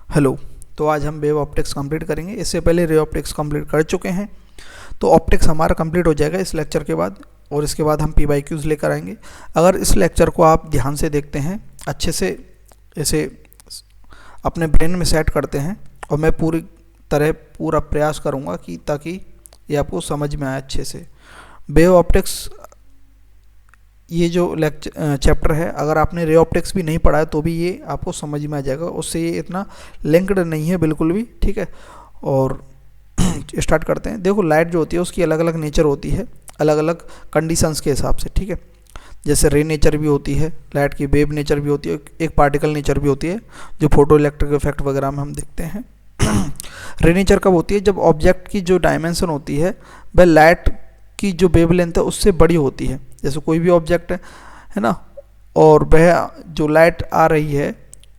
Hello. तो आज हम वेव ऑप्टिक्स कंप्लीट करेंगे। इससे पहले रे ऑप्टिक्स कंप्लीट कर चुके हैं, तो ऑप्टिक्स हमारा कंप्लीट हो जाएगा इस लेक्चर के बाद, और इसके बाद हम PYQs लेकर आएंगे। अगर इस लेक्चर को आप ध्यान से देखते हैं, अच्छे से इसे अपने ब्रेन में सेट करते हैं, और मैं पूरा प्रयास करूँगा कि ताकि ये आपको समझ में आए अच्छे से। वेव ऑप्टिक्स ये जो चैप्टर है, अगर आपने रे ऑप्टिक्स भी नहीं पढ़ा है तो भी ये आपको समझ में आ जाएगा, उससे ये इतना लिंक्ड नहीं है बिल्कुल भी, ठीक है। और स्टार्ट करते हैं। देखो, लाइट जो होती है उसकी अलग अलग नेचर होती है, अलग अलग कंडीशंस के हिसाब से, ठीक है। जैसे रे नेचर भी होती है लाइट की, वेव नेचर भी होती है, एक पार्टिकल नेचर भी होती है जो फोटो इलेक्ट्रिक इफेक्ट वगैरह में हम देखते हैं। रे नेचर कब होती है? जब ऑब्जेक्ट की जो डायमेंशन होती है वह लाइट की जो वेवलेंथ है उससे बड़ी होती है। जैसे कोई भी ऑब्जेक्ट है ना, और वह जो लाइट आ रही है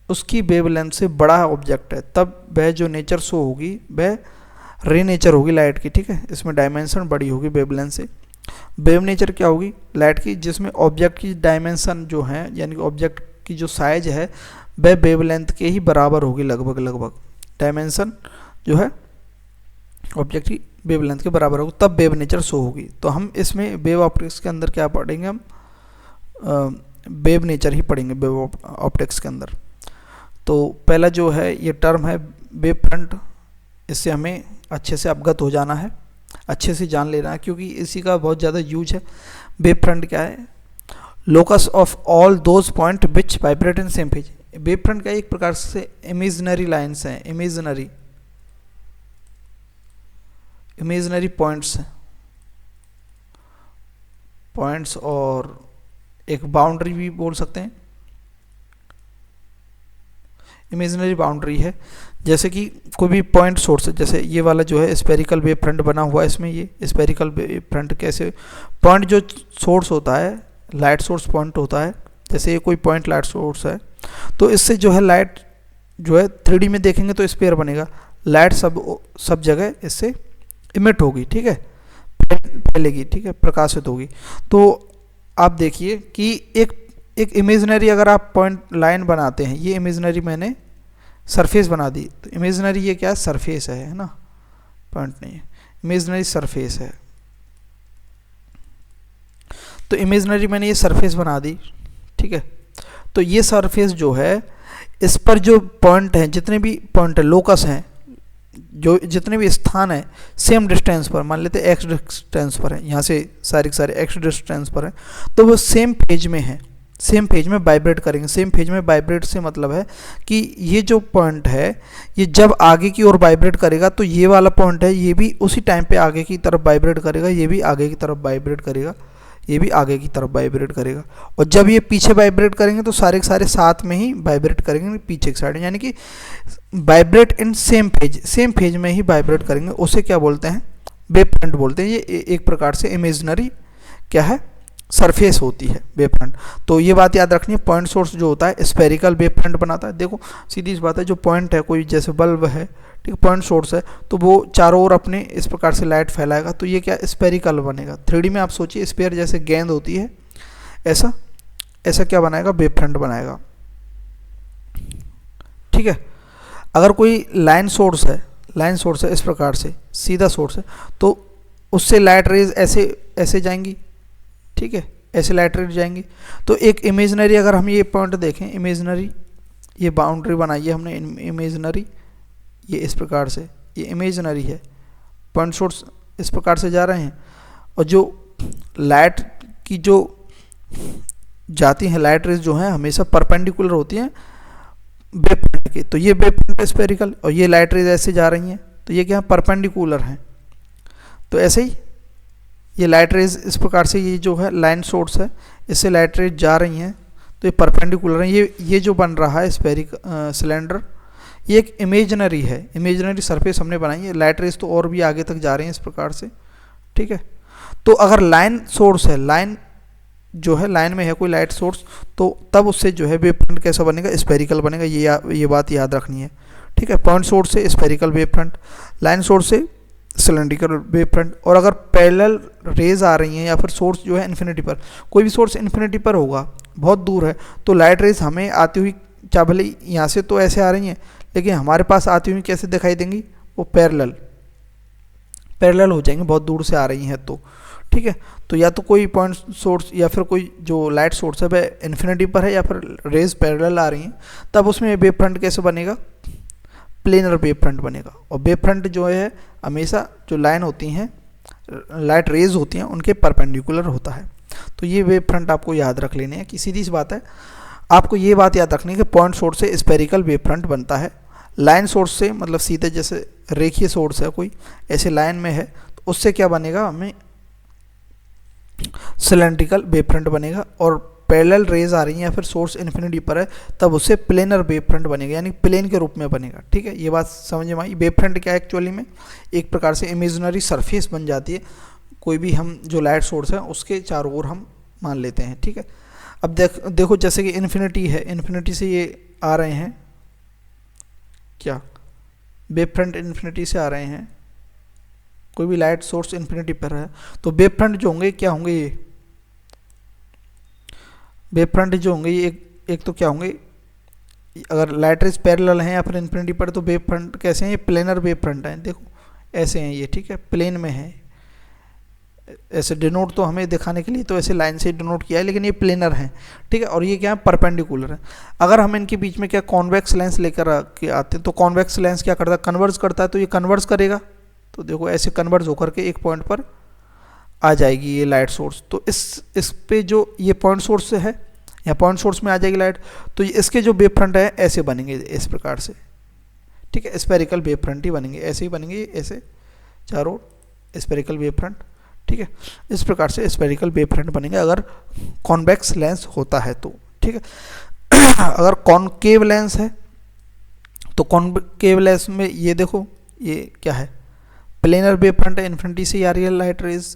उसकी वेवलेंथ से बड़ा ऑब्जेक्ट है, तब वह जो नेचर शो होगी वह रे नेचर होगी लाइट की, ठीक है। इसमें डायमेंशन बड़ी होगी वेवलेंथ से। वेव नेचर क्या होगी लाइट की? जिसमें ऑब्जेक्ट की डायमेंशन जो है, यानी कि ऑब्जेक्ट की जो साइज है वह वेवलेंथ के ही बराबर होगी, लगभग डायमेंशन जो है ऑब्जेक्ट की वेवलेंथ के बराबर होगी, तब वेव नेचर शो होगी। तो हम इसमें वेव ऑप्टिक्स के अंदर क्या पढ़ेंगे? हम वेव नेचर ही पढ़ेंगे वेव ऑप्टिक्स के अंदर। तो पहला जो है ये टर्म है वेव फ्रंट, इससे हमें अच्छे से अवगत हो जाना है, अच्छे से जान लेना है, क्योंकि इसी का बहुत ज़्यादा यूज है। वेव फ्रंट क्या है? Locus of all those point which vibrate in same phase. Wave front का एक प्रकार से इमेजिनरी लाइन्स हैं, इमेजिनरी पॉइंट्स, और एक बाउंड्री भी बोल सकते हैं, इमेजिनरी बाउंड्री है। जैसे कि कोई भी पॉइंट सोर्स है, जैसे ये वाला जो है स्फेरिकल वेव फ्रंट बना हुआ है, इसमें ये स्फेरिकल वेव फ्रंट कैसे पॉइंट जो सोर्स होता है, लाइट सोर्स पॉइंट होता है, जैसे ये कोई पॉइंट लाइट सोर्स है, तो इससे जो है लाइट जो है 3D में देखेंगे तो स्फीयर बनेगा, लाइट सब जगह इससे इमिट होगी, ठीक है, फैलेगी, ठीक है, प्रकाशित होगी। तो आप देखिए कि एक इमेजिनरी अगर आप पॉइंट लाइन बनाते हैं, ये इमेजिनरी मैंने सरफेस बना दी, तो इमेजिनरी ये क्या है? सरफेस है ना, पॉइंट नहीं है, इमेजिनरी सरफेस है। तो इमेजिनरी मैंने ये सरफेस बना दी, ठीक है। तो ये सरफेस जो है, इस पर जो पॉइंट हैं, जितने भी पॉइंट है, लोकस हैं, जो जितने भी स्थान है सेम डिस्टेंस पर, मान लेते हैं x डिस्टेंस पर है, यहाँ से सारे के सारे x डिस्टेंस पर है, तो वो सेम फेज में है, सेम फेज में वाइब्रेट करेंगे। सेम फेज में वाइब्रेट से मतलब है कि ये जो पॉइंट है ये जब आगे की ओर वाइब्रेट करेगा तो ये वाला पॉइंट है ये भी उसी टाइम पे आगे की तरफ वाइब्रेट करेगा, ये भी आगे की तरफ वाइब्रेट करेगा, ये भी आगे की तरफ वाइब्रेट करेगा। और जब ये पीछे वाइब्रेट करेंगे तो सारे के सारे साथ में ही वाइब्रेट करेंगे पीछे की साइड, यानी कि वाइब्रेट इन सेम फेज में ही वाइब्रेट करेंगे। उसे क्या बोलते हैं? वेव फ्रंट बोलते हैं। ये एक प्रकार से इमेजिनरी क्या है? सरफेस होती है वेव फ्रंट। तो ये बात याद रखनी है, पॉइंट सोर्स जो होता है स्फेरिकल वेव फ्रंट बनाता है। देखो सीधी सी बात है, जो पॉइंट है, कोई जैसे बल्ब है, ठीक है, पॉइंट सोर्स है, तो वो चारों ओर अपने इस प्रकार से लाइट फैलाएगा, तो ये क्या स्फेरिकल बनेगा। 3D में आप सोचिए, स्फेयर जैसे गेंद होती है, ऐसा क्या बनाएगा? वेव फ्रंट बनाएगा, ठीक है। अगर कोई लाइन सोर्स है इस प्रकार से, सीधा सोर्स है, तो उससे लाइट रेज ऐसे जाएंगी, ठीक है, ऐसे लाइट रेज जाएंगी। तो एक इमेजिनरी, अगर हम ये पॉइंट देखें, इमेजिनरी ये बाउंड्री बनाई है हमने, इमेजिनरी ये इस प्रकार से, ये इमेजिनरी है, पॉइंट सोर्स इस प्रकार से जा रहे हैं, और जो लाइट की जो जाती हैं लाइट रेज जो हैं हमेशा परपेंडिकुलर होती हैं वेव फ्रंट के, तो ये वेव फ्रंट स्फेरिकल, और ये लाइट रेज ऐसे जा रही हैं, तो ये क्या है? परपेंडिकुलर हैं। तो ऐसे ही ये लाइट रेज इस प्रकार से, ये जो है लाइन सोर्स है, इससे लाइट रेज जा रही हैं, तो ये परपेंडिकुलर हैं। ये जो बन रहा है सिलेंडर, ये एक इमेजिनरी है, इमेजिनरी सरफेस हमने बनाई है। लाइट रेज तो और भी आगे तक जा रही हैं इस प्रकार से, ठीक है। तो अगर लाइन सोर्स है, लाइन जो है, लाइन में है कोई लाइट सोर्स, तो तब उससे जो है वेव फ्रंट कैसा बनेगा? स्फेरिकल बनेगा। ये बात याद रखनी है, ठीक है। पॉइंट सोर्स से spherical wave front, line source से सिलेंड्रिकल वेव फ्रंट। और अगर पैरेलल रेज आ रही हैं, या फिर सोर्स जो है इन्फिनिटी पर, कोई भी सोर्स इन्फिनिटी पर होगा, बहुत दूर है, तो लाइट रेज हमें आती हुई चाहे भले यहाँ से तो ऐसे आ रही हैं, लेकिन हमारे पास आती हुई कैसे दिखाई देंगी, वो पैरेलल हो जाएंगी, बहुत दूर से आ रही हैं तो, ठीक है। तो या तो कोई पॉइंट सोर्स या फिर कोई जो लाइट सोर्स है वह इन्फिनिटी पर है या फिर रेज पैरेलल आ रही हैं, तब उसमें वेव फ्रंट कैसे बनेगा, प्लेनर वेव फ्रंट बनेगा। और वेव फ्रंट जो है हमेशा जो लाइन होती हैं, लाइट रेज होती हैं, उनके परपेंडिकुलर होता है। तो ये वेव फ्रंट आपको याद रख लेने हैं कि सीधी सी बात है, आपको ये बात याद रखनी है कि पॉइंट सोर्स से स्फेरिकल वेव फ्रंट बनता है, लाइन सोर्स से मतलब सीधे जैसे रेखीय सोर्स है कोई ऐसे लाइन में है तो उससे क्या बनेगा, हमें सिलेंड्रिकल वेव फ्रंट बनेगा। और पैरेलल रेज आ रही हैं या फिर सोर्स इन्फिनिटी पर है तब उससे प्लेनर वेव फ्रंट बनेगा, यानी प्लेन के रूप में बनेगा, ठीक है। ये बात समझ में आई। वेव फ्रंट क्या है एक्चुअली में, एक प्रकार से इमेजिनरी सरफेस बन जाती है, कोई भी हम जो लाइट सोर्स है उसके चारों ओर हम मान लेते हैं, ठीक है। अब देखो जैसे कि इन्फिनिटी है, इन्फिनिटी से ये आ रहे हैं क्या, वेव फ्रंट इन्फिनिटी से आ रहे हैं, कोई भी लाइट सोर्स इन्फिनिटी पर है तो वेव फ्रंट जो होंगे क्या होंगे, ये वेव फ्रंट जो होंगे ये एक तो क्या होंगे, अगर लाइट रेज पैरेलल हैं या फिर इन्फिनिटी पर तो वेव फ्रंट कैसे हैं, ये प्लेनर वेव फ्रंट हैं, देखो ऐसे हैं ये, ठीक है, प्लेन में है। ऐसे डिनोट तो हमें दिखाने के लिए तो ऐसे लाइन से डिनोट किया है, लेकिन ये प्लेनर है, ठीक है। और ये क्या है, परपेंडिकुलर है। अगर हम इनके बीच में क्या कॉन्वेक्स लेंस लेकर के आते हैं तो कॉन्वेक्स लेंस क्या करता है, कन्वर्ज करता है, तो ये कन्वर्ज करेगा, तो देखो ऐसे कन्वर्ज होकर के एक पॉइंट पर आ जाएगी ये लाइट सोर्स। तो इस पे जो ये पॉइंट सोर्स है या पॉइंट सोर्स में आ जाएगी लाइट, तो इसके जो वेव फ्रंट है ऐसे बनेंगे इस प्रकार से, ठीक है, स्फेरिकल वेव फ्रंट ही बनेंगे, ऐसे ही बनेंगे, ऐसे चारों स्फेरिकल वेव फ्रंट, ठीक है। इस प्रकार से स्फेरिकल वेव फ्रंट बनेंगे अगर कॉन्वेक्स लेंस होता है तो, ठीक है। अगर कॉनकेव लेंस है तो कॉनकेव लेंस में ये देखो ये क्या है, प्लेनर वेव फ्रंट है, इन्फिनिटी से आ रही है लाइट रेज,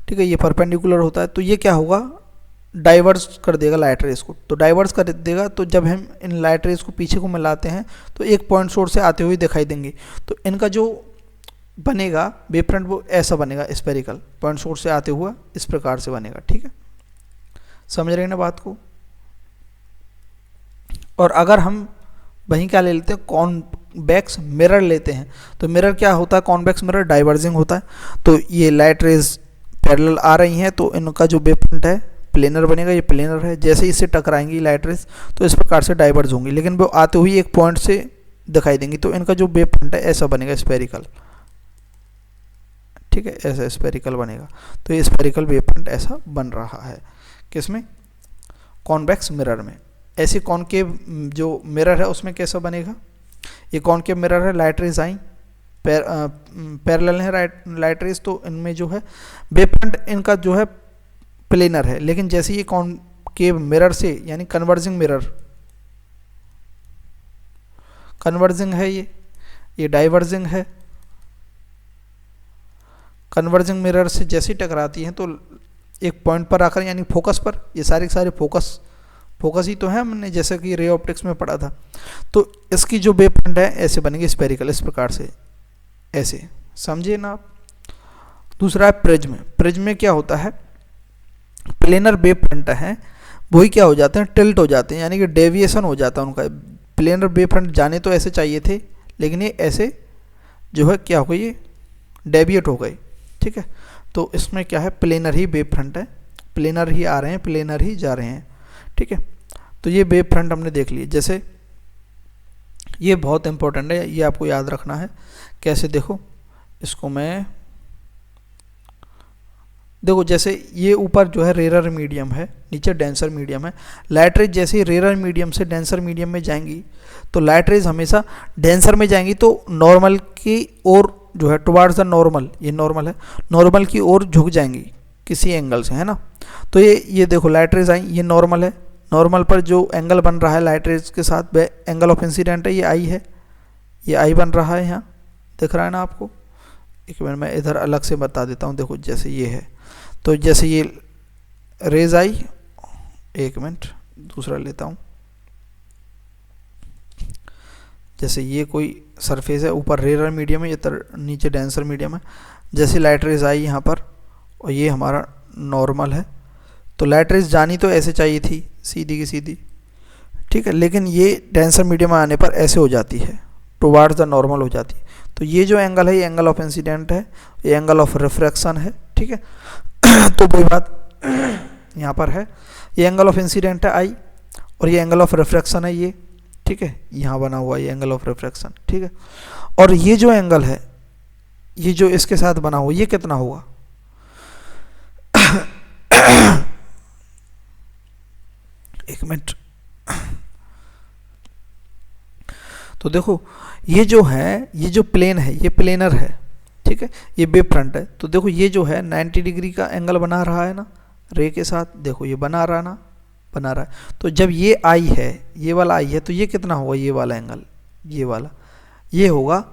ठीक है, ये परपेंडिकुलर होता है, तो ये क्या होगा, डाइवर्स कर देगा लाइट रेज को। तो डाइवर्स कर देगा तो जब हम इन लाइट रेज को पीछे को मिलाते हैं तो एक पॉइंट सोर्स से आते हुए दिखाई देंगे, तो इनका जो बनेगा वेव फ्रंट वो ऐसा बनेगा, स्फेरिकल पॉइंट सोर्स से आते हुआ इस प्रकार से बनेगा, ठीक है, समझ रहे हैं ना बात को। और अगर हम वहीं क्या ले लेते हैं, कॉन्वेक्स मिरर लेते हैं, तो मिरर क्या होता है, कॉन्वेक्स मिरर डाइवर्जिंग होता है, तो ये लाइट रेज पैरेलल आ रही हैं तो इनका जो वेव फ्रंट है प्लेनर बनेगा, ये प्लेनर है, जैसे ही इससे टकराएंगी लाइट रेज तो इस प्रकार से डाइवर्ज होंगी, लेकिन वो आते हुए एक पॉइंट से दिखाई देंगी, तो इनका जो वेव फ्रंट है ऐसा बनेगा, स्फेरिकल, ठीक है, ऐसा स्फेरिकल बनेगा। तो ये स्फेरिकल वेव फ्रंट ऐसा बन रहा है किसमें, कॉन्वेक्स मिरर में। ऐसे कॉनकेव जो मिरर है उसमें कैसा बनेगा, ये कॉनकेव मिरर है, लाइट रेज आई पैरेलल है लाइट रेज, तो इनमें जो है वेव फ्रंट इनका जो है प्लेनर है, लेकिन जैसे ये कॉनकेव मिरर से यानी कन्वर्जिंग मिरर, कन्वर्जिंग है ये डाइवर्जिंग है, कन्वर्जिंग मिरर से जैसे ही टकराती हैं तो एक पॉइंट पर आकर यानी फोकस पर, ये सारे सारे फोकस ही तो है, हमने जैसे कि रे ऑप्टिक्स में पढ़ा था, तो इसकी जो वेव फ्रंट है ऐसे बनेगी स्फेरिकल, इस प्रकार से ऐसे, समझिए ना आप। दूसरा है प्रिज्म। प्रिज्म में क्या होता है, प्लेनर वेव फ्रंट है वही क्या हो जाते हैं, टिल्ट हो जाते हैं, यानी कि डेविएशन हो जाता है उनका। प्लेनर वेव फ्रंट जाने तो ऐसे चाहिए थे, लेकिन ये ऐसे जो है क्या हो गई, ये डेविएट हो गए, ठीक है। तो इसमें क्या है, प्लेनर ही वेव फ्रंट है, प्लेनर ही आ रहे हैं, प्लेनर ही जा रहे हैं, ठीक है। तो ये वेव फ्रंट हमने देख लिए, जैसे ये बहुत इंपॉर्टेंट है, ये आपको याद रखना है। कैसे, देखो इसको मैं देखो, जैसे ये ऊपर जो है रेरर मीडियम है, नीचे डेंसर मीडियम है। लाइट रेज जैसे ही रेरर मीडियम से डेंसर मीडियम में जाएंगी तो लाइट रेज हमेशा डेंसर में जाएंगी तो नॉर्मल की ओर जो है टुवार्ड्स द नॉर्मल, ये नॉर्मल है, नॉर्मल की ओर झुक जाएंगी किसी एंगल से, है ना। तो ये देखो लाइट रेज आई, ये नॉर्मल है, नॉर्मल पर जो एंगल बन रहा है लाइट रेज के साथ वह एंगल ऑफ इंसिडेंट है, ये आई है, ये आई बन रहा है, यहाँ दिख रहा है ना आपको। एक मिनट मैं इधर अलग से बता देता हूँ, देखो जैसे ये है, तो जैसे ये रेज आई, एक मिनट दूसरा लेता हूँ, जैसे ये कोई सरफेस है, ऊपर रेरर मीडियम है, ये नीचे डेंसर मीडियम है, जैसे लाइट रेज आई यहाँ पर और ये हमारा नॉर्मल है, तो लाइट रेज जानी तो ऐसे चाहिए थी, सीधी की सीधी, ठीक है, लेकिन ये डेंसर मीडियम में आने पर ऐसे हो जाती है, टुवार्ड्स द नॉर्मल हो जाती है। तो ये जो एंगल है ये एंगल ऑफ इंसिडेंट है, ये एंगल ऑफ रिफ्रैक्शन है, ठीक है। तो वही बात यहाँ पर है, ये एंगल ऑफ इंसिडेंट है आई, और ये एंगल ऑफ रिफ्रैक्शन है ये, ठीक है, यहाँ बना हुआ ये एंगल ऑफ रिफ्रैक्शन, ठीक है। और ये जो एंगल है, ये जो इसके साथ बना हुआ, ये कितना होगा? एक मिनट। तो देखो ये जो है, ये जो प्लेन है ये प्लेनर है, ठीक है, ये वेव फ्रंट है। तो देखो ये जो है 90 डिग्री का एंगल बना रहा है ना रे के साथ, देखो ये बना रहा ना, बना रहा है। तो जब ये आई है, ये वाला आई है, तो ये कितना होगा? ये वाला एंगल, ये वाला, ये होगा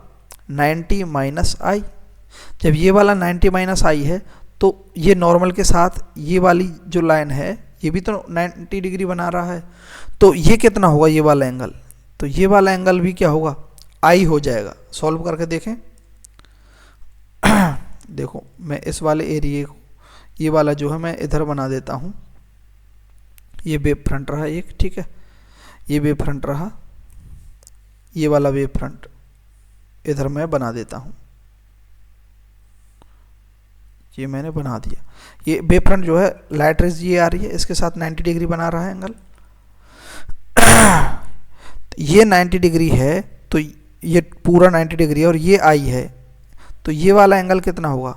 90 माइनस आई। जब ये वाला 90 माइनस आई है तो ये नॉर्मल के साथ ये वाली जो लाइन है ये भी तो 90 डिग्री बना रहा है, तो ये कितना होगा? ये वाला एंगल, तो ये वाला एंगल भी क्या होगा? आई हो जाएगा। सॉल्व करके देखें। देखो मैं इस वाले एरिए को, ये वाला जो है मैं इधर बना देता हूँ, ये वेव फ्रंट रहा एक, ठीक है, ये वेव फ्रंट रहा, ये वाला वेव फ्रंट इधर मैं बना देता हूँ, ये मैंने बना दिया। ये वेव फ्रंट जो है लाइट रेज ये आ रही है, इसके साथ 90 डिग्री बना रहा है एंगल। ये 90 डिग्री है, तो ये पूरा 90 डिग्री है, और ये आई है, तो ये वाला एंगल कितना होगा?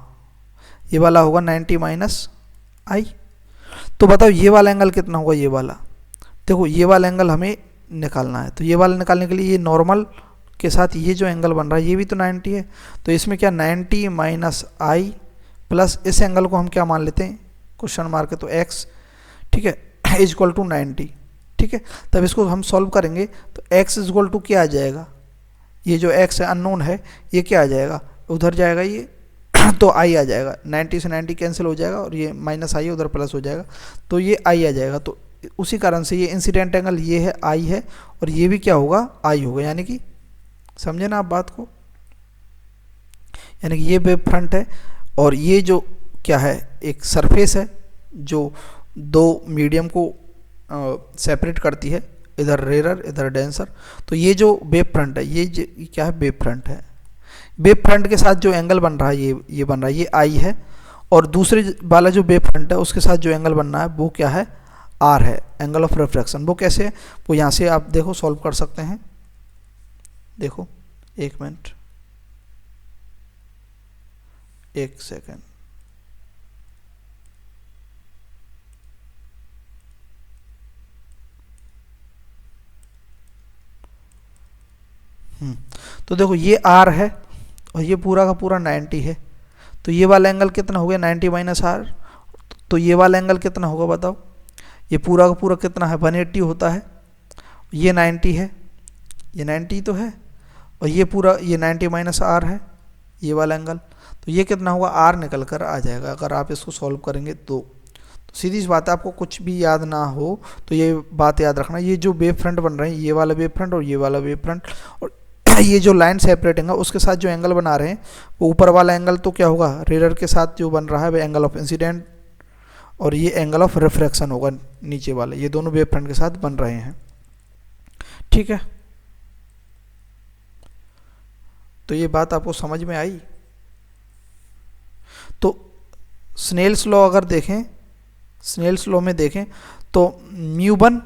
ये वाला होगा 90 माइनस आई। तो बताओ ये वाला एंगल कितना होगा? ये वाला, देखो ये वाला एंगल हमें निकालना है, तो ये वाला निकालने के लिए ये नॉर्मल के साथ ये जो एंगल बन रहा है ये भी तो 90 है, तो इसमें क्या 90 माइनस आई प्लस इस एंगल को हम क्या मान लेते हैं? क्वेश्चन मार्क है तो x, ठीक है, इज इक्वल टू 90, ठीक है। तब इसको हम सॉल्व करेंगे तो x इज इक्वल टू क्या आ जाएगा? ये जो x है अननोन है, ये क्या आ जाएगा? उधर जाएगा ये तो i आ जाएगा, 90 से 90 कैंसिल हो जाएगा, और ये माइनस आई उधर प्लस हो जाएगा, तो ये i आ जाएगा। तो उसी कारण से ये इंसिडेंट एंगल ये है i है, और ये भी क्या होगा? i होगा। यानी कि समझे ना आप बात को? यानी कि ये वेव फ्रंट है, और ये जो क्या है, एक सरफेस है जो दो मीडियम को सेपरेट करती है, इधर रेयर इधर डेंसर। तो ये जो वेव फ्रंट है, ये क्या है? वेव फ्रंट है। वेव फ्रंट के साथ जो एंगल बन रहा है ये बन रहा है, ये आई है, और दूसरे वाला जो वेव फ्रंट है उसके साथ जो एंगल बन रहा है वो क्या है? आर है, एंगल ऑफ रिफ्रैक्शन। वो कैसे है? वो यहाँ से आप देखो सॉल्व कर सकते हैं। देखो एक मिनट, एक सेकेंड, तो देखो ये आर है और ये पूरा का पूरा 90 है, तो ये वाला एंगल कितना हो गया? 90 माइनस आर। तो ये वाला एंगल कितना होगा बताओ? ये पूरा का पूरा कितना है? 180 होता है। ये 90 है, ये 90 तो है, और ये पूरा ये 90 माइनस आर है, ये वाला एंगल। तो ये कितना होगा? आर निकल कर आ जाएगा अगर आप इसको सॉल्व करेंगे तो सीधी सी बात है। आपको कुछ भी याद ना हो तो ये बात याद रखना, ये जो वेव फ्रंट बन रहे हैं, ये वाला वेव फ्रंट और ये वाला वेव फ्रंट, और ये जो लाइन सेपरेटिंग है उसके साथ जो एंगल बना रहे हैं वो ऊपर वाला एंगल तो क्या होगा? रेयर के साथ जो बन रहा है वो एंगल ऑफ इंसिडेंट, और ये एंगल ऑफ रिफ्रैक्शन होगा नीचे वाले, ये दोनों वेव फ्रंट के साथ बन रहे हैं, ठीक है। तो ये बात आपको समझ में आई? तो स्नेल्स लॉ अगर देखें, स्नेल्स लॉ में देखें तो μ1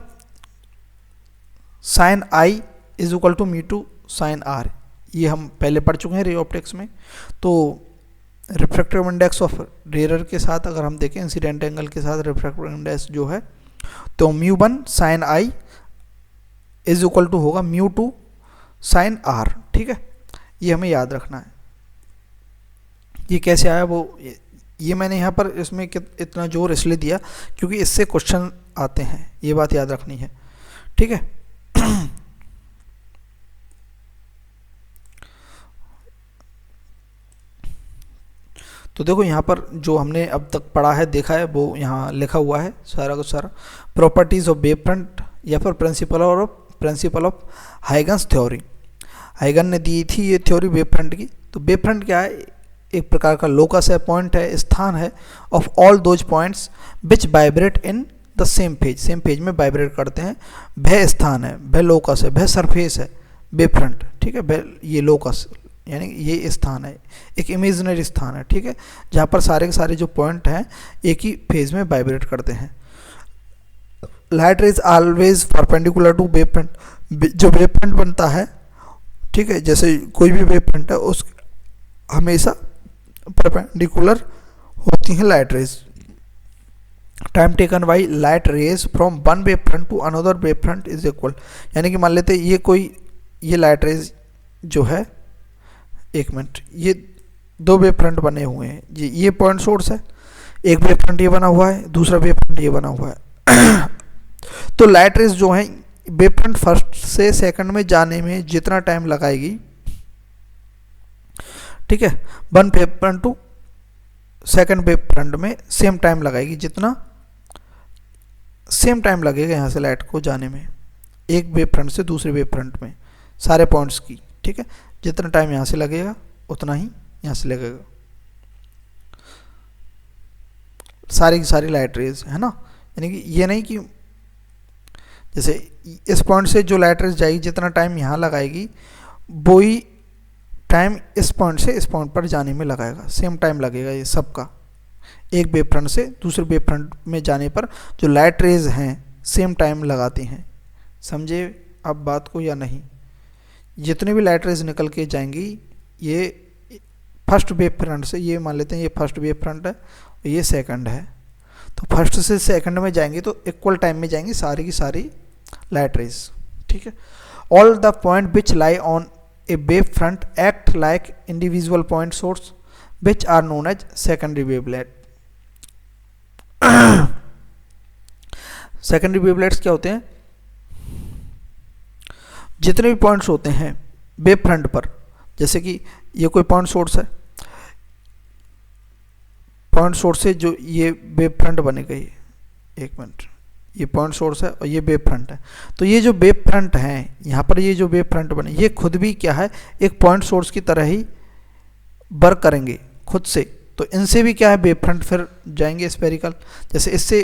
sine i is equal to μ2 sine r, ये हम पहले पढ़ चुके हैं रे ऑप्टिक्स में। तो रिफ्रैक्टिव इंडेक्स ऑफ रेयर के साथ अगर हम देखें, इंसिडेंट एंगल के साथ रिफ्रैक्टिव इंडेक्स जो है, तो μ1 sine i is equal to होगा μ2 साइन आर, ठीक है। ये हमें याद रखना है। ये कैसे आया वो, ये मैंने यहाँ पर इसमें इतना जोर इसलिए दिया क्योंकि इससे क्वेश्चन आते हैं, ये बात याद रखनी है, ठीक है। तो देखो यहाँ पर जो हमने अब तक पढ़ा है, देखा है, वो यहाँ लिखा हुआ है सारा का सारा। प्रॉपर्टीज ऑफ वेव फ्रंट या फिर प्रिंसिपल ऑफ हाइगन्स थ्योरी, हाइगन ने दी थी ये थ्योरी वेव फ्रंट की। तो वेव फ्रंट क्या है? एक प्रकार का लोकस है, पॉइंट है, स्थान है, of all those points which vibrate in the same phase, same phase में वाइब्रेट करते हैं। वह स्थान है, वह लोकस है, वह सरफेस है, वेव फ्रंट, ठीक है। ये लोकस यानी ये स्थान है, एक इमेजिनरी स्थान है, ठीक है, जहाँ पर सारे के सारे जो पॉइंट हैं एक ही फेज में वाइब्रेट करते हैं। Light rays always perpendicular to wave front, जो वेव फ्रंट बनता है, ठीक है, जैसे कोई भी वेव फ्रंट है उस हमेशा परपेंडिकुलर होती हैं light rays. Time taken by light rays from one wave front to another wave front is equal, यानी कि मान लेते ये लाइट रेज जो है, एक मिनट, ये दो वेव फ्रंट बने हुए हैं, ये पॉइंट सोर्स है, एक वेव फ्रंट ये बना हुआ है, दूसरा वेव फ्रंट ये बना हुआ है। तो लाइट रेज जो है वेव फ्रंट फर्स्ट से सेकंड में जाने में जितना टाइम लगाएगी, ठीक है, one wave front to second wave front में सेम टाइम लगाएगी, जितना सेम टाइम लगेगा यहाँ से लाइट को जाने में, एक वेव फ्रंट से दूसरे वेव फ्रंट में सारे पॉइंट्स की, ठीक है, जितना टाइम यहाँ से लगेगा उतना ही यहाँ से लगेगा, सारी की सारी लाइट रेज, है ना। यानी कि ये नहीं कि जैसे इस पॉइंट से जो लाइट रेज जाएगी जितना टाइम यहाँ लगाएगी वो ही टाइम इस पॉइंट से इस पॉइंट पर जाने में लगाएगा, सेम टाइम लगेगा ये सबका। एक वेव फ्रंट से दूसरे वेव फ्रंट में जाने पर जो लाइट रेज हैं सेम टाइम लगाती हैं। समझे आप बात को या नहीं? जितने भी लाइट रेज निकल के जाएंगी ये फर्स्ट वेव फ्रंट से, ये मान लेते हैं ये फर्स्ट वेव फ्रंट है, ये सेकंड है, तो फर्स्ट से सेकंड में जाएंगे तो इक्वल टाइम में जाएंगी सारी की सारी लाइट रेज, ठीक है। All the point which lie on a wave front act like individual point source which are known as secondary wavelet. Secondary wavelets क्या होते हैं? जितने भी पॉइंट्स होते हैं वेव फ्रंट पर, जैसे कि ये कोई पॉइंट सोर्स है, पॉइंट सोर्स से जो ये वेव फ्रंट बनेगा, ये एक मिनट, ये पॉइंट सोर्स है और ये वेव फ्रंट है, तो ये जो वेव फ्रंट हैं यहाँ पर ये जो वेव फ्रंट बने ये खुद भी क्या है, एक पॉइंट सोर्स की तरह ही वर्क करेंगे खुद से। तो इनसे भी क्या है, वेव फ्रंट फिर जाएंगे स्फेरिकल, जैसे इससे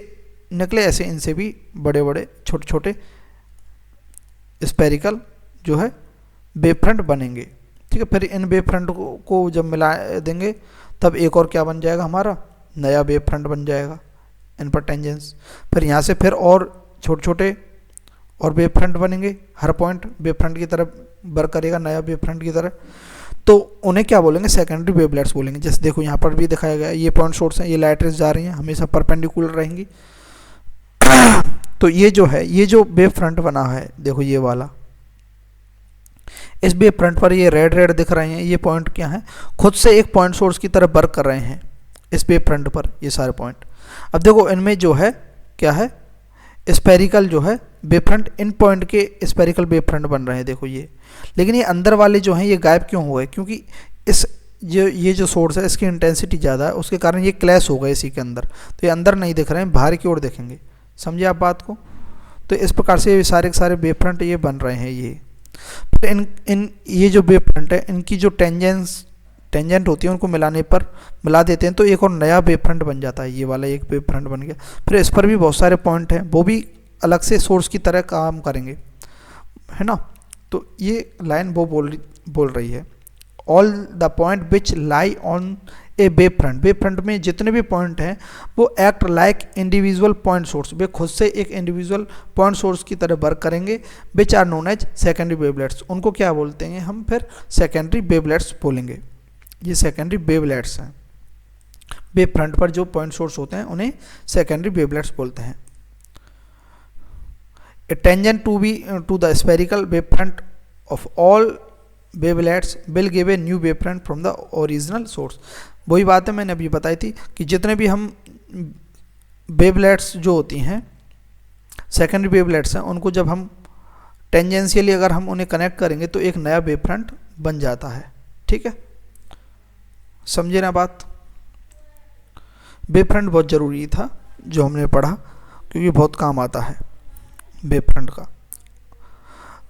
निकले ऐसे इनसे भी बड़े बड़े छोटे छोटे स्फेरिकल जो है वेव फ्रंट बनेंगे, ठीक है। फिर इन वेव फ्रंट को जब मिला देंगे तब एक और क्या बन जाएगा, हमारा नया वेव फ्रंट बन जाएगा, इन पर टेंजेंस। फिर यहाँ से फिर और छोटे छोटे और वेव फ्रंट बनेंगे, हर पॉइंट वेव फ्रंट की तरफ वर्क करेगा नया वेव फ्रंट की तरह, तो उन्हें क्या बोलेंगे, सेकेंडरी वेवलेट्स बोलेंगे। जैसे देखो यहाँ पर भी दिखाया गया, ये पॉइंट सोर्स है, ये लाइट रेज जा रही हैं, हमेशा परपेंडिकुलर रहेंगी। तो ये जो है, ये जो वेव फ्रंट बना है देखो ये वाला, इस वेव फ्रंट पर ये रेड रेड दिख रहे हैं, ये पॉइंट क्या है, खुद से एक पॉइंट सोर्स की तरफ वर्क कर रहे हैं इस वेव फ्रंट पर, ये सारे पॉइंट। अब देखो इनमें जो है क्या है, स्पेरिकल जो है वेव फ्रंट, इन पॉइंट के स्पेरिकल वेव फ्रंट बन रहे हैं देखो ये, लेकिन ये अंदर वाले जो हैं ये गायब क्यों हो गए, क्योंकि इस ये जो सोर्स है इसकी इंटेंसिटी ज़्यादा है, उसके कारण ये क्लैश हो गए इसी के अंदर, तो ये अंदर नहीं दिख रहे हैं, बाहर की ओर दिखेंगे। समझे आप बात को? तो इस प्रकार से सारे के सारे वेव फ्रंट ये बन रहे हैं। ये ये जो वेव फ्रंट है इनकी जो टेंजेंट होती है उनको मिला देते हैं तो एक और नया वेव फ्रंट बन जाता है, ये वाला एक वेव फ्रंट बन गया। फिर इस पर भी बहुत सारे पॉइंट हैं, वो भी अलग से सोर्स की तरह काम करेंगे, है ना। तो ये लाइन वो बोल रही है, all the point which lie on a wave front में जितने भी पॉइंट हैं वो act like individual point source, वे खुद से एक इंडिविजुअल पॉइंट सोर्स की तरह वर्क करेंगे, which are known as secondary wavelets. उनको क्या बोलते हैं हम, फिर सेकेंडरी वेवलेट्स बोलेंगे। ये सेकेंडरी वेवलेट्स हैं, वेव फ्रंट पर जो पॉइंट सोर्स होते हैं उन्हें सेकेंडरी वेवलेट्स बोलते हैं। A tangent to the spherical wave front of all wavelets will give a new wave front from the original source. वही बात है मैंने अभी बताई थी कि जितने भी हम वेवलेट्स जो होती हैं सेकेंडरी वेवलेट्स हैं, उनको जब हम टेंजेंशियली अगर हम उन्हें कनेक्ट करेंगे तो एक नया वेव फ्रंट बन जाता है, ठीक है। समझे ना बात? वेव फ्रंट बहुत ज़रूरी था जो हमने पढ़ा, क्योंकि बहुत काम आता है वेव फ्रंट का।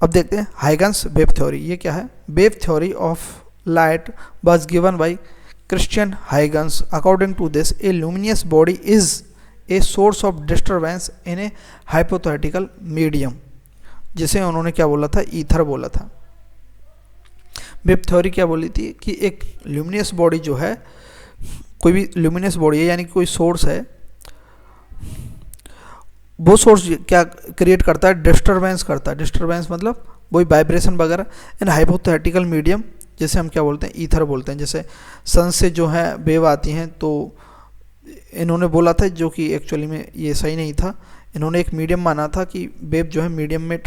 अब देखते हैं हाइगन्स वेव थ्योरी। ये क्या है? Wave theory of light was given by Christian Huygens. According to this a luminous body is a source of disturbance in a hypothetical medium, जिसे उन्होंने क्या बोला था, ईथर बोला था, वेब थ्योरी क्या बोली थी कि एक ल्यूमिनस बॉडी जो है, कोई भी ल्यूमिनस बॉडी है यानी कि कोई सोर्स है, वो सोर्स क्या क्रिएट करता है, डिस्टरबेंस करता है। डिस्टरबेंस मतलब वही वाइब्रेशन वगैरह इन हाइपोथेटिकल मीडियम, जैसे हम क्या बोलते हैं, ईथर बोलते हैं। जैसे सन से जो है वेव आती हैं, तो इन्होंने बोला था, जो कि एक्चुअली में ये सही नहीं था, इन्होंने एक मीडियम माना था कि वेव जो है मीडियम में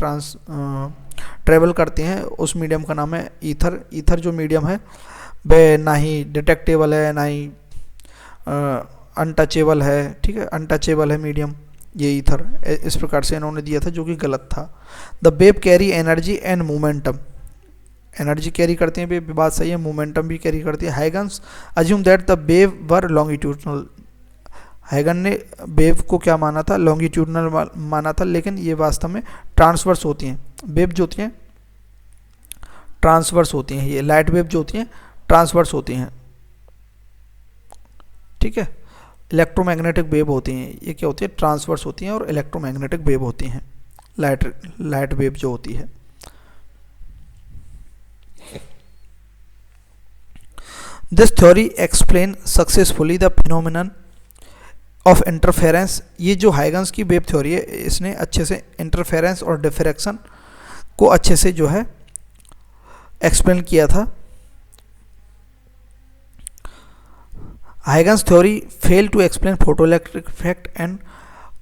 ट्रेवल करती हैं, उस मीडियम का नाम है ईथर। ईथर जो मीडियम है वह ना ही डिटेक्टेबल है, ना ही अनटचेबल है, ठीक है, अनटचेबल है मीडियम ये ईथर। इस प्रकार से इन्होंने दिया था, जो कि गलत था। The wave carry energy and momentum, energy carry करती है, बात सही है, मोमेंटम भी कैरी करती है। Huygens assume that the wave were longitudinal, हाइगन ने वेव को क्या माना था, लॉन्गिट्यूडनल माना था, लेकिन ये वास्तव में ट्रांसवर्स होती हैं। वेव जो होती हैं ट्रांसवर्स होती हैं, ये लाइट वेव जो होती हैं ट्रांसवर्स होती हैं, ठीक है। इलेक्ट्रोमैग्नेटिक वेव होती हैं, ये क्या होती है, ट्रांसवर्स होती हैं, और इलेक्ट्रोमैग्नेटिक वेव होती हैं, लाइट वेव जो होती है। This theory explain successfully the phenomenon of interference, ये जो हाइगन्स की वेव थ्योरी है, इसने अच्छे से इंटरफेरेंस और डिफ्रैक्शन को अच्छे से जो है एक्सप्लेन किया था। Huygens theory fail to explain photoelectric effect and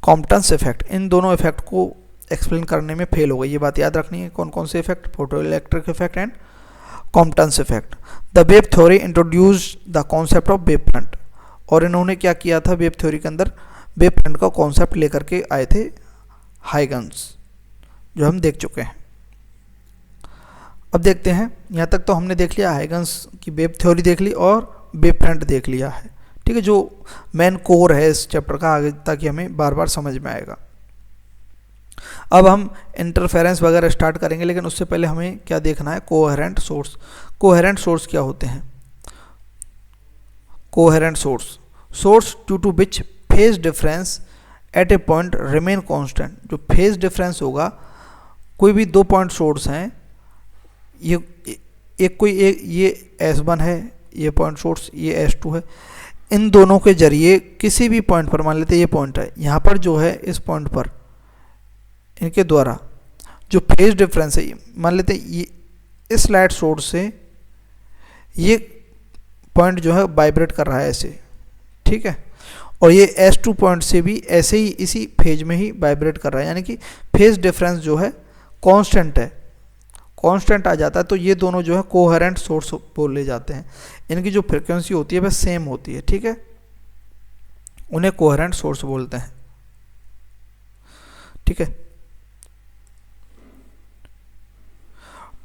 Compton's effect, इन दोनों इफेक्ट को एक्सप्लेन करने में फेल हो गई। ये बात याद रखनी है, कौन कौन से effect, photoelectric effect and Compton's effect. The wave theory introduce the concept of wave front, और इन्होंने क्या किया था, वेव थ्योरी के अंदर वेव फ्रंट का कॉन्सेप्ट लेकर के आए थे हाइगन्स, जो हम देख चुके हैं। अब देखते हैं, यहाँ तक तो हमने देख लिया, हाइगन्स की वेव थ्योरी देख ली और वेव फ्रंट देख लिया है, ठीक है, जो मेन कोर है इस चैप्टर का, आगे ताकि हमें बार बार समझ में आएगा। अब हम इंटरफेरेंस वगैरह स्टार्ट करेंगे, लेकिन उससे पहले हमें क्या देखना है, कोहेरेंट सोर्स। कोहेरेंट सोर्स क्या होते हैं, coherent source to to which phase difference at a point remain constant, जो फेज डिफरेंस होगा, कोई भी दो पॉइंट सोर्स हैं, ये ये S1 है, ये पॉइंट सोर्स ये S2 है, इन दोनों के जरिए किसी भी पॉइंट पर, मान लेते हैं ये पॉइंट है, यहाँ पर जो है इस पॉइंट पर इनके द्वारा जो फेज डिफरेंस है, मान लेते हैं ये इस लाइट सोर्स से ये पॉइंट जो है वाइब्रेट कर रहा है ऐसे, ठीक है, और ये S2 पॉइंट से भी ऐसे ही इसी फेज में ही वाइब्रेट कर रहा है, यानी कि फेज डिफरेंस जो है कांस्टेंट है, कांस्टेंट आ जाता है, तो ये दोनों जो है कोहेरेंट सोर्स बोले जाते हैं। इनकी जो फ्रीक्वेंसी होती है वह सेम होती है, ठीक है, उन्हें कोहेरेंट सोर्स बोलते हैं, ठीक है।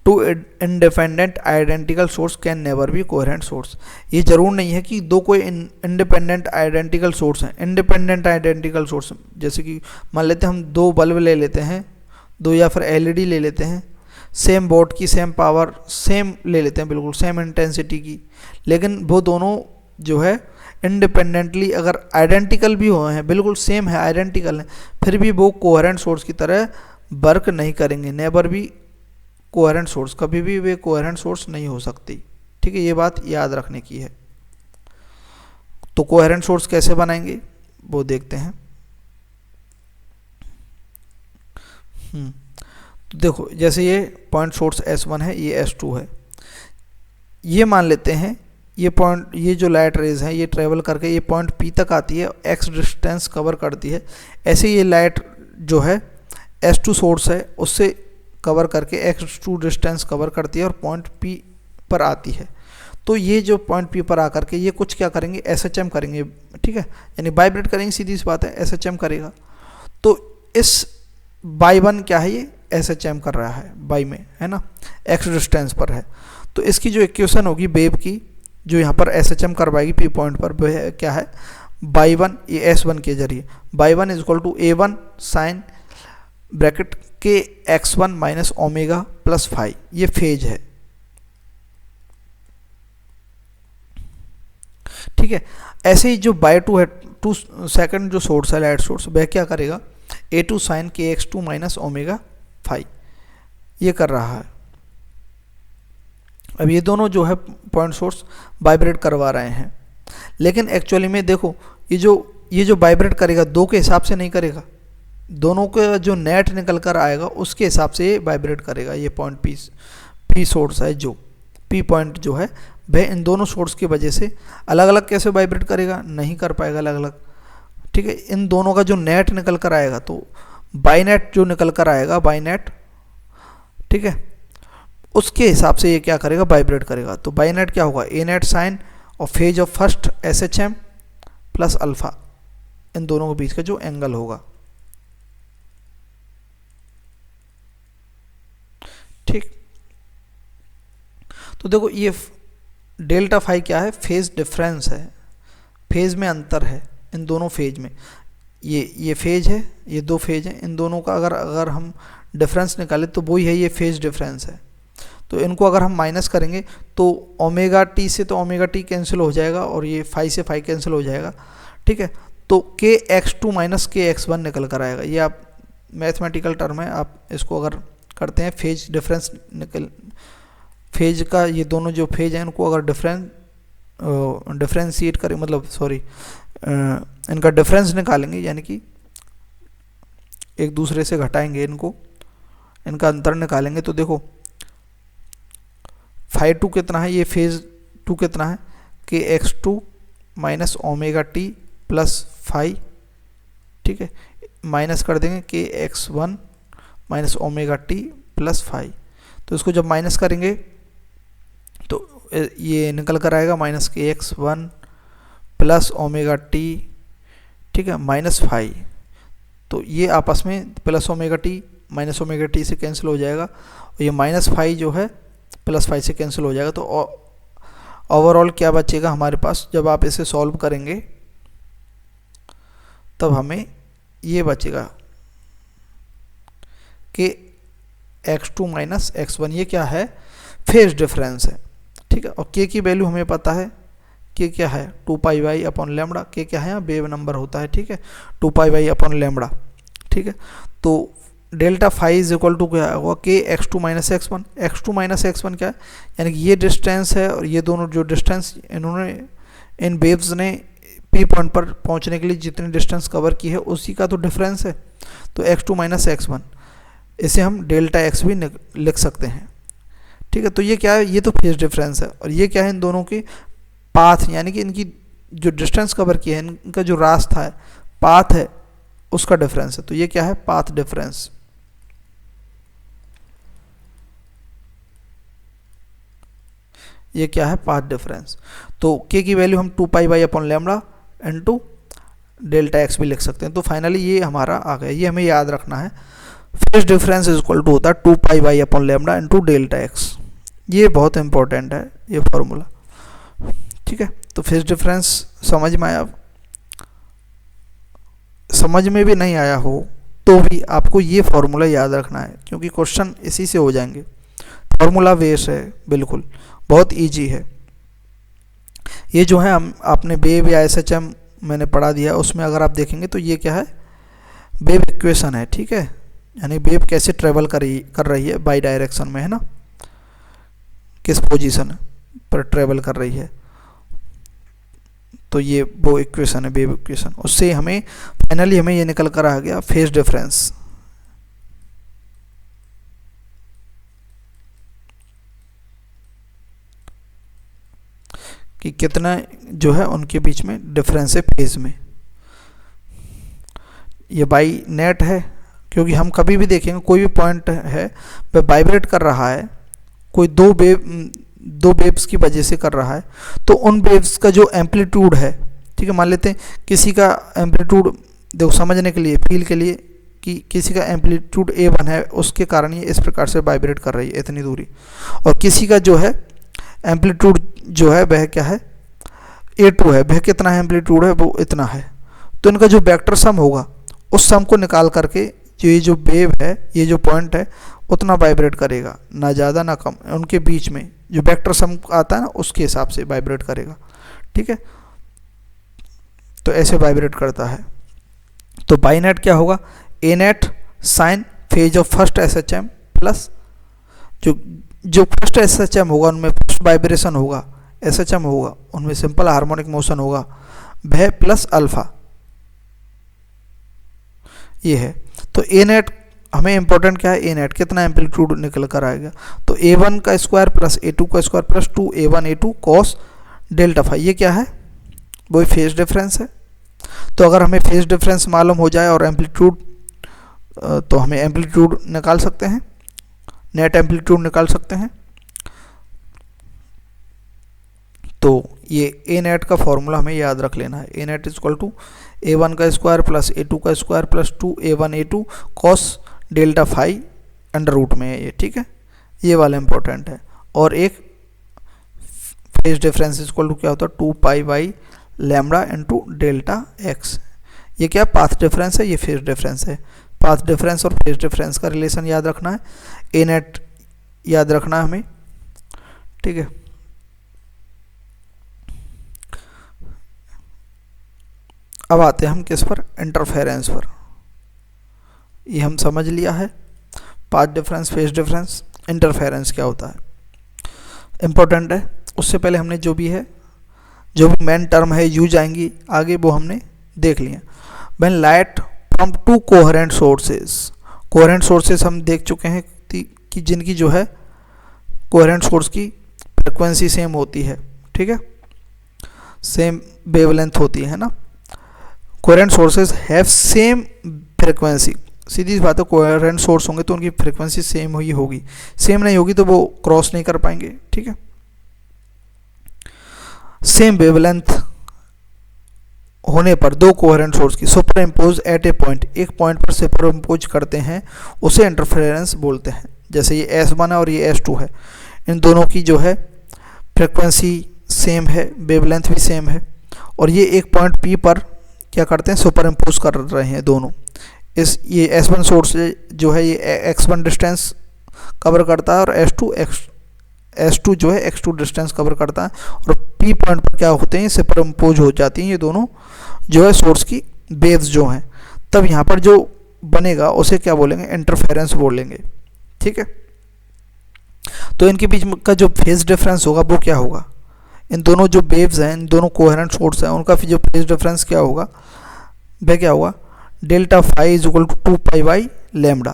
Two independent identical source can never be coherent source, ये जरूर नहीं है कि दो कोई इंडिपेंडेंट आइडेंटिकल सोर्स हैं। इंडिपेंडेंट आइडेंटिकल सोर्स जैसे कि मान लेते हैं हम दो बल्ब ले लेते हैं, दो या फिर LED ले लेते हैं, सेम वोट की, सेम पावर, सेम ले लेते हैं, बिल्कुल सेम इंटेंसिटी की, लेकिन वो दोनों जो है इंडिपेंडेंटली अगर आइडेंटिकल भी हुए हैं, बिल्कुल सेम है, आइडेंटिकल है, फिर भी वो कोहेरेंट सोर्स की तरह वर्क नहीं करेंगे, नेवर भी कोहेरेंट सोर्स, कभी भी वे कोहेरेंट सोर्स नहीं हो सकती, ठीक है, ये बात याद रखने की है। तो कोहेरेंट सोर्स कैसे बनाएंगे वो देखते हैं। तो देखो, जैसे ये पॉइंट सोर्स S1 है, ये S2 है, ये मान लेते हैं ये पॉइंट, ये जो लाइट रेज है ये ट्रेवल करके ये पॉइंट P तक आती है, X डिस्टेंस कवर करती है, ऐसे ये लाइट जो है S2 सोर्स है उससे कवर करके X2 डिस्टेंस कवर करती है और पॉइंट P पर आती है। तो ये जो पॉइंट P पर आकर के ये कुछ क्या करेंगे, SHM करेंगे, ठीक है, यानी वाइब्रेट करेंगे, सीधी सी बात है, SHM करेगा। तो इस Y1 क्या है, ये SHM कर रहा है Y में, है ना, X डिस्टेंस पर है, तो इसकी जो इक्वेशन होगी वेव की, जो यहाँ पर SHM करवाएगी P पॉइंट पर, वह क्या है, Y1 ये S1 के जरिए, Y1 is equal to A1 sine bracket के X1 minus omega plus phi, ये फेज है, ठीक है। ऐसे ही जो Y2 है, 2 सेकंड जो सोर्स है लाइट सोर्स, वह क्या करेगा, A2 साइन के X2 माइनस ओमेगा फाई, ये कर रहा है, अब ये दोनों जो है पॉइंट सोर्स वाइब्रेट करवा रहे हैं, लेकिन एक्चुअली में देखो ये जो वाइब्रेट करेगा दो के हिसाब से नहीं करेगा, दोनों का जो नेट निकल कर आएगा उसके हिसाब से ये वाइब्रेट करेगा। ये पॉइंट पी सोर्स है, जो पी पॉइंट जो है वह इन दोनों सोर्स की वजह से अलग अलग कैसे वाइब्रेट करेगा, नहीं कर पाएगा अलग अलग, ठीक है। इन दोनों का जो नेट निकल कर आएगा, तो बाई नेट जो निकल कर आएगा, बाई नेट, ठीक है, उसके हिसाब से ये क्या करेगा, वाइब्रेट करेगा। तो बाई नेट क्या होगा, ए नेट साइन और phase of first SHM plus alpha, इन दोनों के बीच का जो एंगल होगा, ठीक। तो देखो ये डेल्टा फाई क्या है, फेज डिफरेंस है, फेज में अंतर है इन दोनों फेज में। ये फेज है, ये दो फेज हैं, इन दोनों का अगर हम डिफरेंस निकालें तो वही है, ये फेज डिफरेंस है। तो इनको अगर हम माइनस करेंगे तो ओमेगा टी से तो ओमेगा टी कैंसिल हो जाएगा और ये फाई से फाई कैंसिल हो जाएगा, ठीक है। तो KX2 माइनस KX1 निकल कर आएगा। ये आप मैथमेटिकल टर्म है, आप इसको अगर करते हैं फेज डिफरेंस फेज का, ये दोनों जो फेज हैं इनको अगर डिफरेंशिएट करें, मतलब सॉरी इनका डिफरेंस निकालेंगे, यानी कि एक दूसरे से घटाएंगे इनको, इनका अंतर निकालेंगे, तो देखो फाई 2 कितना है, ये फेज 2 कितना है, KX2 minus omega t plus phi, ठीक है, माइनस कर देंगे KX1 minus omega t plus phi. तो इसको जब माइनस करेंगे तो ये निकल कर आएगा minus KX1 plus omega T, ठीक है, माइनस फाई। तो ये आपस में plus omega T minus omega T से कैंसिल हो जाएगा, और ये माइनस फाई जो है प्लस फाई से कैंसिल हो जाएगा। तो ओवरऑल क्या बचेगा हमारे पास, जब आप इसे सॉल्व करेंगे तब हमें ये बचेगा कि X2 माइनस X1, ये क्या है, फेज डिफरेंस है, ठीक है। और K की वैल्यू हमें पता है, K क्या है 2 pi y upon lambda, K क्या है, यहाँ वेव नंबर होता है, ठीक है, 2 पाई वाई अपॉन लैम्बडा, ठीक है। तो delta phi is equal to क्या होगा, KX2 minus X1, X2 minus X1 क्या है, यानी कि ये डिस्टेंस है और ये दोनों जो डिस्टेंस इन्होंने इन वेव्स ने P पॉइंट पर पहुंचने के लिए जितनी डिस्टेंस कवर की है उसी का तो डिफरेंस है। तो X2 माइनस X1, इसे हम डेल्टा X भी लिख सकते हैं, ठीक है। तो ये क्या है, ये तो फेज डिफरेंस है, और ये क्या है, इन दोनों के पाथ, यानी कि इनकी जो डिस्टेंस कवर की है, इनका जो रास्ता है, पाथ है, उसका डिफरेंस है। तो ये क्या है, पाथ डिफरेंस। ये क्या है, पाथ डिफरेंस। तो K की वैल्यू हम 2 pi y upon lambda into delta X भी लिख सकते हैं। तो फाइनली ये हमारा आ गया, ये हमें याद रखना है, phase difference is equal to होता है 2 pi y upon lambda into delta X। ये बहुत इंपॉर्टेंट है ये फॉर्मूला, ठीक है। तो फेज डिफरेंस समझ में आया, समझ में भी नहीं आया हो तो भी आपको ये फॉर्मूला याद रखना है, क्योंकि क्वेश्चन इसी से हो जाएंगे। फॉर्मूला बेस है, बिल्कुल बहुत इजी है। ये जो है हम आपने वेव या SHM मैंने पढ़ा दिया, उसमें अगर आप देखेंगे तो ये क्या है, वेव इक्वेशन है, ठीक है, यानी वेव कैसे ट्रेवल कर रही है बाई डायरेक्शन में, है ना, किस पोजीशन पर ट्रेवल कर रही है। तो ये वो इक्वेशन है, वेव इक्वेशन, उससे हमें फाइनली हमें ये निकल कर आ गया फेज डिफरेंस। कि कितना जो है उनके बीच में डिफरेंस है फेज में। ये बाई नेट है, क्योंकि हम कभी भी देखेंगे कोई भी पॉइंट है वह वाइब्रेट कर रहा है, कोई दो वेव्स की वजह से कर रहा है, तो उन वेव्स का जो एम्पलीट्यूड है, ठीक है, मान लेते हैं किसी का एम्पलीट्यूड, देखो समझने के लिए, फील के लिए, कि किसी का एम्पलीट्यूड A1 है, उसके कारण ये इस प्रकार से वाइब्रेट कर रही है इतनी दूरी, और किसी का जो है एम्पलीट्यूड जो है वह क्या है, A2 है, वह कितना है एम्पलीट्यूड है, वो इतना है। तो इनका जो वेक्टर सम होगा उस सम को निकाल करके ये जो वेव है, ये जो पॉइंट है, उतना वाइब्रेट करेगा, ना ज़्यादा ना कम, उनके बीच में जो वेक्टर सम आता है ना उसके हिसाब से वाइब्रेट करेगा, ठीक है। तो ऐसे वाइब्रेट करता है। तो बाई नेट क्या होगा, A net sine phase of first SHM plus जो जो फर्स्ट एसएचएम होगा उनमें फर्स्ट वाइब्रेशन होगा, एसएचएम होगा उनमें सिंपल हार्मोनिक मोशन होगा, वह प्लस अल्फा ये है। तो ए नेट हमें इंपॉर्टेंट क्या है, ए नेट कितना एम्पलीट्यूड निकल कर आएगा, तो A1 का स्क्वायर प्लस A2 का square plus 2A1 A2 cos delta phi, ये क्या है, वही फेज डिफरेंस है। तो अगर हमें फेज डिफरेंस मालूम हो जाए और एम्पलीट्यूड, तो हमें एम्पलीट्यूड निकाल सकते हैं, नेट एम्पलीट्यूड निकाल सकते हैं। तो ये ए नेट का फॉर्मूला हमें याद रख लेना है, A net is equal to A1 का स्क्वायर प्लस A2 का square plus 2A1 A2 cos delta phi under root में है ये, ठीक है, ये वाला इंपॉर्टेंट है। और एक phase difference is equal to क्या होता है, 2 pi by lambda into delta x, ये क्या पाथ डिफरेंस है, ये फेज डिफरेंस है। पाथ डिफरेंस और फेज डिफरेंस का रिलेशन याद रखना है, ए नेट याद रखना है हमें, ठीक है। अब आते हैं हम किस पर, इंटरफेरेंस पर। ये हम समझ लिया है, path difference, phase difference, interference क्या होता है, इंपॉर्टेंट है। उससे पहले हमने जो भी है, जो भी मेन टर्म है यूज आएंगी आगे, वो हमने देख लिया। When light from two coherent sources, coherent sources हम देख चुके हैं कि जिनकी जो है कोहेरेंट सोर्स की फ्रिक्वेंसी सेम होती है, ठीक है, सेम वेवलेंथ होती है ना। Coherent sources have same frequency, सीधी बात है, कोहेरेंट सोर्स होंगे तो उनकी फ्रिक्वेंसी सेम ही होगी, सेम नहीं होगी तो वो क्रॉस नहीं कर पाएंगे, ठीक है। सेम वेवलेंथ होने पर दो कोहेरेंट सोर्स की super impose eight a point, एक पॉइंट पर सुपर इम्पोज करते हैं, उसे इंटरफेरेंस बोलते हैं। जैसे ये S1 है और ये S2 है, इन दोनों की जो है फ्रिक्वेंसी सेम है, वेवलेंथ भी सेम है, और ये एक पॉइंट P पर क्या करते हैं, सुपर इम्पोज कर रहे हैं दोनों। इस ये S1 सोर्स जो है ये X1 डिस्टेंस कवर करता है और S2 जो है X2 डिस्टेंस कवर करता है, और P पॉइंट पर क्या होते हैं, सुपर इम्पोज हो जाती हैं ये दोनों जो है सोर्स की वेव्स जो हैं। तब यहाँ पर जो बनेगा उसे क्या बोलेंगे, इंटरफेरेंस बोलेंगे, ठीक है। तो इनके बीच का जो फेज डिफरेंस होगा वो क्या होगा, इन दोनों जो वेव्स हैं, इन दोनों कोहेरेंट सोर्स हैं, उनका जो फेज डिफरेंस क्या होगा, वह क्या होगा, delta phi is equal to 2 pi by lambda,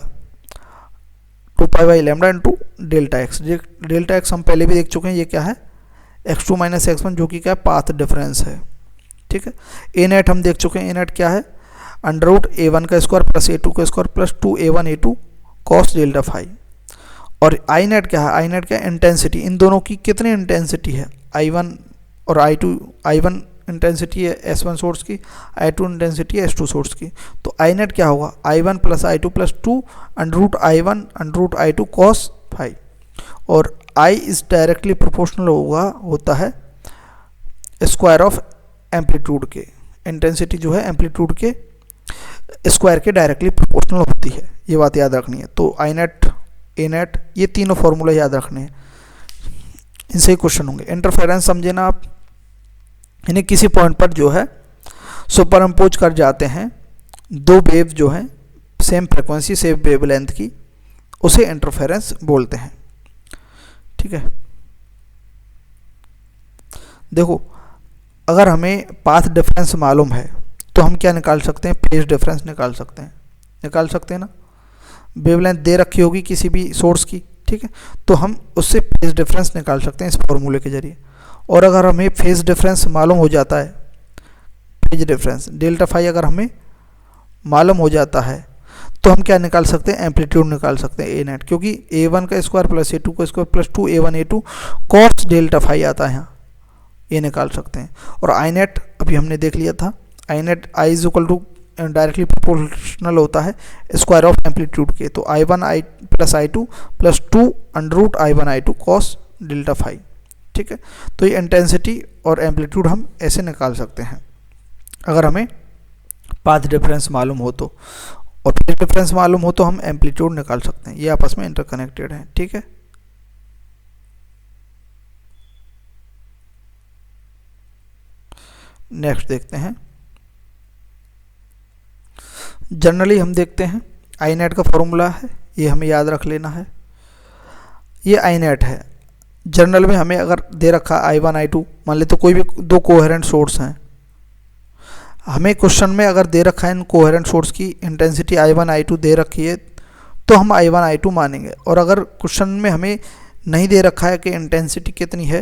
2 pi by lambda into delta x. Delta x हम पहले भी देख चुके हैं, ये क्या है, x2 माइनस x1 जो कि क्या है, पाथ डिफरेंस है, ठीक है। ए नेट हम देख चुके हैं, ए नेट क्या है, अंडर रूट A1 का स्क्वायर प्लस A2 का square plus 2A1 A2 cos delta phi. और आई नेट क्या है, आई नेट क्या है, इंटेंसिटी, इन दोनों की कितनी इंटेंसिटी है, I1 और I2, I1 इंटेंसिटी है S1 सोर्स की, I2 इंटेंसिटी है S2 सोर्स की। तो आई नेट क्या होगा, I1 plus I2 plus 2 under root I1 under root I2 cos phi, और I इज डायरेक्टली प्रोपोर्शनल होता है स्क्वायर ऑफ एम्पलीट्यूड के, इंटेंसिटी जो है एम्पलीट्यूड के स्क्वायर के डायरेक्टली प्रोपोर्शनल होती है, ये बात याद रखनी है। तो आई नेट, ए नेट, ये तीनों फॉर्मूला याद रखने हैं, इनसे ही क्वेश्चन होंगे। इंटरफेरेंस समझे ना आप, इन्हें किसी पॉइंट पर जो है सुपर इम्पोज कर जाते हैं दो वेव जो हैं सेम फ्रिक्वेंसी सेम वेवलेंथ की, उसे इंटरफेरेंस बोलते हैं, ठीक है। देखो, अगर हमें पाथ डिफरेंस मालूम है तो हम क्या निकाल सकते हैं, फेज डिफरेंस निकाल सकते हैं ना। वेवलेंथ दे रखी होगी किसी भी सोर्स की, ठीक है, तो हम उससे फेज डिफरेंस निकाल सकते हैं इस फॉर्मूले के जरिए। और अगर हमें फेज डिफरेंस मालूम हो जाता है, फेज डिफरेंस डेल्टा फाई अगर हमें मालूम हो जाता है, तो हम क्या निकाल सकते हैं, एम्पलीट्यूड निकाल सकते हैं ए नेट, क्योंकि A1 का स्क्वायर प्लस A2 का square plus 2A1 A2 cos delta phi आता है यहाँ, ये निकाल सकते हैं। और आई नेट अभी हमने देख लिया था, I net I is equal to directly proportional होता है स्क्वायर ऑफ एम्पलीट्यूड के, तो I1 I plus I2 plus 2 under root I1 I2 cos delta phi, ठीक है। तो ये इंटेंसिटी और एम्पलीट्यूड हम ऐसे निकाल सकते हैं अगर हमें पाथ डिफरेंस मालूम हो तो, और फेज डिफरेंस मालूम हो तो हम एम्पलीट्यूड निकाल सकते हैं, ये आपस में इंटरकनेक्टेड हैं, ठीक है। नेक्स्ट देखते हैं, जनरली हम देखते हैं आई नेट का फॉर्मूला है, ये हमें याद रख लेना है। ये आई नेट है। जनरल में हमें अगर दे रखा I1 I2, मान ले तो कोई भी दो कोहेरेंट सोर्स हैं, हमें क्वेश्चन में अगर दे रखा है इन कोहेरेंट सोर्स की इंटेंसिटी I1 I2 दे रखी है तो हम I1 I2 मानेंगे। और अगर क्वेश्चन में हमें नहीं दे रखा है कि इंटेंसिटी कितनी है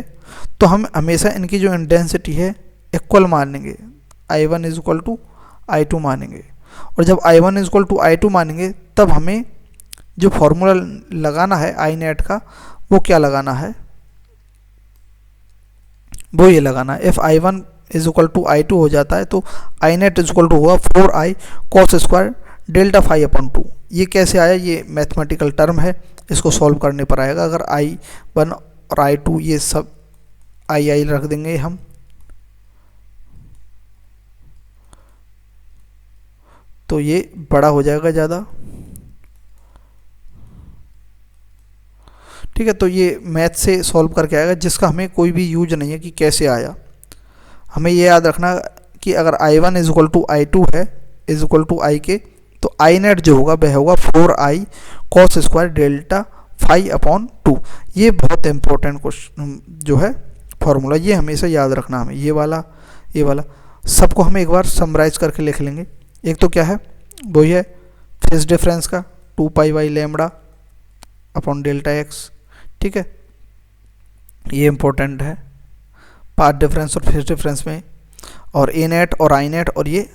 तो हम हमेशा इनकी जो इंटेंसिटी है इक्वल मानेंगे, I1 is equal to I2 मानेंगे। और जब I1 is equal to I2 मानेंगे तब हमें जो फॉर्मूला लगाना है आई नेट का वो क्या लगाना है, वो ये लगाना है, if I1 is equal to I2 हो जाता है तो I net is equal to होगा 4i cos square delta phi upon 2। ये कैसे आया, ये मैथमेटिकल टर्म है, इसको सॉल्व करने पर आएगा। अगर I1 और I2 ये सब आई रख देंगे हम, तो ये बड़ा हो जाएगा ज़्यादा, ठीक है। तो ये मैथ से सॉल्व करके आएगा, जिसका हमें कोई भी यूज नहीं है कि कैसे आया। हमें ये याद रखना कि अगर I1 is equal to I2 है इज इक्वल टू I के, तो आई नेट जो होगा वह होगा 4i cos square delta phi upon 2। ये बहुत इंपॉर्टेंट क्वेश्चन जो है फॉर्मूला, ये हमेशा याद रखना हमें। ये वाला सबको हम एक बार समराइज करके लिख लेंगे। एक तो क्या है, वही है फेज डिफरेंस का 2 लैम्बडा अपॉन डेल्टा एक्स, ठीक है। ये इंपॉर्टेंट है पाथ डिफरेंस और फेज डिफरेंस में। और ए नेट और आई नेट, और ये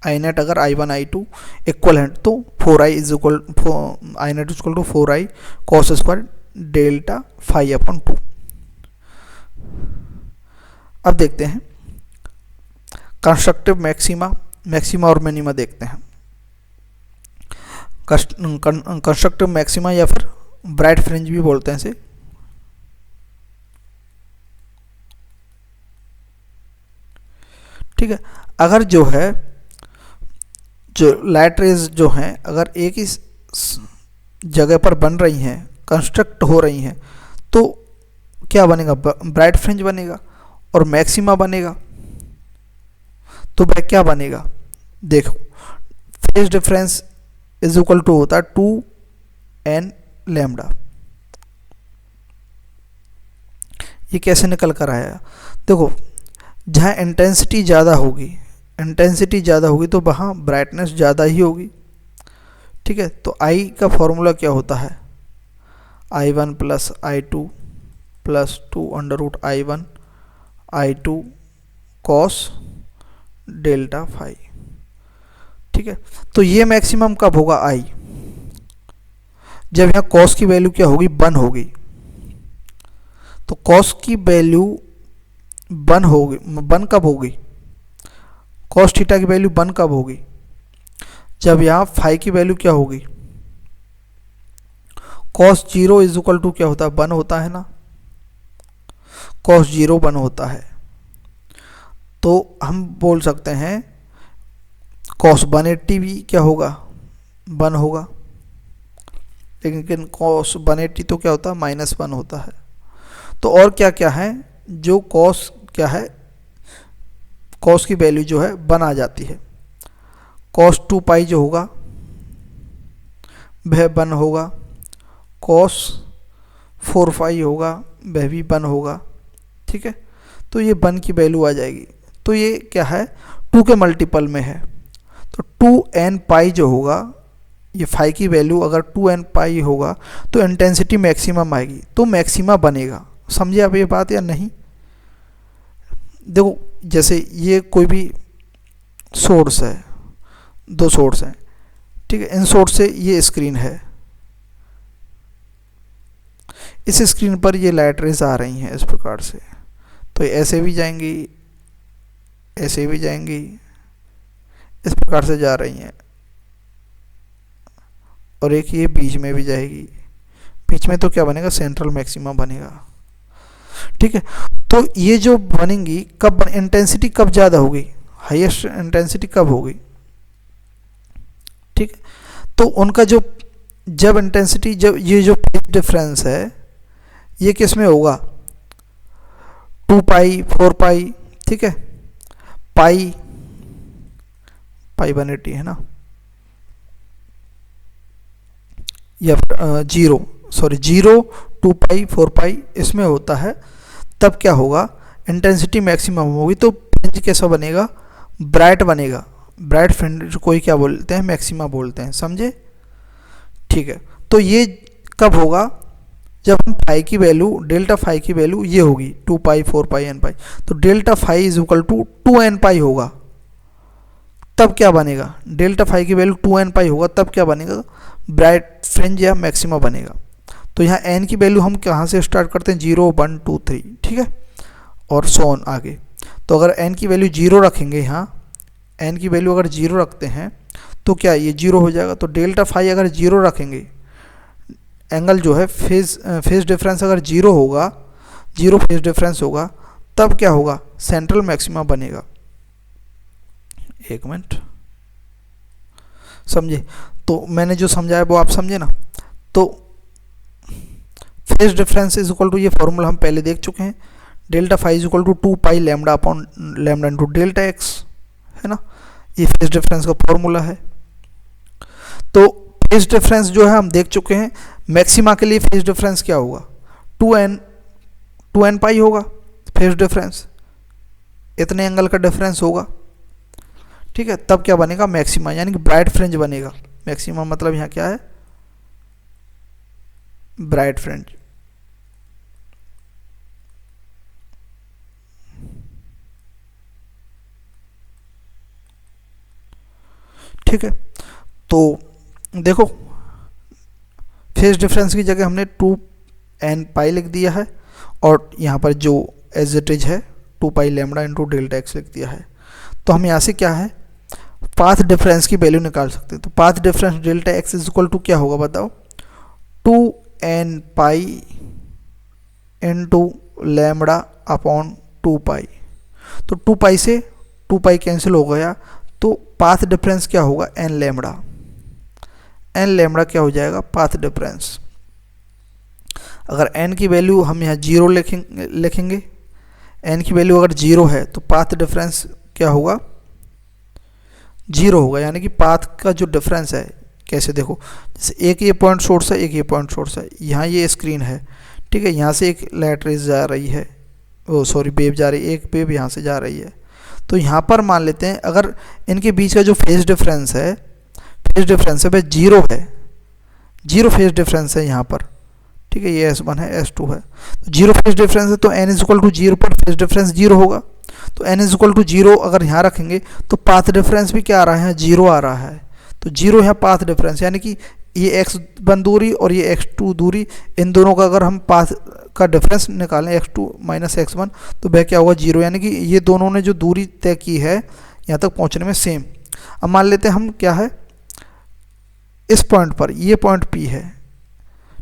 आई नेट अगर I1 I2 इक्वल है तो 4i is equal I net is equal to 4i cos square delta phi upon 2। अब देखते हैं कंस्ट्रक्टिव मैक्सिमा और मिनिमा देखते हैं। कंस्ट्रक्टिव मैक्सिमा या फिर ब्राइट फ्रिंज भी बोलते हैं इसे। ठीक है, अगर जो है जो लाइट रेज जो हैं अगर एक ही जगह पर बन रही हैं, कंस्ट्रक्ट हो रही हैं, तो क्या बनेगा, ब्राइट फ्रिंज बनेगा और मैक्सिमा बनेगा। तो वह क्या बनेगा, देखो phase difference is equal to होता है 2n लैम्बडा। ये कैसे निकल कर आया, देखो जहाँ इंटेंसिटी ज़्यादा होगी तो वहाँ ब्राइटनेस ज़्यादा ही होगी, ठीक है। तो I का फॉर्मूला क्या होता है, I1 plus I2 plus 2 under root I1 I2 cos delta phi, ठीक है। तो ये मैक्सिमम कब होगा I, जब यहाँ cos की वैल्यू क्या होगी, 1 होगी। तो cos की वैल्यू 1 होगी, 1 कब होगी, cos थीटा की वैल्यू 1 कब होगी, जब यहाँ फाई की वैल्यू क्या होगी, cos 0 इज इक्वल टू क्या होता है, 1 होता है ना, cos 0 1 होता है। तो हम बोल सकते हैं cos 180 भी क्या होगा, 1 होगा। लेकिन cos 180 तो क्या होता है, -1 होता है। तो और क्या क्या है जो cos क्या है, cos की वैल्यू जो है 1 आ जाती है। cos 2 पाई जो होगा वह 1 होगा, cos 4 पाई होगा वह भी 1 होगा, ठीक है। तो ये 1 की वैल्यू आ जाएगी। तो ये क्या है, 2 के मल्टीपल में है। तो 2n पाई जो होगा, ये फाई की वैल्यू अगर 2n पाई होगा तो इंटेंसिटी मैक्सिमम आएगी, तो मैक्सिमा बनेगा। समझे आप ये बात या नहीं। देखो जैसे ये कोई भी सोर्स है, 2 सोर्स हैं, ठीक है। इन सोर्स से ये स्क्रीन है, इस स्क्रीन पर ये लाइट रेज आ रही हैं इस प्रकार से। तो ऐसे भी जाएंगी, ऐसे भी जाएंगी, इस प्रकार से जा रही हैं। और एक ये बीच में भी जाएगी, बीच में तो क्या बनेगा, सेंट्रल मैक्सिमा बनेगा, ठीक है। तो ये जो बनेंगी कब, इंटेंसिटी कब ज़्यादा होगी, हाईएस्ट इंटेंसिटी कब होगी, ठीक है। तो उनका जो जब इंटेंसिटी, जब ये जो फेज डिफरेंस है ये किस में होगा, 2 पाई 4 पाई, ठीक है, पाई 180 है ना, या फिर 0 सॉरी 0, 2 पाई, 4 पाई इसमें होता है, तब क्या होगा, इंटेंसिटी मैक्सिमम होगी। तो फ्रिंज कैसा बनेगा, ब्राइट बनेगा। ब्राइट फ्रिंज कोई क्या बोलते हैं, मैक्सिमा बोलते हैं, समझे। ठीक है, तो ये कब होगा, जब हम फाई की वैल्यू, डेल्टा फाई की वैल्यू ये होगी 2 पाई, 4 पाई, एन पाई, तो delta phi is equal to 2 n pi होगा। तब क्या बनेगा, डेल्टा फाई की वैल्यू 2 एन पाई होगा, तब क्या बनेगा, ब्राइट फ्रिंज या मैक्सिमा बनेगा। तो यहाँ एन की वैल्यू हम कहाँ से स्टार्ट करते हैं, 0, 1, 2, 3, ठीक है, और सो ऑन आगे। तो अगर एन की वैल्यू 0 रखेंगे, यहाँ एन की वैल्यू अगर 0 रखते हैं तो क्या ये 0 हो जाएगा। तो डेल्टा फाई अगर 0 रखेंगे, एंगल जो है फेज डिफरेंस अगर 0 होगा, 0 फेज डिफरेंस होगा, तब क्या होगा, सेंट्रल मैक्सिमा बनेगा। एक मिनट, समझे। तो मैंने जो समझाया वो आप समझे ना। तो phase difference is equal to, ये फॉर्मूला हम पहले देख चुके हैं, delta phi is equal to 2 pi lambda upon lambda into delta x, है ना। ये फेज डिफरेंस का फॉर्मूला है। तो फेज डिफरेंस जो है हम देख चुके हैं, मैक्सिमा के लिए फेज डिफरेंस क्या होगा, 2n पाई होगा फेज डिफरेंस, इतने एंगल का डिफरेंस होगा, ठीक है। तब क्या बनेगा, मैक्सिमा, यानी कि ब्राइट फ्रिंज बनेगा। मैक्सिमा मतलब यहाँ क्या है, ब्राइट फ्रिंज। ठीक है, तो देखो फेज डिफरेंस की जगह हमने 2n पाई लिख दिया है, और यहाँ पर जो एज इट इज है 2 pi lambda into delta x लिख दिया है। तो हम यहाँ से क्या है, पाथ डिफरेंस की वैल्यू निकाल सकते हैं। तो path difference delta x is equal to क्या होगा बताओ, 2n pi into lambda upon 2 pi. तो 2 पाई से 2 पाई कैंसिल हो गया, तो पाथ डिफरेंस क्या होगा, n लैम्डा। n लैम्डा क्या हो जाएगा, पाथ डिफरेंस। अगर n की वैल्यू हम यहाँ 0 लिखेंगे, n की वैल्यू अगर 0 है तो पाथ डिफरेंस क्या होगा, 0 होगा। यानी कि पाथ का जो डिफरेंस है, कैसे देखो, जैसे एक ये पॉइंट सोर्स है, एक ये पॉइंट सोर्स है, यहाँ ये स्क्रीन है, ठीक है, यहाँ से एक लाइट रेज जा रही है, ओ सॉरी वेव जा रही है, एक वेव यहाँ से जा रही है। तो यहाँ पर मान लेते हैं अगर इनके बीच का जो फेज डिफरेंस है वह 0 है, 0 फेज डिफरेंस है यहाँ पर, ठीक है, ये S1 है, S2 है, तो 0 फेज डिफरेंस है, तो n इज इक्वल टू 0 पर फेज डिफरेंस 0 होगा। तो n इज इक्वल टू 0 अगर यहाँ रखेंगे तो पाथ डिफरेंस भी क्या आ रहा है, 0 आ रहा है। तो 0 यहाँ पाथ डिफरेंस, यानी कि ये x1 दूरी और ये x2 दूरी, इन दोनों का अगर हम पाथ का डिफरेंस निकालें x2 माइनस x1, तो वह क्या होगा, 0, यानी कि ये दोनों ने जो दूरी तय की है यहाँ तक पहुँचने में सेम। अब मान लेते हैं हम क्या है, इस पॉइंट पर, ये पॉइंट P है,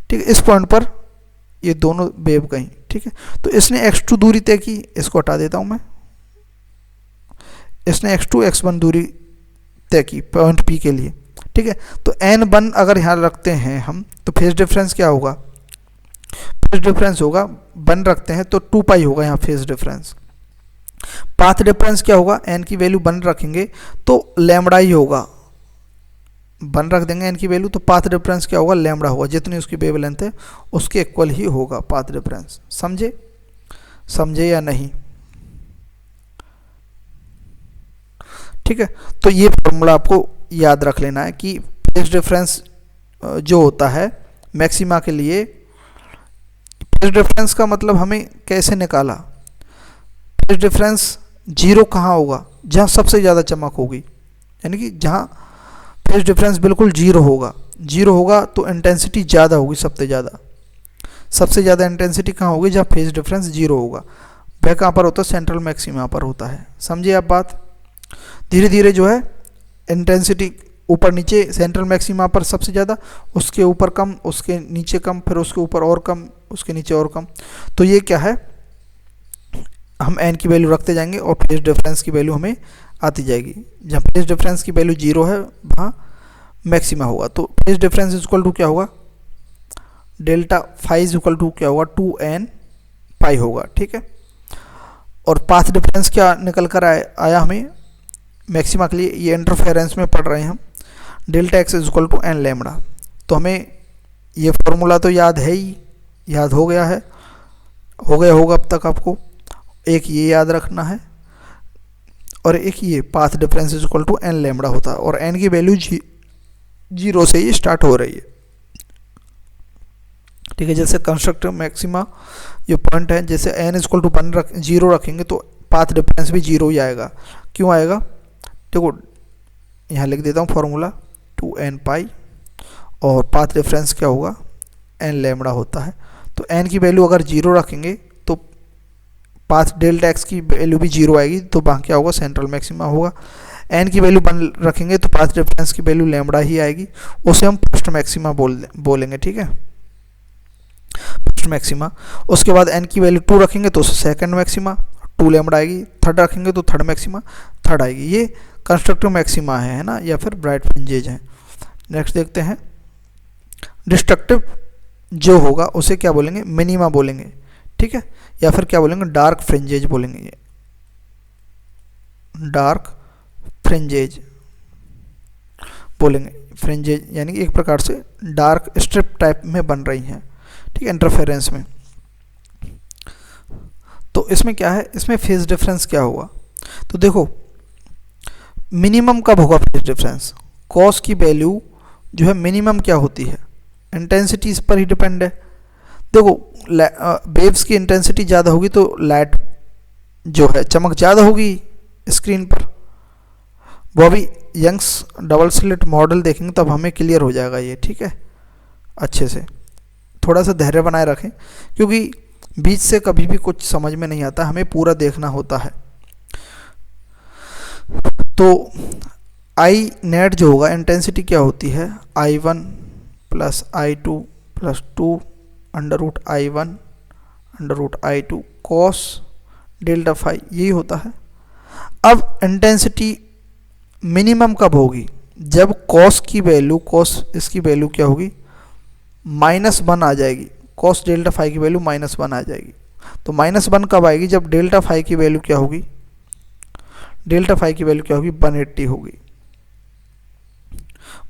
ठीक है, इस पॉइंट पर ये दोनों वेव गई, ठीक है। तो इसने x2 दूरी तय की, इसको हटा देता हूँ मैं, इसने x2 x1 दूरी तय की पॉइंट P के लिए, ठीक है। तो n1 अगर यहाँ रखते हैं हम, तो फेज डिफरेंस क्या होगा, फेज डिफरेंस होगा 1 रखते हैं तो 2 पाई होगा यहाँ फेज डिफरेंस। पाथ डिफरेंस क्या होगा, n की वैल्यू 1 रखेंगे तो लैम्डा ही होगा, 1 रख देंगे n की वैल्यू, तो पाथ डिफरेंस क्या होगा, लैम्डा होगा, जितनी उसकी वेवलेंथ है उसके इक्वल ही होगा पाथ डिफरेंस। समझे या नहीं, ठीक है। तो ये फॉर्मूला आपको याद रख लेना है कि फेज डिफरेंस जो होता है मैक्सिमा के लिए, फेज डिफरेंस का मतलब हमें कैसे निकाला, फेज डिफरेंस 0 कहाँ होगा, जहाँ सबसे ज़्यादा चमक होगी, यानी कि जहाँ फेज डिफरेंस बिल्कुल 0 होगा तो इंटेंसिटी ज़्यादा होगी, सबसे ज़्यादा इंटेंसिटी कहाँ होगी, जहाँ फेज डिफरेंस 0 होगा। वह कहाँ पर होता है, सेंट्रल मैक्सिमा पर होता है। समझिए आप बात। धीरे धीरे जो है इंटेंसिटी ऊपर नीचे, सेंट्रल मैक्सिमा पर सबसे ज़्यादा, उसके ऊपर कम, उसके नीचे कम, फिर उसके ऊपर और कम, उसके नीचे और कम। तो ये क्या है, हम n की वैल्यू रखते जाएंगे और फेज डिफरेंस की वैल्यू हमें आती जाएगी। जहाँ फेज डिफरेंस की वैल्यू 0 है वहाँ मैक्सिमा होगा। तो phase difference is equal to क्या होगा, delta phi is equal to क्या होगा, 2n पाई होगा, ठीक है। और पाथ डिफरेंस क्या निकल कर आया हमें मैक्सिमा के लिए, ये इंटरफेरेंस में पढ़ रहे हैं हम, delta x is equal to n lambda. तो हमें ये फॉर्मूला तो याद है ही, याद हो गया है, हो गया होगा अब तक आपको। एक ये याद रखना है और एक ये path difference is equal to n lambda होता है, और एन की वैल्यू 0 से ही स्टार्ट हो रही है। ठीक है, जैसे कंस्ट्रक्टिव मैक्सिमा जो पॉइंट है, जैसे एन इज इक्वल टू 0 रखेंगे तो पाथ डिफरेंस भी 0 ही आएगा। क्यों आएगा? देखो यहाँ लिख देता हूँ फॉर्मूला 2n पाई, और पाथ डिफरेंस क्या होगा? n लैम्बडा होता है। तो n की वैल्यू अगर 0 रखेंगे तो पाथ डेल्टा x की वैल्यू भी 0 आएगी, तो वहाँ क्या होगा? सेंट्रल मैक्सिमा होगा। n की वैल्यू 1 रखेंगे तो पाथ डिफरेंस की वैल्यू लैम्बडा ही आएगी, उसे हम फर्स्ट मैक्सिमा बोलेंगे। ठीक है, फर्स्ट मैक्सिमा। उसके बाद n की वैल्यू 2 रखेंगे तो उसे सेकंड मैक्सिमा 2 लैम्बडा आएगी, थर्ड रखेंगे तो थर्ड मैक्सिमा थर्ड आएगी। ये कंस्ट्रक्टिव मैक्सिमा है ना, या फिर ब्राइट फ्रिंजेज है। नेक्स्ट देखते हैं, डिस्ट्रक्टिव जो होगा उसे क्या बोलेंगे? मिनिमा बोलेंगे। ठीक है, या फिर क्या बोलेंगे? डार्क फ्रिंजेज बोलेंगे। ये डार्क फ्रिंजेज बोलेंगे। फ्रिंजेज यानी कि एक प्रकार से डार्क स्ट्रिप टाइप में बन रही हैं, ठीक है, इंटरफेरेंस में। तो इसमें क्या है? इसमें फेज डिफरेंस क्या होगा? तो देखो मिनिमम कब होगा फेज डिफरेंस? कॉस की वैल्यू जो है मिनिमम क्या होती है? इंटेंसिटी इस पर ही डिपेंड है। देखो वेव्स की इंटेंसिटी ज़्यादा होगी तो लाइट जो है चमक ज़्यादा होगी स्क्रीन पर। वो अभी यंग्स डबल स्लिट मॉडल देखेंगे तब हमें क्लियर हो जाएगा ये। ठीक है, अच्छे से थोड़ा सा धैर्य बनाए रखें, क्योंकि बीच से कभी भी कुछ समझ में नहीं आता, हमें पूरा देखना होता है। तो आई नेट जो होगा इंटेंसिटी क्या होती है? I1 plus I2 plus 2 under root I1 under root I2 cos delta phi, यही होता है। अब इंटेंसिटी मिनिमम कब होगी? जब कॉस की वैल्यू, कॉस इसकी वैल्यू क्या होगी? -1 आ जाएगी। कॉस डेल्टा फाई की वैल्यू -1 आ जाएगी। तो -1 कब आएगी? जब डेल्टा फाई की वैल्यू क्या होगी? डेल्टा फाई की वैल्यू क्या होगी? 180 होगी।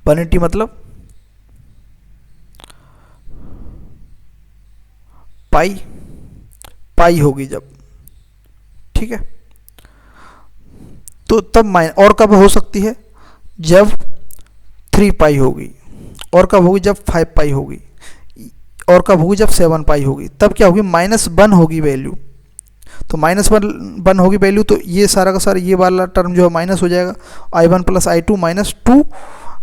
180 मतलब पाई होगी जब। ठीक है, तो तब और कब हो सकती है? जब 3 पाई होगी। और कब होगी? जब 5 पाई होगी। और कब होगी? जब 7 पाई होगी। तब क्या होगी? -1 होगी वैल्यू। तो -1 होगी वैल्यू, तो ये सारा का सारा ये वाला टर्म जो है माइनस हो जाएगा। I1 plus I2 minus 2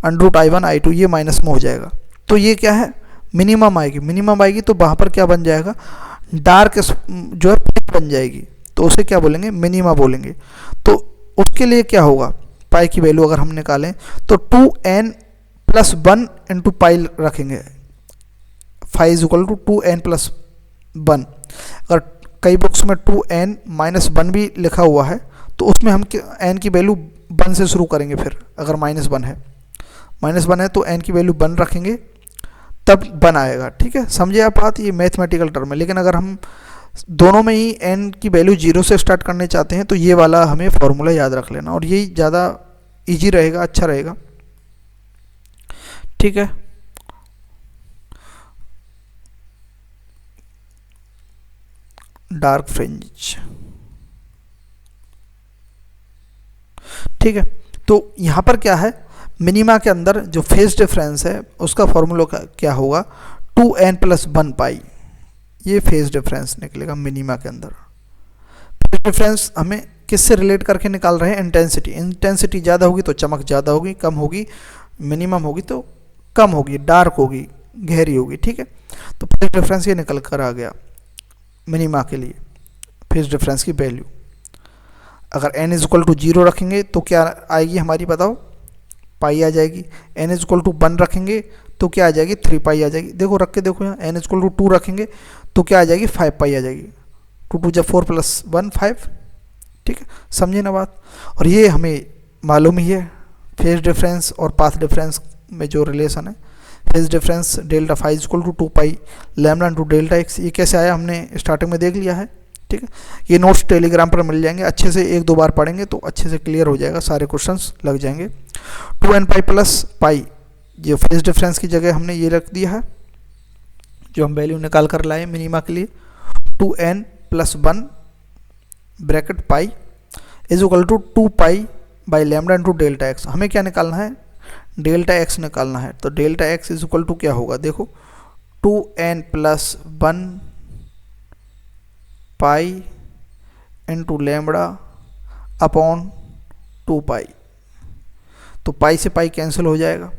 under root I1 I2, ये माइनस में हो जाएगा। तो ये क्या है? मिनिमम आएगी। मिनिमम आएगी तो वहाँ पर क्या बन जाएगा? डार्क जो है बन जाएगी, तो उसे क्या बोलेंगे? मिनिमा बोलेंगे। तो उसके लिए क्या होगा? पाई की वैल्यू अगर हम निकालें तो 2n प्लस 1 इंटू पाई रखेंगे। Phi is equal to 2n plus 1। अगर कई बुक्स में 2n माइनस 1 भी लिखा हुआ है तो उसमें हम n की वैल्यू 1 से शुरू करेंगे। फिर अगर -1 है तो n की वैल्यू 1 रखेंगे, तब 1 आएगा। ठीक है, समझे आप बात? ये मैथमेटिकल टर्म है। लेकिन अगर हम दोनों में ही n की वैल्यू 0 से स्टार्ट करने चाहते हैं तो ये वाला हमें फॉर्मूला याद रख लेना, और यही ज़्यादा इजी रहेगा, अच्छा रहेगा। ठीक है, डार्क फ्रिंज। ठीक है, तो यहाँ पर क्या है? मिनिमा के अंदर जो फेज डिफरेंस है उसका फॉर्मूला क्या होगा? 2n प्लस 1 पाई, ये फेज डिफरेंस निकलेगा मिनिमा के अंदर। फेज डिफरेंस हमें किससे रिलेट करके निकाल रहे हैं? इंटेंसिटी। इंटेंसिटी ज़्यादा होगी तो चमक ज़्यादा होगी, कम होगी मिनिमम होगी तो कम होगी, डार्क होगी, गहरी होगी। ठीक है, तो फेज डिफरेंस ये निकल कर आ गया मिनिमा के लिए। फेज डिफरेंस की वैल्यू अगर n इज इक्वल टू 0 रखेंगे तो क्या आएगी हमारी? बताओ, पाई आ जाएगी। n इज इक्वल टू 1 रखेंगे तो क्या आ जाएगी? 3 पाई आ जाएगी। देखो रख के देखो, यहाँ n इज इक्वल टू 2 रखेंगे तो क्या आ जाएगी? 5 पाई आ जाएगी। 2 2 जब 4 प्लस 1 5। ठीक है, समझे ना बात? और ये हमें मालूम ही है फेज डिफरेंस और पाथ डिफरेंस में जो रिलेशन है। Phase difference delta phi is equal to 2 pi lambda into delta x, ये कैसे आया हमने स्टार्टिंग में देख लिया है। ठीक है, ये नोट्स टेलीग्राम पर मिल जाएंगे, अच्छे से 1-2 बार पढ़ेंगे तो अच्छे से क्लियर हो जाएगा, सारे क्वेश्चंस लग जाएंगे। 2n पाई प्लस पाई, ये फेज डिफरेंस की जगह हमने ये रख दिया है। जो हम वैल्यू निकाल कर लाए मिनिमा के लिए, 2n plus 1 bracket pi is equal to 2 pi by lambda into delta x. हमें क्या निकालना है, डेल्टा एक्स निकालना है। तो delta x is equal to क्या होगा, देखो 2n plus 1 pi into lambda upon 2 pi. तो पाई से पाई कैंसिल हो जाएगा,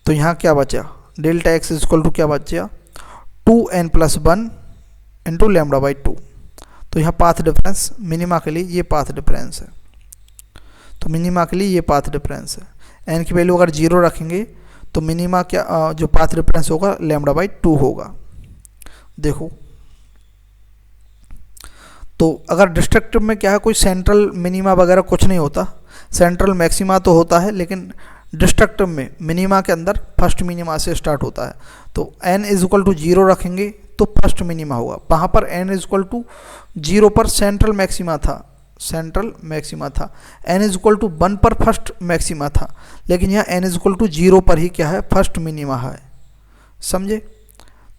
तो यहाँ क्या बचा, delta x is equal to क्या बचा, 2n plus 1 into lambda by 2। तो यहाँ पाथ डिफरेंस मिनिमा के लिए ये पाथ डिफरेंस है, तो मिनिमा के लिए ये पाथ डिफरेंस है। n की वैल्यू अगर 0 रखेंगे तो मिनिमा क्या जो पाथ डिफरेंस होगा लैम्डा बाई 2 होगा। देखो तो अगर डिस्ट्रक्टिव में क्या है, कोई सेंट्रल मिनिमा वगैरह कुछ नहीं होता, सेंट्रल मैक्सिमा तो होता है, लेकिन डिस्ट्रक्टिव में मिनिमा के अंदर फर्स्ट मिनिमा से स्टार्ट होता है। तो n इज इक्वल टू 0 रखेंगे तो फर्स्ट मिनिमा होगा। वहाँ पर n इज इक्वल टू 0 पर सेंट्रल मैक्सिमा था, सेंट्रल मैक्सिमा था। n इज इक्वल टू 1 पर फर्स्ट मैक्सिमा था, लेकिन यहाँ n इज इक्वल टू 0 पर ही क्या है, फर्स्ट मिनिमा है। समझे,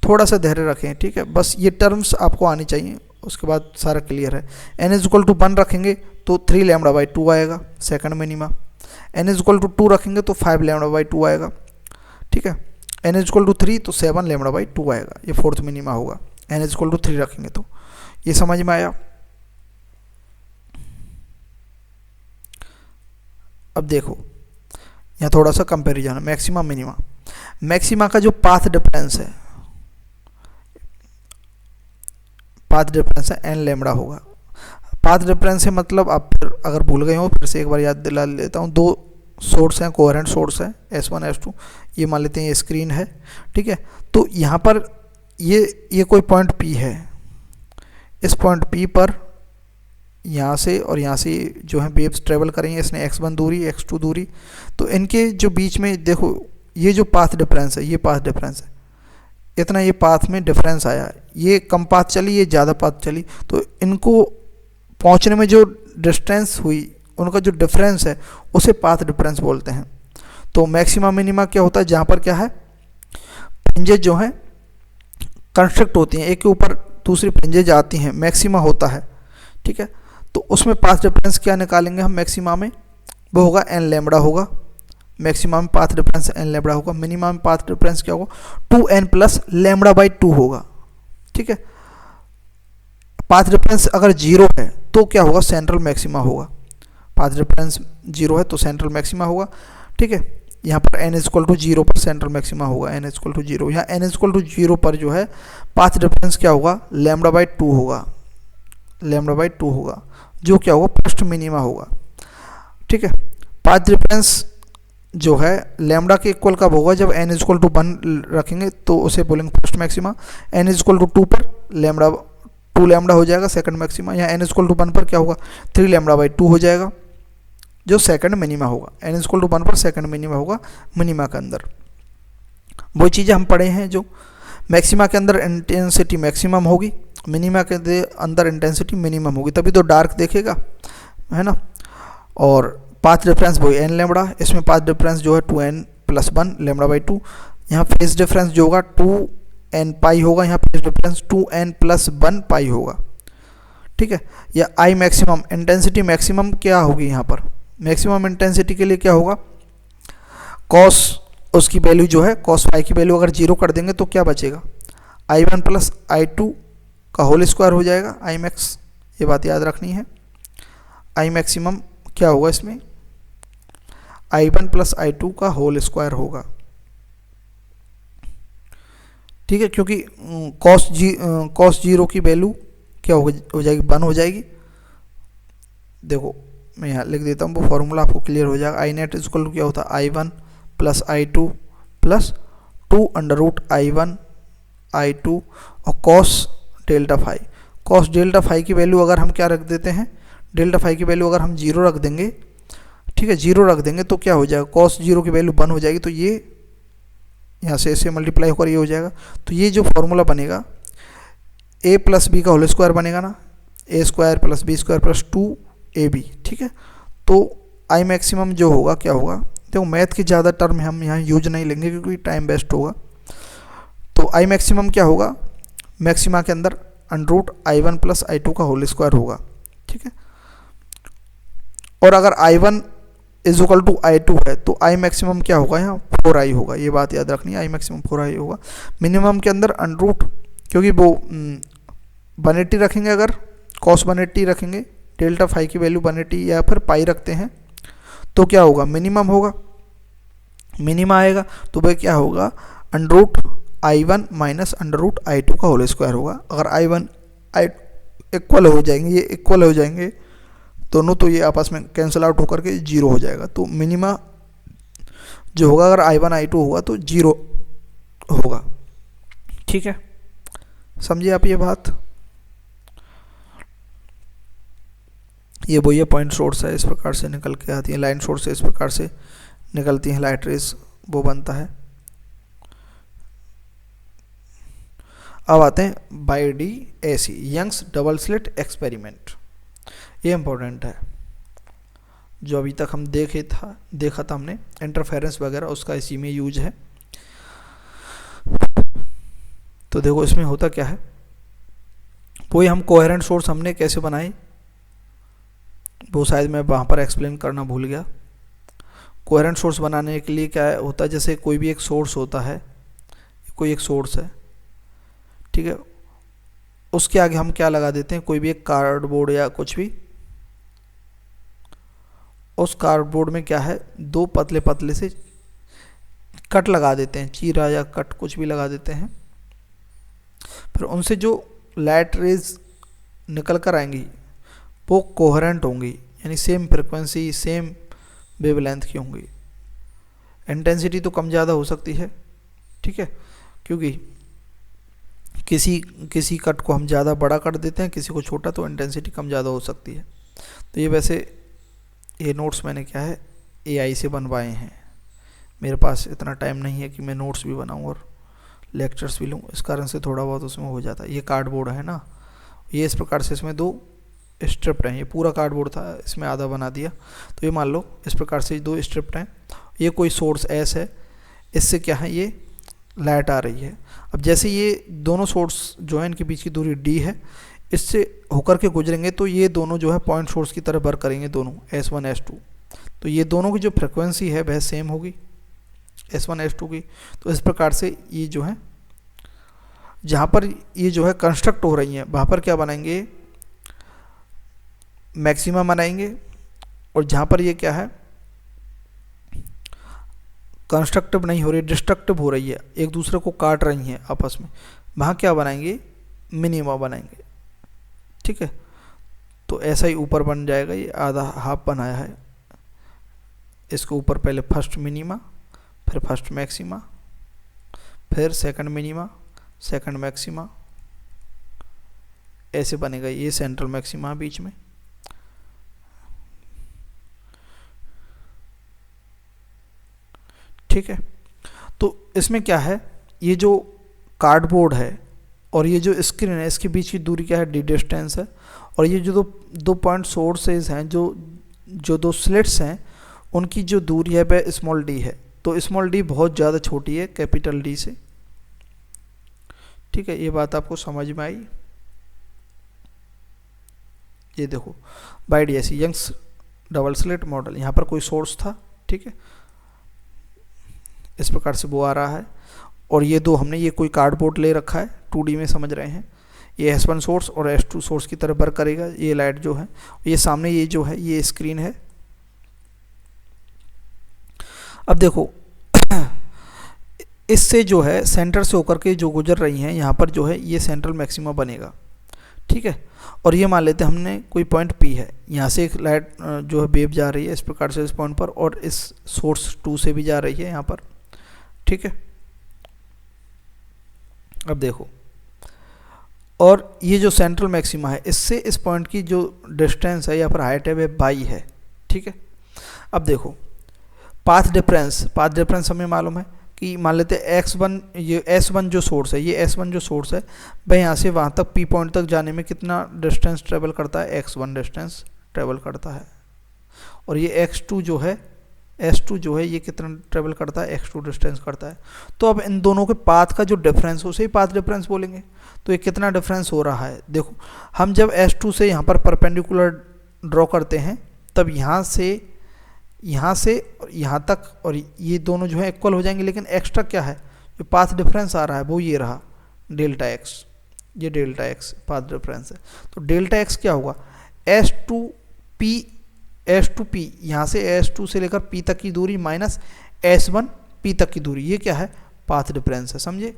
थोड़ा सा धैर्य रखें, ठीक है। बस ये टर्म्स आपको आनी चाहिए, उसके बाद सारा क्लियर है। n इज इक्वल टू 1 रखेंगे तो 3 लैम्डा बाई 2 आएगा second minima. n is equal to 2 रखेंगे तो 5 लैम्डा बाई 2 आएगा, ठीक है। n इज इक्वल टू 3 तो 7 लैम्डा बाई 2 आएगा, ये फोर्थ मिनिमा होगा। n इज इक्वल टू 3 रखेंगे तो ये समझ में आया। अब देखो यहाँ थोड़ा सा कंपेरिजन है, मैक्सिमा मिनिमा। मैक्सिमा का जो पाथ डिफरेंस है, पाथ डिफरेंस है n लैम्डा होगा। पाथ डिफरेंस है मतलब आप फिर अगर भूल गए हो फिर से एक बार याद दिला लेता हूँ। दो सोर्स हैं, कोहेरेंट सोर्स है S1 S2, ये मान लेते हैं ये स्क्रीन है, ठीक है। तो यहाँ पर ये कोई पॉइंट P है, इस पॉइंट P पर यहाँ से और यहाँ से जो है वेव्स ट्रेवल करेंगे, इसने x1 दूरी x2 दूरी, तो इनके जो बीच में देखो ये जो पाथ डिफरेंस है, ये पाथ डिफरेंस है, इतना ये पाथ में डिफरेंस आया, ये कम पाथ चली, ये ज़्यादा पाथ चली, तो इनको पहुंचने में जो डिस्टेंस हुई, उनका जो डिफरेंस है उसे पाथ डिफरेंस बोलते हैं। तो मैक्सिमा मिनिमा क्या होता है, जहाँ पर क्या है, फ्रिंजेज जो हैं कंस्ट्रक्ट होती हैं, एक के ऊपर दूसरी फ्रिंजेज आती हैं, मैक्सिमा होता है, ठीक है। तो उसमें पाथ डिफरेंस क्या निकालेंगे हम मैक्सिमा में, वो होगा n लैम्डा होगा। मैक्सिमा में पाथ डिफरेंस n लैम्डा होगा, मिनिमा में पाथ डिफरेंस क्या होगा, 2n प्लस लैम्डा बाई 2 होगा, ठीक है। पाथ डिफरेंस अगर 0 है तो क्या होगा, सेंट्रल मैक्सिमा होगा। पाथ डिफरेंस 0 है तो सेंट्रल मैक्सिमा होगा, ठीक है। यहाँ पर n इज इक्वल टू 0 पर सेंट्रल मैक्सिमा होगा, n इज इक्वल टू 0। यहाँ n इज इक्वल टू 0 पर जो है पाथ डिफरेंस क्या होगा, लैम्डा बाई 2 होगा, लैम्डा बाई 2 होगा, जो क्या होगा, फर्स्ट मिनिमा होगा, ठीक है। पाथ डिफरेंस जो है लैम्डा के इक्वल कब होगा, जब n इज इक्वल टू 1 रखेंगे तो उसे बोलेंगे first maxima. n is equal to 2 पर लैम्डा 2 लैम्डा हो जाएगा सेकंड मैक्सिमा। यहाँ n इज इक्वल टू 1 पर क्या होगा, 3 लैम्डा बाई 2 हो जाएगा, जो सेकंड मिनिमा होगा। n इज इक्वल टू 1 पर सेकंड मिनिमा होगा मिनिमा के अंदर। वो चीज़ें हम पढ़े हैं, जो मैक्सिमा के अंदर इंटेंसिटी मैक्सिमम होगी, मिनिमा के अंदर इंटेंसिटी मिनिमम होगी, तभी तो डार्क देखेगा, है ना। और पाथ डिफरेंस वही n लैम्डा, इसमें पाथ डिफरेंस जो है 2n प्लस 1 लैम्डा बाई 2। यहाँ फेज डिफरेंस जो होगा 2n पाई होगा, यहाँ फेज डिफरेंस 2n प्लस 1 पाई होगा, ठीक है। या आई मैक्सिमम, इंटेंसिटी मैक्सिमम क्या होगी, यहाँ पर मैक्सिमम इंटेंसिटी के लिए क्या होगा, कॉस उसकी वैल्यू जो है कॉस फाई की वैल्यू अगर 0 कर देंगे तो क्या बचेगा, I1 प्लस I2 का होल स्क्वायर हो जाएगा, आई मैक्स, ये बात याद रखनी है। आई मैक्सिमम क्या होगा इसमें, I1 प्लस I2 का होल स्क्वायर होगा, ठीक है। क्योंकि कॉस 0 की वैल्यू क्या हो जाएगी, 1 हो जाएगी। देखो मैं यहाँ लिख देता हूँ, वो फॉर्मूला आपको क्लियर हो जाएगा। आई नेट इज इक्वल टू क्या होता है, I1 plus I2 plus 2 under root I1 I2 और cos delta phi. Cos delta phi की वैल्यू अगर हम क्या रख देते हैं, डेल्टा फाई की वैल्यू अगर हम 0 रख देंगे, ठीक है, 0 रख देंगे तो क्या हो जाएगा, कॉस 0 की वैल्यू 1 हो जाएगी, तो ये यहाँ से ऐसे मल्टीप्लाई होकर ये हो जाएगा। तो ये जो फॉर्मूला बनेगा a प्लस बी का होल स्क्वायर बनेगा ना, a square plus b square plus 2ab, ठीक है। तो आई मैक्सिमम जो होगा क्या होगा, देखो मैथ की ज़्यादा टर्म हम यहाँ यूज नहीं लेंगे क्योंकि टाइम वेस्ट होगा। तो आई मैक्सिमम क्या होगा, मैक्सिमा के अंदर √I1 + I2 का होल स्क्वायर होगा, ठीक है। और अगर I1 = I2 है तो आई मैक्सिमम क्या होगा, यहाँ 4i होगा, ये बात याद रखनी है, आई मैक्सिमम 4i होगा। मिनिमम के अंदर क्योंकि वो 180 रखेंगे, अगर cos 180 रखेंगे, डेल्टा फाई की वैल्यू 180 या फिर पाई रखते हैं तो क्या होगा, मिनिमम होगा, मिनिमा आएगा तो वह क्या होगा, √I1 - √I2 का होल स्क्वायर होगा। अगर I1 I2 इक्वल हो जाएंगे, ये इक्वल हो जाएंगे दोनों, तो ये आपस में कैंसिल आउट होकर के 0 हो जाएगा। तो मिनिमा जो होगा अगर I1 I2 होगा तो 0 होगा, ठीक है। समझिए आप ये बात। ये वो ये पॉइंट सोर्स है, इस प्रकार से निकल के आती है, लाइन सोर्स से इस प्रकार से निकलती है लाइट रेस, वो बनता है। अब आते हैं YDAC, Young's double slit experiment. ये इंपॉर्टेंट है, जो अभी तक हम देखा था हमने इंटरफेरेंस वगैरह, उसका इसी में यूज है। तो देखो इसमें होता क्या है, वही हम कोहेरेंट सोर्स हमने कैसे बनाए, वो शायद मैं वहाँ पर एक्सप्लेन करना भूल गया। कोहेरेंट सोर्स बनाने के लिए क्या होता है, जैसे कोई भी एक सोर्स होता है, कोई एक सोर्स है, ठीक है, उसके आगे हम क्या लगा देते हैं, कोई भी एक कार्डबोर्ड या कुछ भी। उस कार्डबोर्ड में क्या है, 2 पतले पतले से कट लगा देते हैं, चीरा या कट कुछ भी लगा देते हैं। फिर उनसे जो लाइट रेज निकल कर आएंगी वो कोहेरेंट होंगी, यानी सेम फ्रिक्वेंसी, सेम वेवलेंथ की होंगी। इंटेंसिटी तो कम ज़्यादा हो सकती है, ठीक है, क्योंकि किसी कट को हम ज़्यादा बड़ा कर देते हैं, किसी को छोटा, तो इंटेंसिटी कम ज़्यादा हो सकती है। तो ये वैसे ये नोट्स मैंने क्या है AI से बनवाए हैं, मेरे पास इतना टाइम नहीं है कि मैं नोट्स भी बनाऊं और लेक्चर्स भी लूँ, इस कारण से थोड़ा बहुत उसमें हो जाता है। ये कार्डबोर्ड है ना, ये इस प्रकार से इसमें 2 स्ट्रिप्ट हैं, ये पूरा कार्डबोर्ड था, इसमें आधा बना दिया, तो ये मान लो इस प्रकार से 2 स्ट्रिप्ट हैं। ये कोई सोर्स S है, इससे क्या है, ये लाइट आ रही है। अब जैसे ये दोनों सोर्स जो है इनके बीच की दूरी D है, इससे होकर के गुजरेंगे तो ये दोनों जो है पॉइंट सोर्स की तरह वर्क करेंगे, दोनों S1 S2। तो ये दोनों की जो फ्रिक्वेंसी है वह सेम होगी S1 S2 की। तो इस प्रकार से ये जो है, जहाँ पर ये जो है कंस्ट्रक्ट हो रही हैं, वहाँ पर क्या बनाएंगे, मैक्सिमा बनाएंगे, और जहाँ पर ये क्या है कंस्ट्रक्टिव नहीं हो रही, डिस्ट्रक्टिव हो रही है, एक दूसरे को काट रही हैं आपस में, वहाँ क्या बनाएंगे, मिनिमा बनाएंगे, ठीक है। तो ऐसा ही ऊपर बन जाएगा, ये आधा हाफ बनाया है, इसके ऊपर पहले फर्स्ट मिनिमा, फिर फर्स्ट मैक्सिमा, फिर सेकंड मिनिमा, सेकंड मैक्सिमा, ऐसे बनेगा। ये सेंट्रल मैक्सिमा बीच में, ठीक है। तो इसमें क्या है, ये जो कार्डबोर्ड है और ये जो स्क्रीन है, इसके बीच की दूरी क्या है, D डिस्टेंस है। और ये जो दो पॉइंट सोर्सेज हैं, जो 2 स्लिट्स हैं, उनकी जो दूरी है वह स्मॉल d है। तो स्मॉल d बहुत ज़्यादा छोटी है कैपिटल D से, ठीक है। ये बात आपको समझ में आई। ये देखो YDAC, Young's double slit model, यहाँ पर कोई सोर्स था, ठीक है, इस प्रकार से वो आ रहा है। और ये 2 हमने ये कोई कार्डबोर्ड ले रखा है, 2D में समझ रहे हैं, ये S1 सोर्स और S2 सोर्स की तरह वर्क करेगा। ये लाइट जो है, ये सामने ये जो है ये स्क्रीन है। अब देखो इससे जो है सेंटर से होकर के जो गुजर रही हैं, यहाँ पर जो है ये सेंट्रल मैक्सिमा बनेगा, ठीक है। और ये मान लेते हैं हमने कोई पॉइंट P है, यहाँ से एक लाइट जो है वेव जा रही है इस प्रकार से इस पॉइंट पर, और इस सोर्स 2 से भी जा रही है यहाँ पर, ठीक है। अब देखो, और ये जो सेंट्रल मैक्सिमा है, इससे इस पॉइंट की जो डिस्टेंस है या फिर हाइट है वह बाई है, ठीक है। अब देखो पाथ डिफरेंस हमें मालूम है कि मान लेते हैं x1, ये S1 जो सोर्स है, ये S1 जो सोर्स है वह यहाँ से वहाँ तक P पॉइंट तक जाने में कितना डिस्टेंस ट्रेवल करता है, x1 डिस्टेंस ट्रेवल करता है। और ये x2 जो है S2 जो है ये कितना ट्रेवल करता है, x2 डिस्टेंस करता है। तो अब इन दोनों के पाथ का जो डिफरेंस हो उसे ही पाथ डिफरेंस बोलेंगे। तो ये कितना डिफरेंस हो रहा है, देखो हम जब S2 से यहाँ पर परपेंडिकुलर ड्रॉ करते हैं तब यहाँ से यहाँ तक और ये दोनों जो है इक्वल हो जाएंगे, लेकिन एक्स्ट्रा क्या है, जो पाथ डिफरेंस आ रहा है वो ये रहा डेल्टा एक्स, ये डेल्टा एक्स पाथ डिफरेंस है। तो डेल्टा एक्स क्या होगा, S2P यहाँ से S2 से लेकर P तक की दूरी माइनस S1 P तक की दूरी, ये क्या है, पाथ डिफरेंस है, समझे,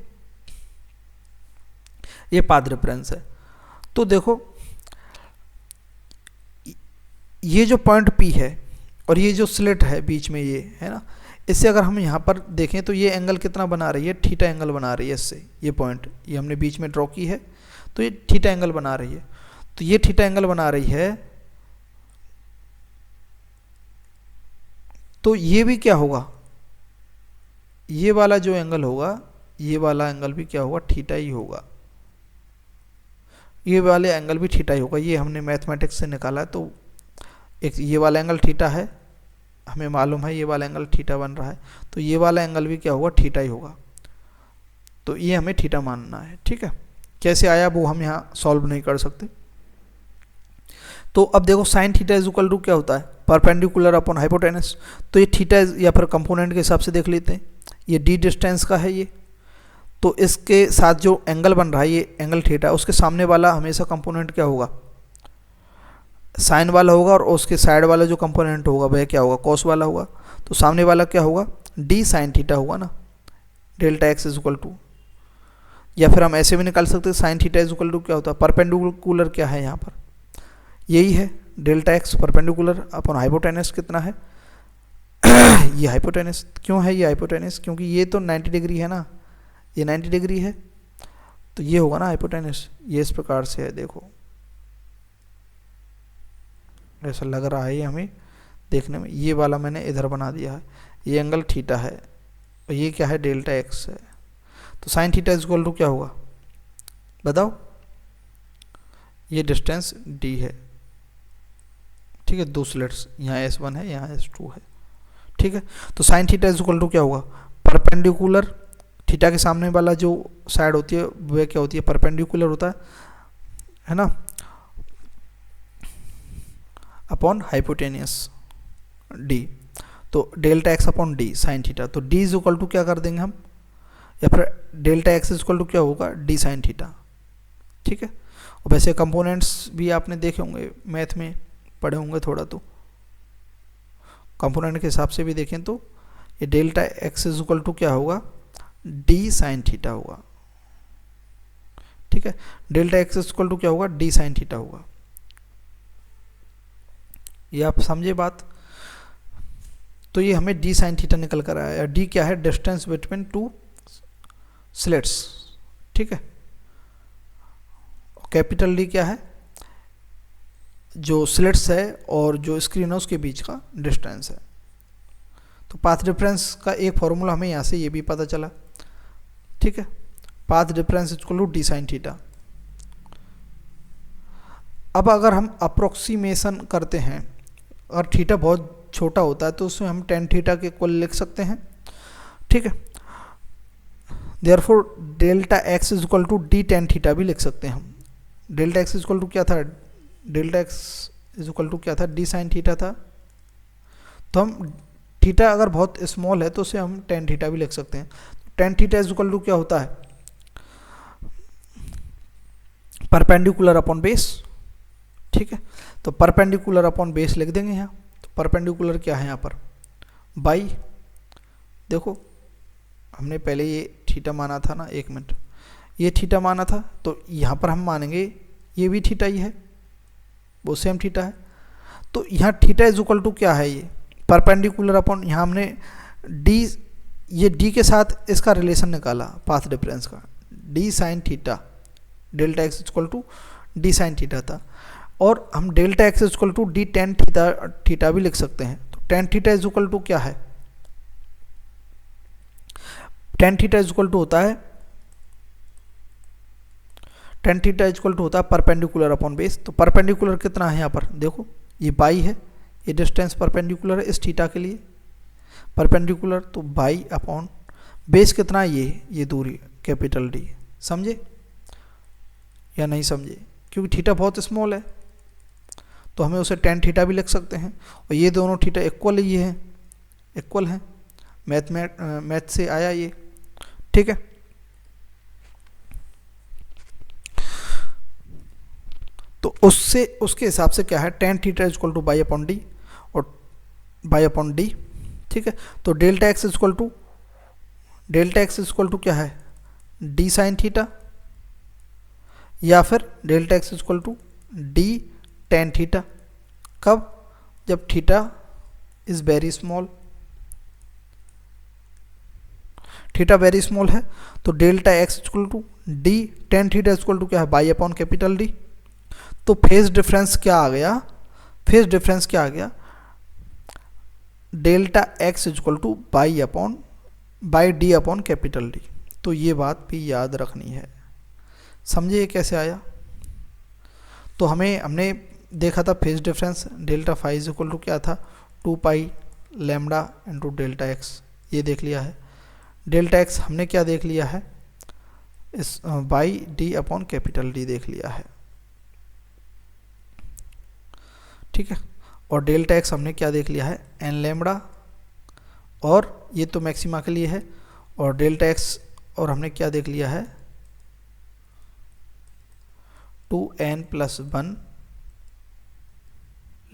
ये पाथ डिफरेंस है। तो देखो ये जो पॉइंट P है और ये जो स्लिट है बीच में ये है ना, इससे अगर हम यहाँ पर देखें तो ये एंगल कितना बना रही है, थीटा एंगल बना रही है इससे, ये पॉइंट ये हमने बीच में ड्रॉ की है तो ये थीटा एंगल बना रही है। तो ये थीटा एंगल बना रही है, तो ये भी क्या होगा, ये वाला जो एंगल होगा, ये वाला एंगल भी क्या होगा, थीटा ही होगा, ये वाले एंगल भी थीटा ही होगा। ये हमने मैथमेटिक्स से निकाला है। तो एक ये वाला एंगल थीटा है, हमें मालूम है ये वाला एंगल थीटा बन रहा है, तो ये वाला एंगल भी क्या होगा, थीटा ही होगा। तो ये हमें थीटा मानना है, ठीक है। कैसे आया वो हम यहाँ सॉल्व नहीं कर सकते। तो अब देखो sine theta is equal to क्या होता है, परपेंडिकुलर अपॉन हाइपोटेनस। तो ये थीटा या फिर कंपोनेंट के हिसाब से देख लेते हैं, ये डी डिस्टेंस का है ये, तो इसके साथ जो एंगल बन रहा है ये एंगल थीटा, उसके सामने वाला हमेशा कंपोनेंट क्या होगा, साइन वाला होगा, और उसके साइड वाला जो कंपोनेंट होगा वह क्या होगा, कॉस वाला होगा। तो सामने वाला क्या होगा, डी साइन थीटा होगा ना, delta x is equal to, या फिर हम ऐसे भी निकाल सकते हैं sine theta is equal to क्या होता है, परपेंडिकुलर क्या है यहाँ पर, यही है delta x perpendicular upon hypotenuse कितना है ये हाइपोटेनस। क्यों है ये हाइपोटेनस, क्योंकि ये तो 90 डिग्री है ना, ये 90 डिग्री है, तो ये होगा ना हाइपोटेनस। ये इस प्रकार से है, देखो ऐसा लग रहा है ये हमें देखने में, ये वाला मैंने इधर बना दिया है, ये एंगल थीटा है और ये क्या है, डेल्टा एक्स है। तो sine theta is equal to क्या होगा बताओ, ये डिस्टेंस डी है, ठीक है, दो स्लिट्स, यहाँ S1 है, यहाँ S2 है, ठीक है। तो sine theta is equal to क्या होगा, परपेंडिकुलर, थीटा के सामने वाला जो साइड होती है वह क्या होती है, परपेंडिकुलर होता है ना, अपॉन हाइपोटेनियस डी। तो delta x upon d sine theta, तो डी इज इक्वल टू क्या कर देंगे हम, या फिर delta x is equal to क्या होगा, डी साइन थीटा, ठीक है। और वैसे कंपोनेंट्स भी आपने देखे होंगे, मैथ में पढ़े होंगे थोड़ा, तो कंपोनेंट के हिसाब से भी देखें तो ये delta x is equal to क्या होगा, डी साइन थीटा होगा, ठीक है। Delta x is equal to क्या होगा, डी साइन थीटा होगा। ये आप समझे बात। तो ये हमें डी साइन थीटा निकल कर आया। डी क्या है, डिस्टेंस बिटवीन टू स्लिट्स, ठीक है। कैपिटल डी क्या है, जो स्लिट्स है और जो स्क्रीन है उसके बीच का डिस्टेंस है। तो पाथ डिफरेंस का एक फॉर्मूला हमें यहाँ से ये भी पता चला, ठीक है, path difference equal to d sine theta. अब अगर हम अप्रोक्सीमेशन करते हैं, और थीटा बहुत छोटा होता है तो उसमें हम टेन थीटा के इक्वल लिख सकते हैं, ठीक है। Therefore delta x is equal to d tan theta भी लिख सकते हैं हम। Delta x is equal to क्या था, delta x is equal to क्या था, डी साइन थीटा था। तो हम थीटा अगर बहुत स्मॉल है तो उसे हम टेन थीटा भी लिख सकते हैं। Tan theta is equal to क्या होता है, परपेंडिकुलर अपॉन बेस, ठीक है। तो परपेंडिकुलर अपॉन बेस लिख देंगे यहाँ। तो परपेंडिकुलर क्या है यहाँ पर, बाई, देखो हमने पहले ये थीटा माना था ना, एक मिनट, ये थीटा माना था, तो यहाँ पर हम मानेंगे ये भी थीटा ही है, वो सेम थीटा है। तो यहाँ थीटा इज इक्वल टू क्या है, ये परपेंडिकुलर अपॉन, यहाँ हमने डी, ये डी के साथ इसका रिलेशन निकाला पाथ डिफरेंस का, d sine theta, delta x equal to d sine theta था। और हम delta x equal to d tan theta भी लिख सकते हैं। तो tan theta is equal to क्या है, tan theta is equal to होता है, tan theta is equal to होता है परपेंडिकुलर अपॉन बेस। तो परपेंडिकुलर कितना है यहाँ पर, देखो ये बाई है, ये डिस्टेंस परपेंडिकुलर है इस थीटा के लिए, परपेंडिकुलर तो बाई अपॉन बेस कितना है ये दूरी कैपिटल डी। समझे या नहीं समझे? क्योंकि थीटा बहुत स्मॉल है तो हमें उसे टेन थीटा भी लिख सकते हैं, और ये दोनों थीटा इक्वल ये है, इक्वल हैं, मैथ से आया ये, ठीक है। तो उसके हिसाब से क्या है, tan theta is equal to y upon d और बाई अपॉन डी, ठीक है। तो delta x is equal to क्या है, डी साइन थीटा, या फिर delta x is equal to d tan theta. कब? जब theta is very small, theta very small है तो delta x equal to d tan theta equal to क्या है, बाई अपॉन कैपिटल डी। तो phase difference क्या आ गया, फेज डिफरेंस क्या आ गया, delta x equal to by d upon capital D. तो ये बात भी याद रखनी है। समझे ये कैसे आया? तो हमने देखा था phase difference delta phi is equal to क्या था, 2 pi lambda into delta x, ये देख लिया है। डेल्टा एक्स हमने क्या देख लिया है, इस by d upon capital D देख लिया है, ठीक है। और डेल्टा एक्स हमने क्या देख लिया है, एन लैम्डा, और ये तो मैक्सिमा के लिए है, और डेल्टा एक्स और हमने क्या देख लिया है, 2n+1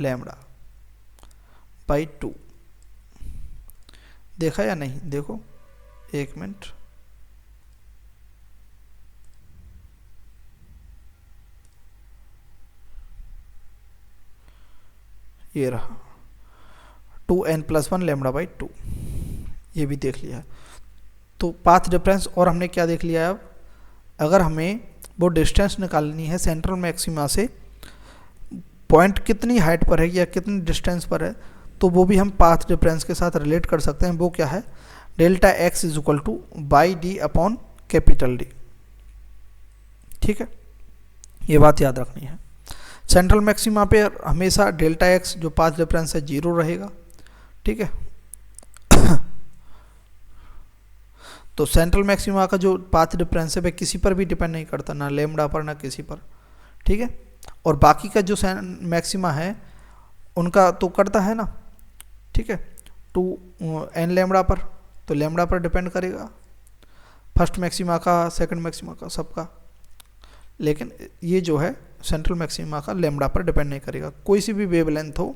लैम्डा बाई 2। देखा या नहीं? देखो एक मिनट, ये रहा 2n+1 लैम्डा बाई 2, ये भी देख लिया है। तो पाथ डिफरेंस, और हमने क्या देख लिया है, अब अगर हमें वो डिस्टेंस निकालनी है सेंट्रल मैक्सिमा से, पॉइंट कितनी हाइट पर है या कितनी डिस्टेंस पर है, तो वो भी हम पाथ डिफरेंस के साथ रिलेट कर सकते हैं। वो क्या है, delta x is equal to by d upon capital D, ठीक है। ये बात याद रखनी है। सेंट्रल मैक्सिमा पे हमेशा डेल्टा एक्स जो पाथ डिफरेंस है 0 रहेगा, ठीक है। तो सेंट्रल मैक्सिमा का जो पाथ डिफरेंस है वह किसी पर भी डिपेंड नहीं करता, ना लैम्डा पर ना किसी पर, ठीक है। और बाकी का जो मैक्सिमा है उनका तो करता है ना, ठीक है, 2n लैम्डा पर, तो लैम्डा पर डिपेंड करेगा, फर्स्ट मैक्सिमा का, सेकंड मैक्सिमा का, सबका। लेकिन ये जो है सेंट्रल मैक्सिमा का लैम्डा पर डिपेंड नहीं करेगा, कोई सी भी वेवलेंथ हो।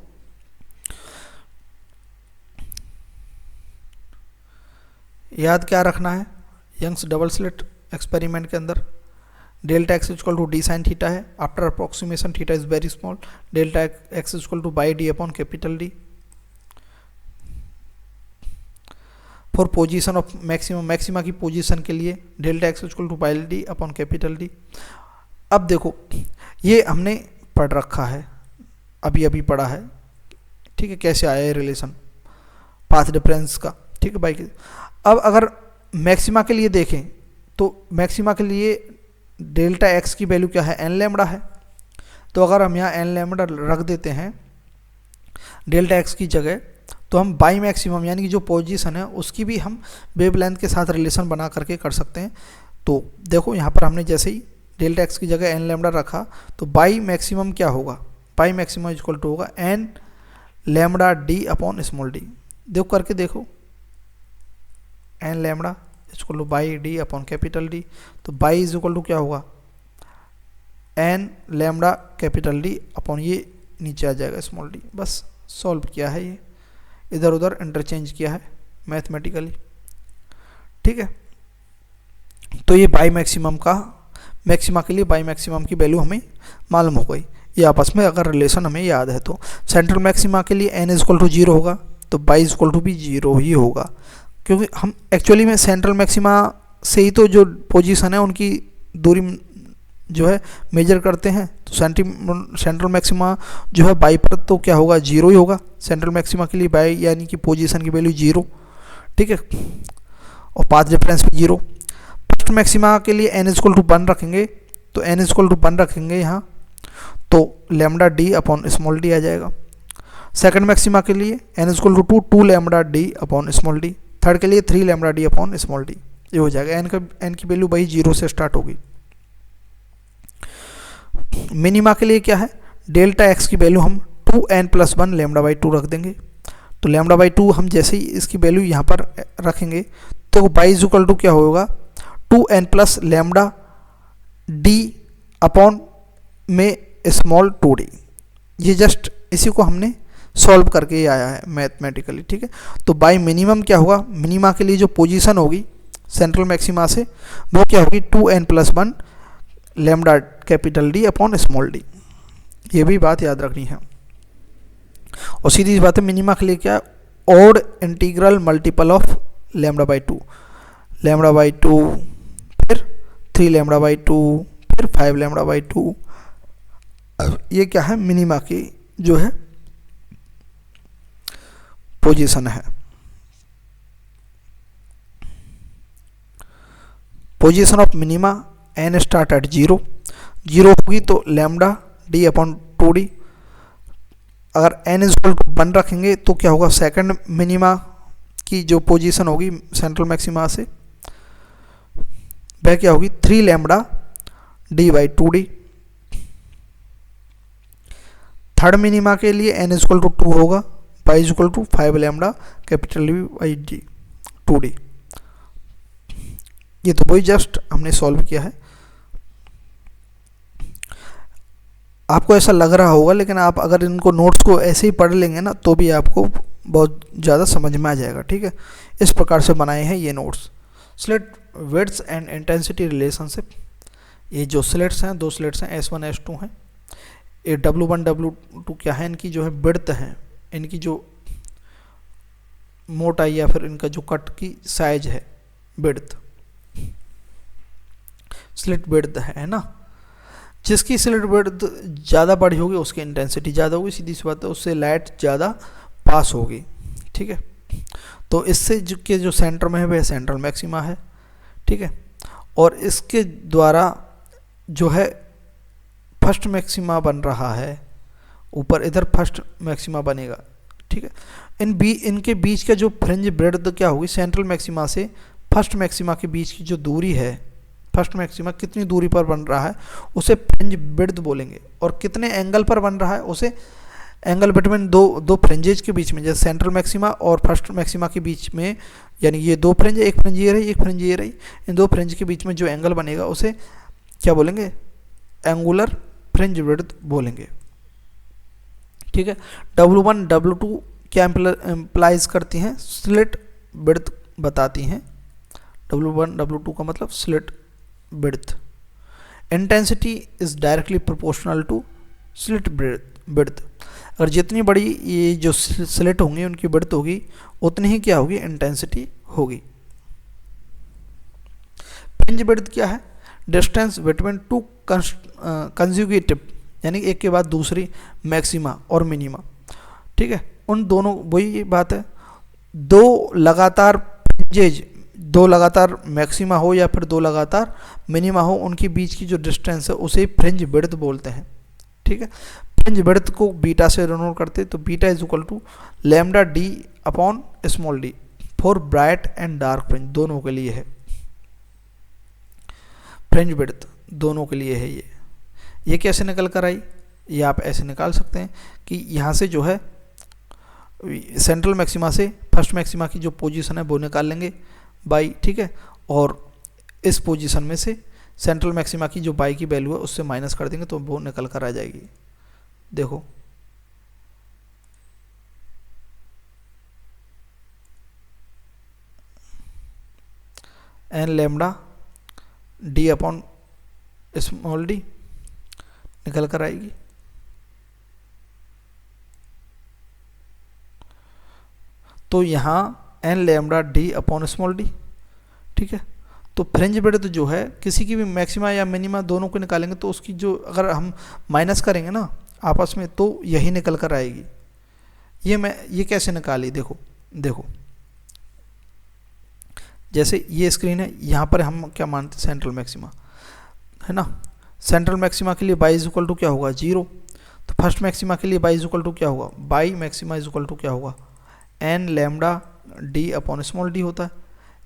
याद क्या रखना है, यंग्स डबल स्लिट एक्सपेरिमेंट के अंदर delta x equal to d sine theta है, after approximation theta is very small, delta x equal to by d upon capital D. For position of maximum, maxima की position के लिए delta x equal to by d upon capital D. अब देखो ये हमने पढ़ रखा है, अभी अभी पढ़ा है, ठीक है, कैसे आया है रिलेशन पाथ डिफरेंस का, ठीक है भाई। अब अगर मैक्सिमा के लिए देखें तो मैक्सिमा के लिए डेल्टा एक्स की वैल्यू क्या है, एन लैम्डा है। तो अगर हम यहाँ एन लैम्डा रख देते हैं डेल्टा एक्स की जगह, तो हम बाई मैक्सिमम यानी कि जो पोजीशन है उसकी भी हम वेवलेंथ के साथ रिलेशन बना करके कर सकते हैं। तो देखो यहाँ पर हमने जैसे ही डेल्टा एक्स की जगह एन लैम्डा रखा, तो बाई मैक्सिमम क्या होगा, बाई मैक्सिमम इक्वल टू होगा n lambda d upon small d. देखो करके देखो, n lambda equal to by d upon capital D. तो बाई इज इक्वल टू क्या होगा, n lambda capital D upon ये नीचे आ जाएगा स्मॉल डी। बस सॉल्व किया है, ये इधर उधर इंटरचेंज किया है मैथमेटिकली, ठीक है। तो ये बाई मैक्सिमम का, मैक्सिमा के लिए बाई मैक्सिमम की वैल्यू हमें मालूम हो गई। ये आपस में अगर रिलेशन हमें याद है तो सेंट्रल मैक्सिमा के लिए एन इज इक्वल टू 0 होगा, तो बाई इज इक्वल टू भी 0 ही होगा, क्योंकि हम एक्चुअली में सेंट्रल मैक्सिमा से ही तो जो पोजीशन है उनकी दूरी जो है मेजर करते हैं। तो सेंट्रल मैक्सिमा जो है बाई पर तो क्या होगा, 0 ही होगा। सेंट्रल मैक्सिमा के लिए बाई यानी कि पोजीशन की वैल्यू 0, ठीक है, और पाथ डिफरेंस भी 0। फर्स्ट मैक्सिमा के लिए एन इक्वल टू 1 रखेंगे, तो एन इक्वल टू 1 रखेंगे यहाँ, तो lambda d upon small d आ जाएगा। सेकंड मैक्सिमा के लिए n is equal to 2 lambda d upon small d, third के लिए 3 lambda d upon small d. ये हो जाएगा, n की वैल्यू भाई 0 से स्टार्ट होगी। मिनिमा के लिए क्या है, डेल्टा x की वैल्यू हम 2n+1 लैम्बडा बाई 2 रख देंगे। तो लैम्बडा बाई 2 हम जैसे ही इसकी वैल्यू यहाँ पर रखेंगे तो y इज इक्वल टू क्या होगा, 2n plus lambda d upon में स्मॉल 2d। ये जस्ट इसी को हमने सॉल्व करके ही आया है मैथमेटिकली, ठीक है। तो बाई मिनिमम क्या होगा, मिनिमा के लिए जो पोजीशन होगी सेंट्रल मैक्सिमा से वो क्या होगी, 2n+1 lambda capital D upon small d. ये भी बात याद रखनी है। और सीधी बात है, मिनिमा के लिए क्या है, odd integral multiple of lambda by 2, lambda by 2 फिर 3 लैम्बडा बाई 2 फिर 5 लैम्बडा बाई 2। ये क्या है, मिनिमा की जो है पोजीशन है। Position of minima n start at 0 होगी तो लैम्बडा डी अपॉन 2d। अगर n इज इक्वल टू 1 रखेंगे तो क्या होगा, सेकंड मिनिमा की जो पोजीशन होगी सेंट्रल मैक्सिमा से वह क्या होगी, 3 lambda d by 2d। Third minima के लिए n इज इक्वल टू 2 होगा, y is equal to 5 lambda capital D by d 2d। ये तो वही जस्ट हमने सॉल्व किया है। आपको ऐसा लग रहा होगा, लेकिन आप अगर इनको नोट्स को ऐसे ही पढ़ लेंगे ना तो भी आपको बहुत ज़्यादा समझ में आ जाएगा, ठीक है। इस प्रकार से बनाए हैं ये notes. Slit width and intensity relationship, ये जो स्लिट्स हैं, 2 स्लिट्स हैं, S1 S2 हैं। ये W1 W2 क्या है, इनकी जो है विड्थ है, इनकी जो मोटाई या फिर इनका जो कट की साइज है, विड्थ, स्लिट विड्थ है ना। जिसकी स्लिट विड्थ ज़्यादा बड़ी होगी उसकी इंटेंसिटी ज़्यादा होगी, सीधी सी बात है, उससे लाइट ज़्यादा पास होगी, ठीक है। तो इससे जो सेंटर में है वह सेंट्रल मैक्सिमा है, ठीक है। और इसके द्वारा जो है फर्स्ट मैक्सिमा बन रहा है, ऊपर इधर फर्स्ट मैक्सिमा बनेगा, ठीक है। इनके बीच का जो फ्रिंज ब्रेड्थ क्या होगी, सेंट्रल मैक्सिमा से फर्स्ट मैक्सिमा के बीच की जो दूरी है, फर्स्ट मैक्सिमा कितनी दूरी पर बन रहा है उसे फ्रिंज ब्रेड्थ बोलेंगे। और कितने एंगल पर बन रहा है उसे एंगल बिटवीन दो फ्रिंजेज के बीच में, जैसे सेंट्रल मैक्सिमा और फर्स्ट मैक्सिमा के बीच में, यानी ये 2 फ्रिंज, एक फ्रिंज ये रही, एक फ्रिंज ये रही, इन 2 फ्रिंज के बीच में जो एंगल बनेगा उसे क्या बोलेंगे, एंगुलर फ्रिंज ब्रेड्थ बोलेंगे, ठीक है। W1 W2 क्या एम्प्लाइज करती हैं, स्लिट ब्रेड्थ बताती हैं। W1 W2 का मतलब slit breadth. Intensity is directly proportional to slit breadth. अगर जितनी बड़ी ये जो स्लिट होंगी उनकी ब्रेड्थ होगी उतनी ही क्या होगी, इंटेंसिटी होगी। फ्रिंज ब्रेड्थ क्या है, डिस्टेंस बिटवीन 2 कंज्यूगेटिव, यानी एक के बाद दूसरी मैक्सिमा और मिनिमा, ठीक है। उन दोनों, वही बात है, 2 लगातार फ्रिंजेज, 2 लगातार मैक्सिमा हो या फिर 2 लगातार मिनिमा हो, उनके बीच की जो डिस्टेंस है उसे फ्रिंज ब्रेड्थ बोलते हैं, ठीक है। फ्रिंज ब्रेड्थ को बीटा से डिनोट करते, तो beta is equal to lambda d upon small d for bright and dark fringe, दोनों के लिए है। फ्रिंज ब्रेड्थ दोनों के लिए है। ये कैसे निकल कर आई, ये आप ऐसे निकाल सकते हैं कि यहाँ से जो है सेंट्रल मैक्सिमा से फर्स्ट मैक्सिमा की जो पोजीशन है वो निकाल लेंगे बाई, ठीक है। और इस पोजीशन में से सेंट्रल मैक्सिमा की जो बाई की वैल्यू है उससे माइनस कर देंगे तो वो निकल कर आ जाएगी। देखो n lambda d upon small D निकल कर आएगी। तो यहाँ n lambda d upon small D, ठीक है। तो फ्रिंज ब्रेड्थ जो है किसी की भी मैक्सिमा या मिनिमा दोनों को निकालेंगे तो उसकी जो अगर हम माइनस करेंगे ना आपस में तो यही निकल कर आएगी। ये कैसे निकाली, देखो जैसे ये स्क्रीन है, यहाँ पर हम क्या मानते हैं, सेंट्रल मैक्सिमा है ना। सेंट्रल मैक्सिमा के लिए y इज इक्वल टू क्या होगा, 0। तो फर्स्ट मैक्सिमा के लिए बाई इज इक्वल टू क्या होगा, y maxima is equal to क्या होगा, n lambda d upon small d होता है,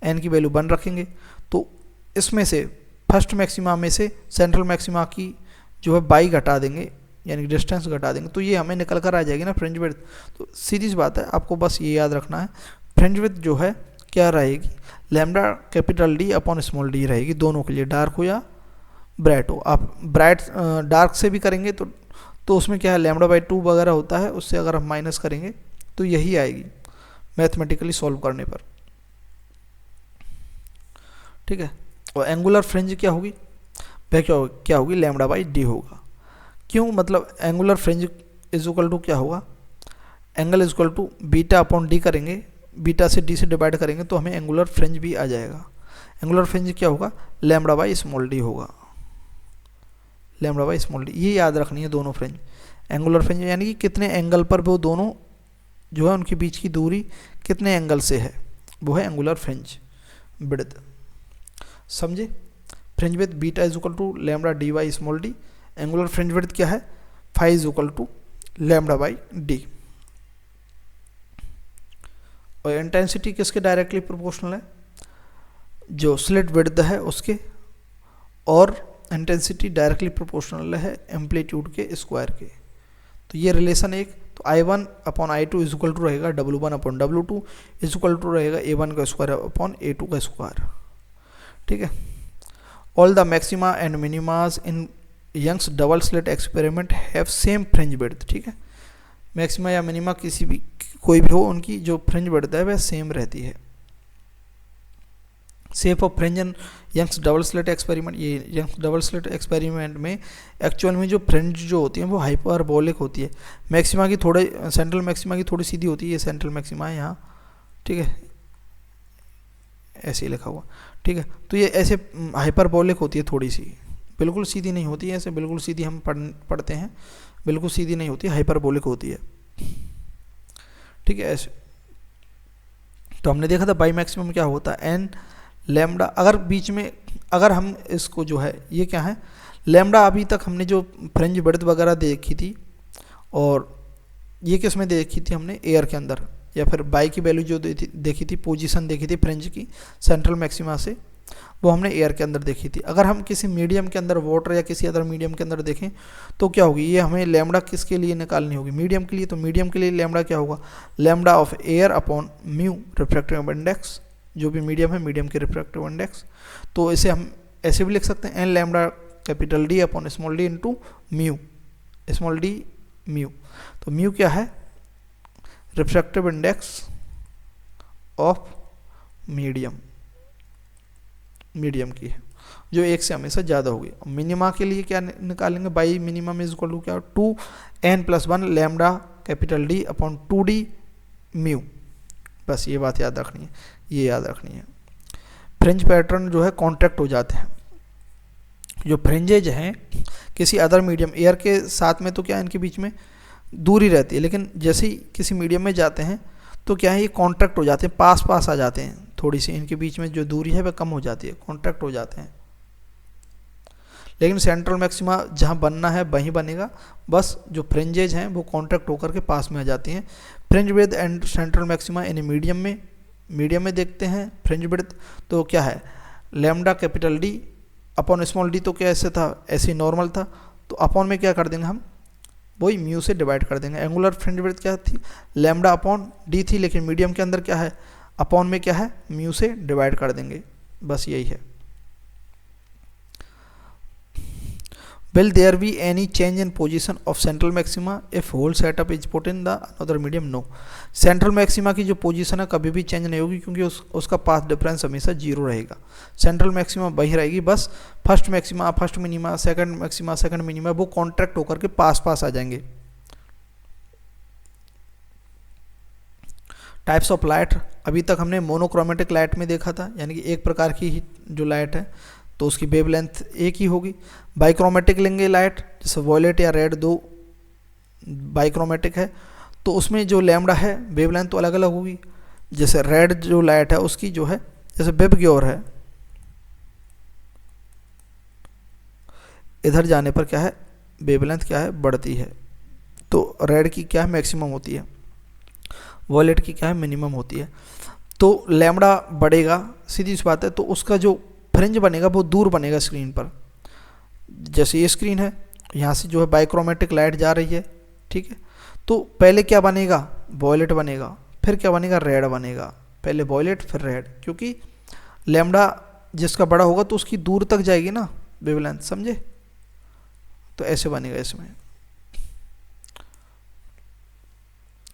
एन की वैल्यू 1 रखेंगे। तो इसमें से फर्स्ट मैक्सिमा में से सेंट्रल मैक्सिमा की जो है बाई घटा देंगे, यानी डिस्टेंस घटा देंगे, तो ये हमें निकल कर आ जाएगी ना फ्रिंज विड्थ। तो सीधी सी बात है, आपको बस ये याद रखना है, फ्रिंज विड्थ जो है क्या रहेगी, lambda capital D upon small D रहेगी, दोनों के लिए, डार्क हो या ब्राइट हो। आप ब्राइट डार्क से भी करेंगे तो उसमें क्या है, लैम्डा बाई 2 वगैरह होता है, उससे अगर हम माइनस करेंगे तो यही आएगी मैथमेटिकली सॉल्व करने पर, ठीक है। और एंगुलर फ्रिंज क्या होगी, वह क्या होगी, लैम्डा बाई डी होगा। क्यों, मतलब angular fringe is equal to क्या होगा, angle is equal to beta upon d करेंगे, बीटा से डी से डिवाइड करेंगे तो हमें एंगुलर फ्रिंज भी आ जाएगा। एंगुलर फ्रिंज क्या होगा, लैम्डा बाई स्मॉल डी होगा, लैम्डा बाई स्मॉल डी, ये याद रखनी है दोनों फ्रिंज। एंगुलर फ्रिंज यानी कि कितने एंगल पर वो दोनों जो है उनके बीच की दूरी कितने एंगल से है, वो है एंगुलर फ्रिंज विड्थ, समझे। Fringe width beta is equal to lambda d by small d, angular fringe width क्या है, phi is equal to lambda by d. और इंटेंसिटी किसके डायरेक्टली प्रोपोर्शनल है, जो स्लिट विड्थ है उसके, और इंटेंसिटी डायरेक्टली प्रोपोर्शनल है एम्पलीट्यूड के स्क्वायर के। तो ये रिलेशन एक, तो I1 upon I2 is equal to रहेगा W1 upon W2 is equal to रहेगा A1 का स्क्वायर अपॉन A2 का स्क्वायर, ठीक है। All the maxima and minimas in Young's double slit experiment have same fringe width, ठीक है। Maxima या minima किसी भी कोई भी हो, उनकी जो फ्रिंज विड्थ है वह सेम रहती है। Shape of fringe in Young's double slit experiment, ये यंग्स डबल स्लिट एक्सपेरिमेंट में एक्चुअल में जो फ्रिंज जो होती है वो हाइपरबोलिक होती है। मैक्सिमा की थोड़े, सेंट्रल मैक्सिमा की थोड़ी सीधी होती है, ये सेंट्रल मैक्सिमा है यहाँ, ठीक है, ऐसे ही लिखा हुआ, ठीक है। तो ये ऐसे हाइपरबोलिक होती है थोड़ी सी, बिल्कुल सीधी नहीं होती है, ऐसे बिल्कुल सीधी हम पढ़ते हैं, बिल्कुल सीधी नहीं होती, हाइपरबोलिक होती है, ठीक है, ऐसे। तो हमने देखा था बाई मैक्सिमम क्या होता है, एन लैम्डा, अगर बीच में अगर हम इसको जो है, ये क्या है लैम्डा, अभी तक हमने जो फ्रिंज विड्थ वगैरह देखी थी, और ये किस में देखी थी हमने, एयर के अंदर, या फिर बाई की वैल्यू जो देखी थी, पोजीशन देखी थी फ्रिंज की सेंट्रल मैक्सिमा से, वो हमने एयर के अंदर देखी थी। अगर हम किसी मीडियम के अंदर, वाटर या किसी अदर मीडियम के अंदर देखें तो क्या होगी, ये हमें लैम्डा किसके लिए निकालनी होगी, मीडियम के लिए। तो मीडियम के लिए लैम्डा क्या होगा, lambda of air upon mu refractive index, जो भी मीडियम है, मीडियम के रिफ्रैक्टिव इंडेक्स। तो इसे हम ऐसे भी लिख सकते हैं, n lambda capital D upon small d into mu, small d mu. तो म्यू क्या है, refractive index of medium, medium की है, जो 1 से हमेशा ज़्यादा होगी। मिनिमा के लिए क्या निकालेंगे, y minimum is equal to क्या, 2n+1 lambda capital D upon 2d mu, बस ये बात याद रखनी है, ये याद रखनी है। फ्रिंज पैटर्न जो है कॉन्ट्रैक्ट हो जाते हैं, जो फ्रिंजेज हैं किसी अदर मीडियम, एयर के साथ में तो क्या इनके बीच में दूरी रहती है, लेकिन जैसे ही किसी मीडियम में जाते हैं तो क्या है, ये कॉन्ट्रैक्ट हो जाते हैं, पास पास आ जाते हैं, थोड़ी सी इनके बीच में जो दूरी है वह कम हो जाती है, कॉन्ट्रैक्ट हो जाते हैं। लेकिन सेंट्रल मैक्सिमा जहाँ बनना है वहीं बनेगा, बस जो फ्रिंजेज हैं वो कॉन्ट्रैक्ट होकर के पास में आ जाती हैं। Fringe width and central maxima in medium में देखते हैं फ्रिंज विड्थ, तो क्या है, lambda capital D upon small D, तो क्या ऐसे था, ऐसे नॉर्मल था, तो अपॉन में क्या कर देंगे हम, वही म्यू से डिवाइड कर देंगे। एंगुलर फ्रिंज विड्थ क्या थी, लैम्डा अपॉन डी थी, लेकिन मीडियम के अंदर क्या है, अपॉन में क्या है, म्यू से डिवाइड कर देंगे, बस यही है। Will there be any change in position of central maxima if whole setup is put in the another medium? No. Central maxima की जो पोजीशन है कभी भी चेंज नहीं होगी, क्योंकि उसका पाथ डिफरेंस हमेशा 0 रहेगा। सेंट्रल मैक्सिमा वही रहेगी, बस first maxima first minima, second maxima second minima, वो कॉन्ट्रैक्ट होकर के पास पास आ जाएंगे। टाइप्स ऑफ लाइट, अभी तक हमने मोनोक्रोमेटिक लाइट में देखा था, यानी कि एक प्रकार की ही जो लाइट है तो उसकी वेवलेंथ एक ही होगी। बाइक्रोमेटिक लेंगे लाइट, जैसे वॉयलेट या रेड, दो बाइक्रोमेटिक है, तो उसमें जो लैम्डा है वेवलेंथ तो अलग अलग होगी। जैसे रेड जो लाइट है उसकी जो है, जैसे वेब की ओर है, इधर जाने पर क्या है, वेवलेंथ क्या है, बढ़ती है, तो रेड की क्या है, मैक्सिमम होती है, वॉयलेट की क्या है, मिनिमम होती है। तो लैम्बडा बढ़ेगा, सीधी सी बात है, तो उसका जो फ्रिंज बनेगा वो दूर बनेगा स्क्रीन पर। जैसे ये स्क्रीन है, यहाँ से जो है बाइक्रोमेटिक लाइट जा रही है, ठीक है, तो पहले क्या बनेगा, वॉयलेट बनेगा, फिर क्या बनेगा, रेड बनेगा, पहले वॉयलेट फिर रेड, क्योंकि लैम्बडा जिसका बड़ा होगा तो उसकी दूर तक जाएगी ना वेवलेंथ, समझे। तो ऐसे बनेगा इसमें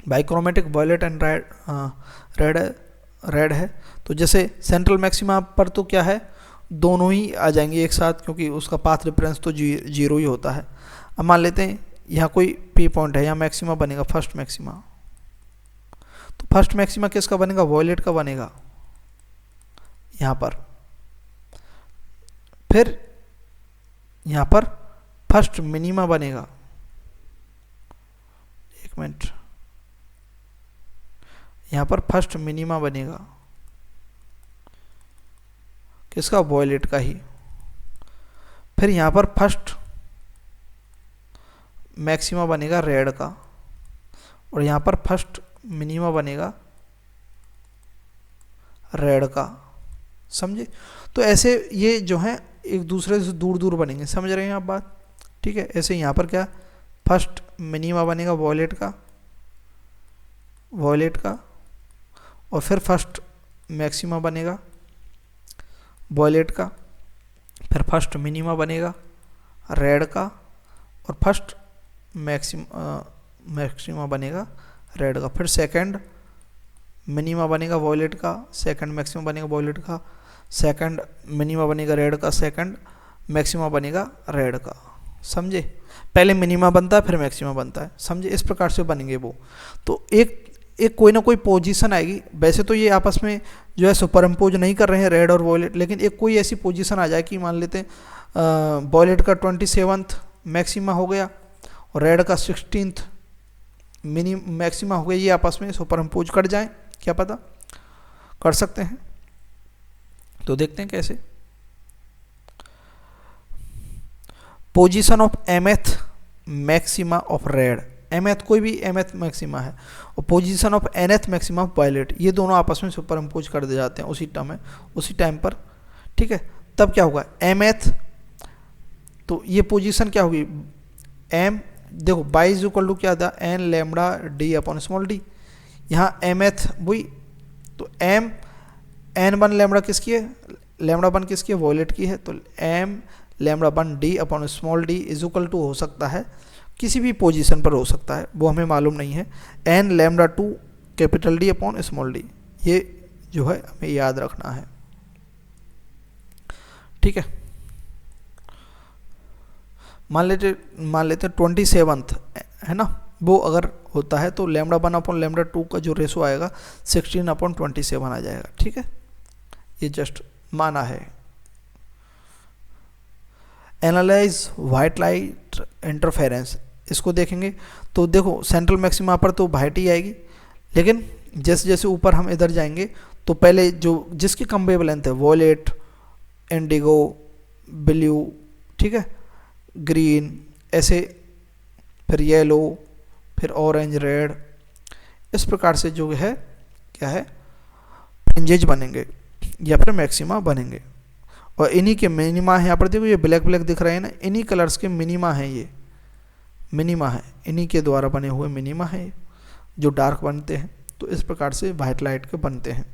बाइक्रोमेटिक वॉयलेट एंड रेड है। तो जैसे सेंट्रल मैक्सिमा पर तो क्या है, दोनों ही आ जाएंगे एक साथ, क्योंकि उसका पाथ डिफरेंस तो जीरो ही होता है। अब मान लेते हैं यहाँ कोई पी पॉइंट है, यहाँ मैक्सिमा बनेगा, फर्स्ट मैक्सिमा। तो फर्स्ट मैक्सिमा किसका बनेगा, वॉयलेट का बनेगा यहाँ पर। फिर यहाँ पर फर्स्ट मिनिमा बनेगा, एक मिनट, यहाँ पर फर्स्ट मिनिमा बनेगा किसका, वॉयलेट का ही। फिर यहाँ पर फर्स्ट मैक्सिमा बनेगा रेड का, और यहाँ पर फर्स्ट मिनिमा बनेगा रेड का, समझे। तो ऐसे ये जो है एक दूसरे से दूर दूर बनेंगे, समझ रहे हैं आप बात, ठीक है। ऐसे यहाँ पर क्या, फर्स्ट मिनिमा बनेगा वॉयलेट का, और फिर फर्स्ट मैक्सिमा बनेगा वॉयलेट का, फिर फर्स्ट मिनिमा बनेगा रेड का, और फर्स्ट मैक्सिमा बनेगा रेड का, फिर सेकंड मिनिमा बनेगा वॉयलेट का, सेकंड मैक्सिमा बनेगा वॉयलेट का, सेकंड मिनिमा बनेगा रेड का, सेकंड मैक्सिमा बनेगा रेड का, समझे। पहले मिनिमा बनता है फिर मैक्सिमा बनता है, समझे। इस प्रकार से बनेंगे वो। तो एक कोई ना कोई पोजीशन आएगी। वैसे तो ये आपस में जो है सुपर इम्पोज नहीं कर रहे हैं रेड और वॉयलेट, लेकिन एक कोई ऐसी पोजीशन आ जाए कि मान लेते हैं वॉयलेट का 27th मैक्सिमा हो गया और रेड का 16th मैक्सिमा हो गया, ये आपस में सुपर इम्पोज कर जाएं, क्या पता, कर सकते हैं। तो देखते हैं कैसे। Position of mth maxima of red, mth कोई भी mth मैक्सिमा है, और position of nth maxima of violet, ये दोनों आपस में सुपर इम्पोज कर दे जाते हैं उसी टाइम पर, ठीक है। तब क्या होगा, mth, तो ये पोजीशन क्या होगी, m, देखो बाई इज इक्वल टू क्या था, n lambda d upon small d, यहाँ mth वही, तो m n1 लैम्बडा किसकी है, लैम्बडा 1 किसकी है, वॉयलेट की है, तो m lambda 1 d upon small d is equal to हो सकता है किसी भी पोजीशन पर हो सकता है, वो हमें मालूम नहीं है, n lambda 2 capital D upon small d, ये जो है हमें याद रखना है, ठीक है। मान लेते 27th है ना, वो अगर होता है तो लैम्बडा 1 अपॉन लैम्बडा 2 का जो रेशो आएगा 16 अपॉन 27 आ जाएगा, ठीक है। ये जस्ट माना है। एनालाइज वाइट लाइट इंटरफेरेंस, इसको देखेंगे तो देखो सेंट्रल मैक्सिमा पर तो वाइट ही आएगी, लेकिन जैसे जैसे ऊपर हम इधर जाएंगे तो पहले जो जिसकी कम वेवलेंथ है, वॉयलेट, इंडिगो, ब्लू, ठीक है, ग्रीन, ऐसे फिर येलो, फिर ऑरेंज, रेड, इस प्रकार से जो है क्या है फ्रिंजेज बनेंगे या फिर मैक्सिमा बनेंगे। और इन्हीं के मिनिमा है, यहाँ पर देखो ये ब्लैक ब्लैक दिख रहे हैं ना, इन्हीं कलर्स के मिनिमा हैं, ये मिनिमा है, इन्हीं के द्वारा बने हुए मिनिमा है जो डार्क बनते हैं। तो इस प्रकार से वाइट लाइट के बनते हैं।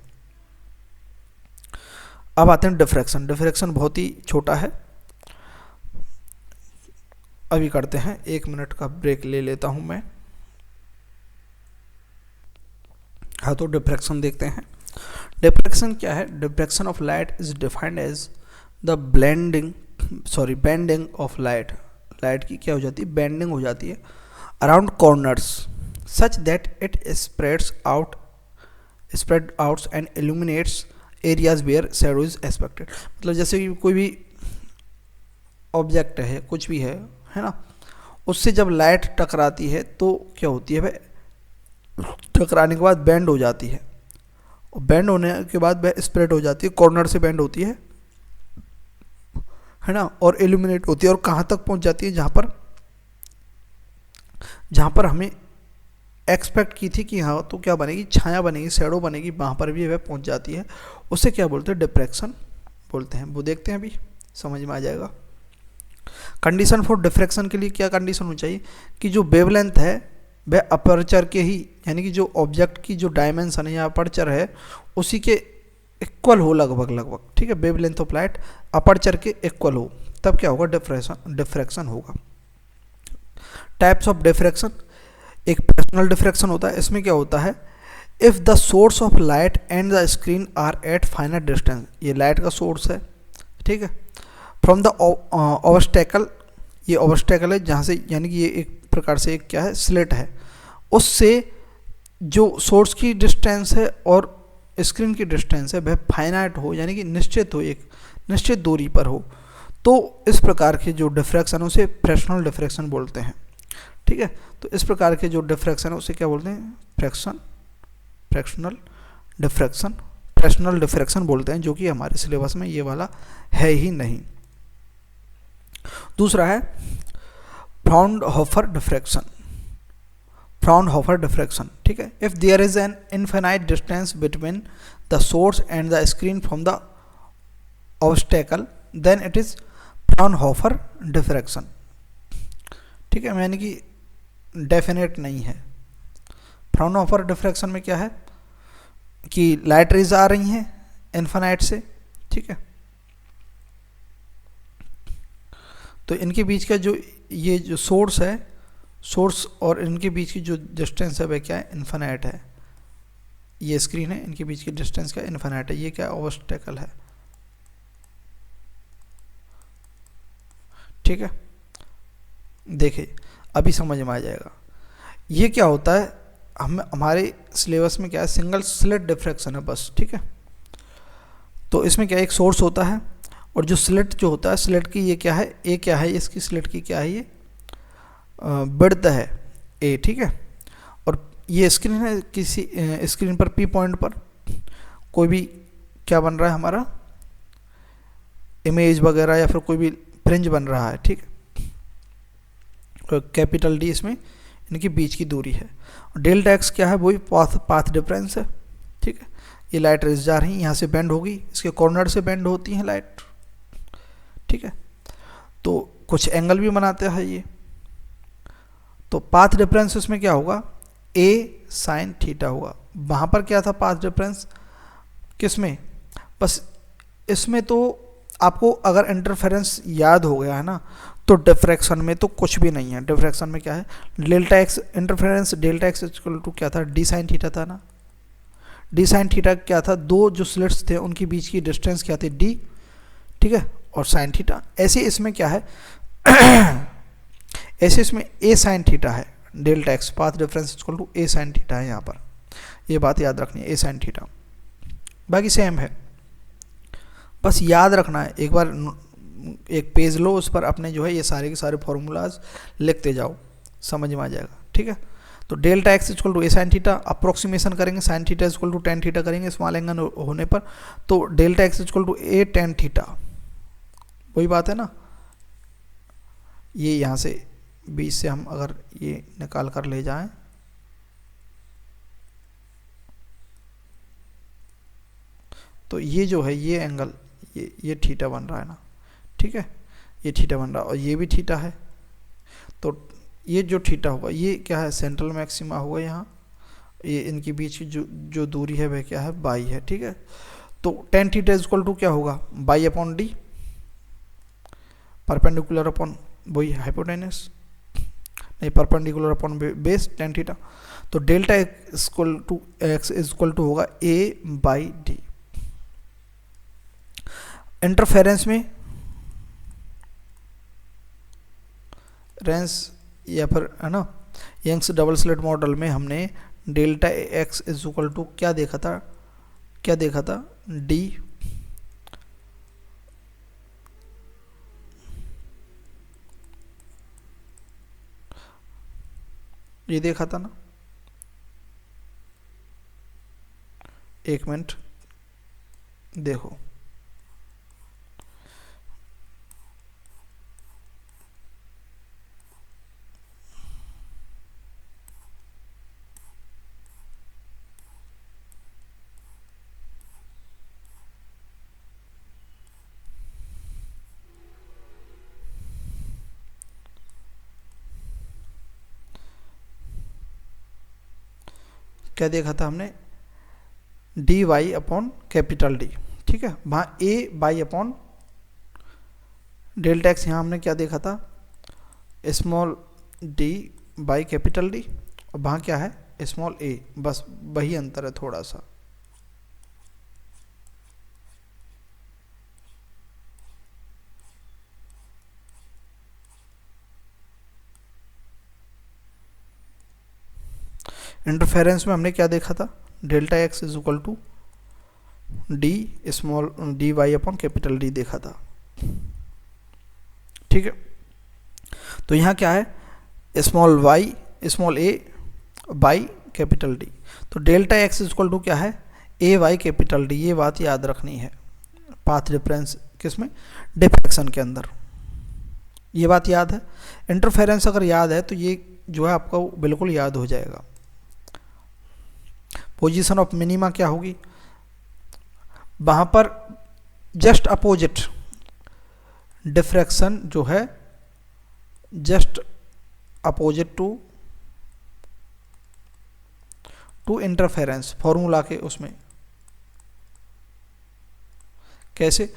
अब आते हैं डिफ्रैक्शन। डिफ्रैक्शन बहुत ही छोटा है, अभी करते हैं, 1 मिनट का ब्रेक ले लेता हूं मैं। हाँ, तो डिफ्रैक्शन देखते हैं। डिफ्रैक्शन क्या है, diffraction of light is defined as the bending of light. Light की क्या हो जाती है, बेंडिंग हो जाती है around corners such that it spread outs and illuminates areas where shadow is expected. मतलब जैसे कि कोई भी ऑब्जेक्ट है, कुछ भी है ना, उससे जब लाइट टकराती है तो क्या होती है भाई, टकराने के बाद बेंड हो जाती है, और बेंड होने के बाद वह स्प्रेड हो जाती है, कॉर्नर से बेंड होती है ना, और इल्यूमिनेट होती है, और कहाँ तक पहुँच जाती है, जहाँ पर जहाँ पर हमें एक्सपेक्ट की थी कि हाँ तो क्या बनेगी, छाया बनेगी, शैडो बनेगी, वहाँ पर भी वह पहुँच जाती है, उसे क्या बोलते हैं, डिफ्रैक्शन बोलते हैं। वो देखते हैं, अभी समझ में आ जाएगा। कंडीशन फॉर डिफ्रैक्शन के लिए क्या कंडीशन होनी चाहिए कि जो वेवलेंथ है वह अपर्चर के ही, यानी कि जो ऑब्जेक्ट की जो डायमेंशन है या अपर्चर है उसी के इक्वल हो लगभग लगभग, ठीक है। वेवलेंथ ऑफ लाइट अपर्चर के इक्वल हो, तब क्या होगा, डिफ्रैक्शन होगा। टाइप्स ऑफ डिफ्रैक्शन, एक फ्रैक्शनल डिफ्रैक्शन होता है। इसमें क्या होता है, if the source of light and the screen are at final distance, ये लाइट का सोर्स है, ठीक है, फ्रॉम द ऑब्स्टेकल, ये ऑब्स्टेकल है जहाँ से, यानी कि ये एक प्रकार से एक क्या है, स्लिट है, उससे जो सोर्स की डिस्टेंस है और स्क्रीन की डिस्टेंस है वह फाइनाइट हो, यानी कि निश्चित हो, एक निश्चित दूरी पर हो, तो इस प्रकार के जो डिफ्रैक्शन है उसे फ्रैक्शनल डिफ्रैक्शन बोलते हैं, ठीक है। तो इस प्रकार के जो डिफ्रैक्शन है उसे क्या बोलते हैं, फ्रैक्शनल डिफ्रैक्शन बोलते हैं, जो कि हमारे सिलेबस में ये वाला है ही नहीं। दूसरा है फ्राउनहोफर डिफ्रैक्शन, ठीक है। If there is an infinite distance between the source and the screen from the obstacle then it is Fraunhofer diffraction, ठीक है, यानी कि डेफिनेट नहीं है। फ्राउनहोफर डिफ्रैक्शन में क्या है कि लाइट रेज आ रही हैं इनफाइनाइट से, ठीक है, तो इनके बीच का जो ये जो सोर्स है, सोर्स और इनके बीच की जो डिस्टेंस है वह क्या है, इनफाइनाइट है। ये स्क्रीन है, इनके बीच की डिस्टेंस क्या, इनफाइनाइट है। ये क्या ऑब्स्टेकल है, ठीक है। देखिए अभी समझ में आ जाएगा। ये क्या होता है, हम हमारे सिलेबस में क्या है, सिंगल स्लिट डिफ्रैक्शन है बस, ठीक है। तो इसमें क्या है, एक सोर्स होता है और जो स्लिट जो होता है, स्लिट की ये क्या है, ए क्या है, इसकी स्लिट की क्या है, ये विड्थ है ए, ठीक है। और ये स्क्रीन है, किसी स्क्रीन पर पी पॉइंट पर कोई भी क्या बन रहा है, हमारा इमेज वगैरह या फिर कोई भी फ्रिंज बन रहा है, ठीक है। और कैपिटल डी इसमें इनके बीच की दूरी है। और डेल्टा एक्स क्या है, वही पाथ डिफरेंस है, ठीक है। ये लाइट रेज जा रही है, यहाँ से बेंड होगी, इसके कॉर्नर से बेंड होती है लाइट, ठीक है। तो कुछ एंगल भी बनाते हैं ये। तो पाथ डिफरेंस इसमें क्या होगा, ए साइन थीटा होगा। वहाँ पर क्या था पाथ डिफरेंस, किसमें, बस इसमें तो आपको अगर इंटरफेरेंस याद हो गया है ना, तो डिफ्रैक्शन में तो कुछ भी नहीं है। डिफ्रैक्शन में क्या है, delta x interference, delta x equal to क्या था, डी साइन थीटा था ना। डी साइन थीटा क्या था, दो जो स्लिट्स थे उनके बीच की डिस्टेंस क्या थी, डी, ठीक है, और साइन थीटा। ऐसे इसमें क्या है ऐसे इसमें ए साइन थीटा है, delta x path difference equal to a sine theta है यहाँ पर, ये बात याद रखनी है, ए साइन थीटा। बाकी सेम है, बस याद रखना है। एक बार एक पेज लो, उस पर अपने जो है ये सारे के सारे फॉर्मूलाज लिखते जाओ, समझ में आ जाएगा, ठीक है। तो delta x equal to a sine theta, approximation करेंगे, sine theta equal to tan theta करेंगे स्मॉल एंगल होने पर, तो delta x equal to a tan theta, वही बात है ना। ये यहाँ से बीच से हम अगर ये निकाल कर ले जाएं, तो ये जो है ये एंगल, ये थीटा बन रहा है ना, ठीक है, ये थीटा बन रहा है और ये भी थीटा है। तो ये जो थीटा होगा ये क्या है, सेंट्रल मैक्सिमा होगा यहाँ, ये इनके बीच की जो दूरी है वह क्या है, बाई है, ठीक है। तो टेन थीटा इक्वल टू क्या होगा, by upon D, perpendicular upon वही हाइपोटेनस, नहीं perpendicular upon base tan theta. तो डेल्टा एक्स इक्वल टू होगा ए बाई डी। इंटरफेरेंस में रेंस या फिर है ना, यंग्स डबल स्लिट मॉडल में हमने delta x is equal to क्या देखा था, क्या देखा था, डी, ये देखा था ना, एक मिनट देखो, क्या देखा था हमने, D Y upon capital D, ठीक है। वहाँ a by upon delta x, यहाँ हमने क्या देखा था, small d by capital D, और वहाँ क्या है स्मॉल ए, बस वही अंतर है थोड़ा सा। इंटरफेरेंस में हमने क्या देखा था, delta x is equal to d small d Y upon capital D देखा था, ठीक है। तो यहाँ क्या है small y small a by capital D, तो delta x is equal to क्या है ए वाई कैपिटल डी, ये बात याद रखनी है पाथ डिफरेंस किसमें, डिफ्रैक्शन के अंदर, ये बात याद है। इंटरफेरेंस अगर याद है तो ये जो है आपको बिल्कुल याद हो जाएगा। पोजीशन ऑफ मिनिमा क्या होगी, वहाँ पर जस्ट अपोजिट डिफ्रैक्शन जो है, just opposite to interference, formula के उसमें कैसे,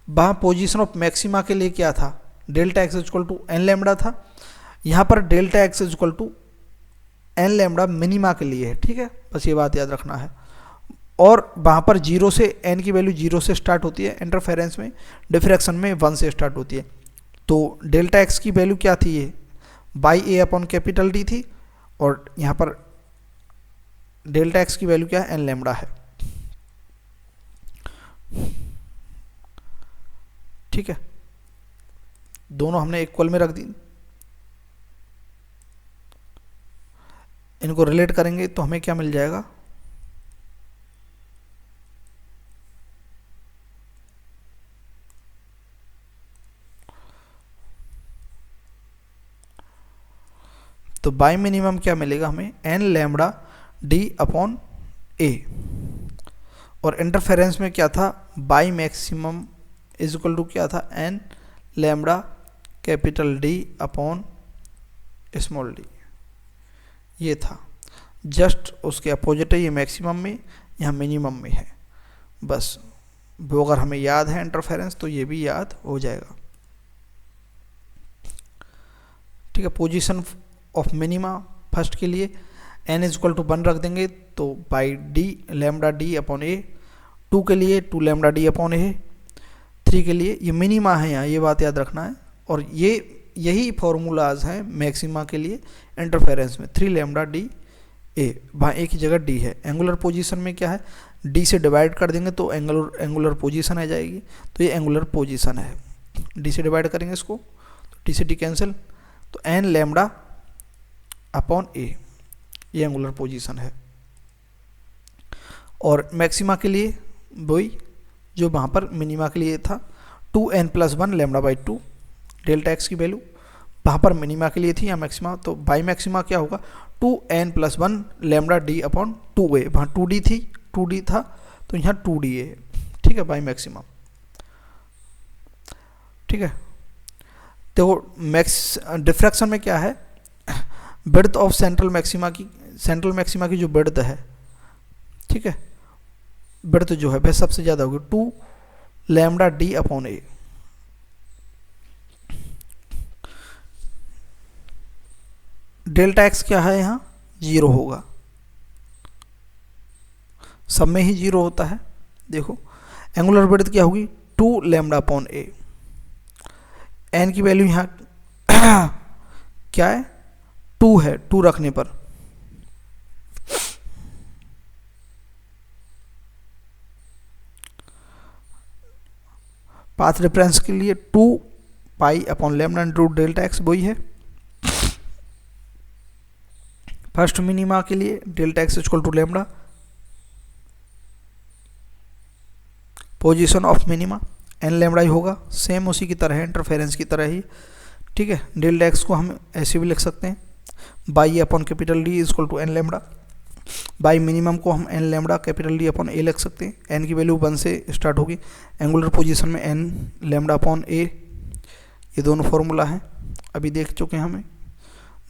वहाँ पोजीशन ऑफ मैक्सिमा के लिए क्या था, delta x equal to n lambda था, यहाँ पर delta x equal to n lambda minima के लिए है, ठीक है, बस ये बात याद रखना है। और वहाँ पर 0 से एन की वैल्यू 0 से स्टार्ट होती है, इंटरफेरेंस में डिफ्रैक्शन में 1 से स्टार्ट होती है। तो डेल्टा एक्स की वैल्यू क्या थी, ये by A upon capital D थी, और यहाँ पर डेल्टा एक्स की वैल्यू क्या है एन लैम्बडा है, ठीक है। दोनों हमने इक्वल में रख दी, इनको रिलेट करेंगे तो हमें क्या मिल जाएगा, तो बाई मिनिमम क्या मिलेगा हमें n lambda d upon a, और इंटरफेरेंस में क्या था by maximum is equal to क्या था n lambda capital D upon small d, ये था। जस्ट उसके अपोजिट है, ये मैक्सिमम में, यहाँ मिनिमम में है, बस वो अगर हमें याद है इंटरफेरेंस तो ये भी याद हो जाएगा, ठीक है। पोजीशन ऑफ मिनिमा फर्स्ट के लिए n इज इक्वल टू 1 रख देंगे, तो by d lambda d upon a, 2 के लिए 2 लैम्बडा डी अपॉन ए, 3 के लिए ये मिनिमा है यहाँ, ये बात याद रखना है। और ये यही फॉर्मूलाज हैं मैक्सिमा के लिए इंटरफेरेंस में, 3 लैम्बडा डी ए, वहाँ एक ही जगह डी है। एंगुलर पोजीशन में क्या है, डी से डिवाइड कर देंगे तो एंगुलर पोजीशन आ जाएगी, तो ये एंगुलर पोजीशन है, डी से डिवाइड करेंगे इसको तो डी से डी कैंसिल, तो एन लैम्बडा अपॉन ए, ये एंगुलर पोजीशन है। और मैक्सिमा के लिए वही जो वहाँ पर मिनिमा के लिए था, 2n+1 lambda by 2 delta x की वैल्यू वहाँ पर मिनिमा के लिए थी, या मैक्सिमा, तो बाई मैक्सिमा क्या होगा 2n+1 lambda d upon 2a, वहाँ 2d थी, 2d था तो यहाँ 2d है, ठीक है, बाई मैक्सिमा, ठीक है। तो डिफ्रैक्शन में क्या है, ब्रेड्थ ऑफ सेंट्रल मैक्सिमा की जो ब्रेड्थ है, ठीक है, ब्रेड्थ जो है वह सबसे ज़्यादा होगी 2 लैम्बडा डी अपॉन ए। डेल्टा एक्स क्या है यहाँ 0 होगा, सब में ही 0 होता है। देखो एंगुलर ब्रेड्थ क्या होगी 2 लैम्बडा अपॉन ए, एन की वैल्यू यहाँ क्या है 2 है, 2 रखने पर पाथ डिफरेंस के लिए 2 pi upon lambda into delta x वही है। फर्स्ट मिनिमा के लिए delta x equal to lambda, position of minima n lambda ही होगा, सेम उसी की तरह है, इंटरफेरेंस की तरह ही, ठीक है। डेल्टा एक्स को हम ऐसे भी लिख सकते हैं by upon capital D equal to n lambda, by minimum को हम n lambda capital D upon a लिख सकते हैं, एन की वैल्यू 1 से स्टार्ट होगी, एंगुलर पोजीशन में एन लैम्बडा अपॉन ए, ये दोनों फॉर्मूला हैं, अभी देख चुके हैं हमें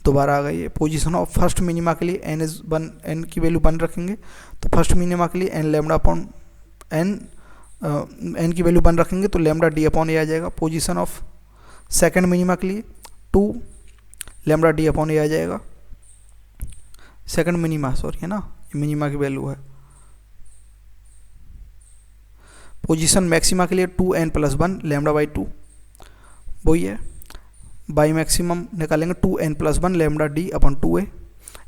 दोबारा आ गई है। पोजीशन ऑफ फर्स्ट मिनिमा के लिए n इज 1, n की वैल्यू 1 रखेंगे, तो फर्स्ट मिनिमा के लिए n लैम्डा अपॉन n की वैल्यू 1 रखेंगे तो लैम्डा d अपॉन ए आ जाएगा। पोजीशन ऑफ सेकंड मिनिमा के लिए 2 लैम्डा d अपॉन ए आ जाएगा। सेकंड मिनिमा सॉरी है ना, मिनिमा की वैल्यू है। पोजीशन मैक्सिमा के लिए 2n + 1 लैम्डा बाई 2 वही है। बाई मैक्सिमम निकालेंगे 2n + 1 lambda d upon 2a।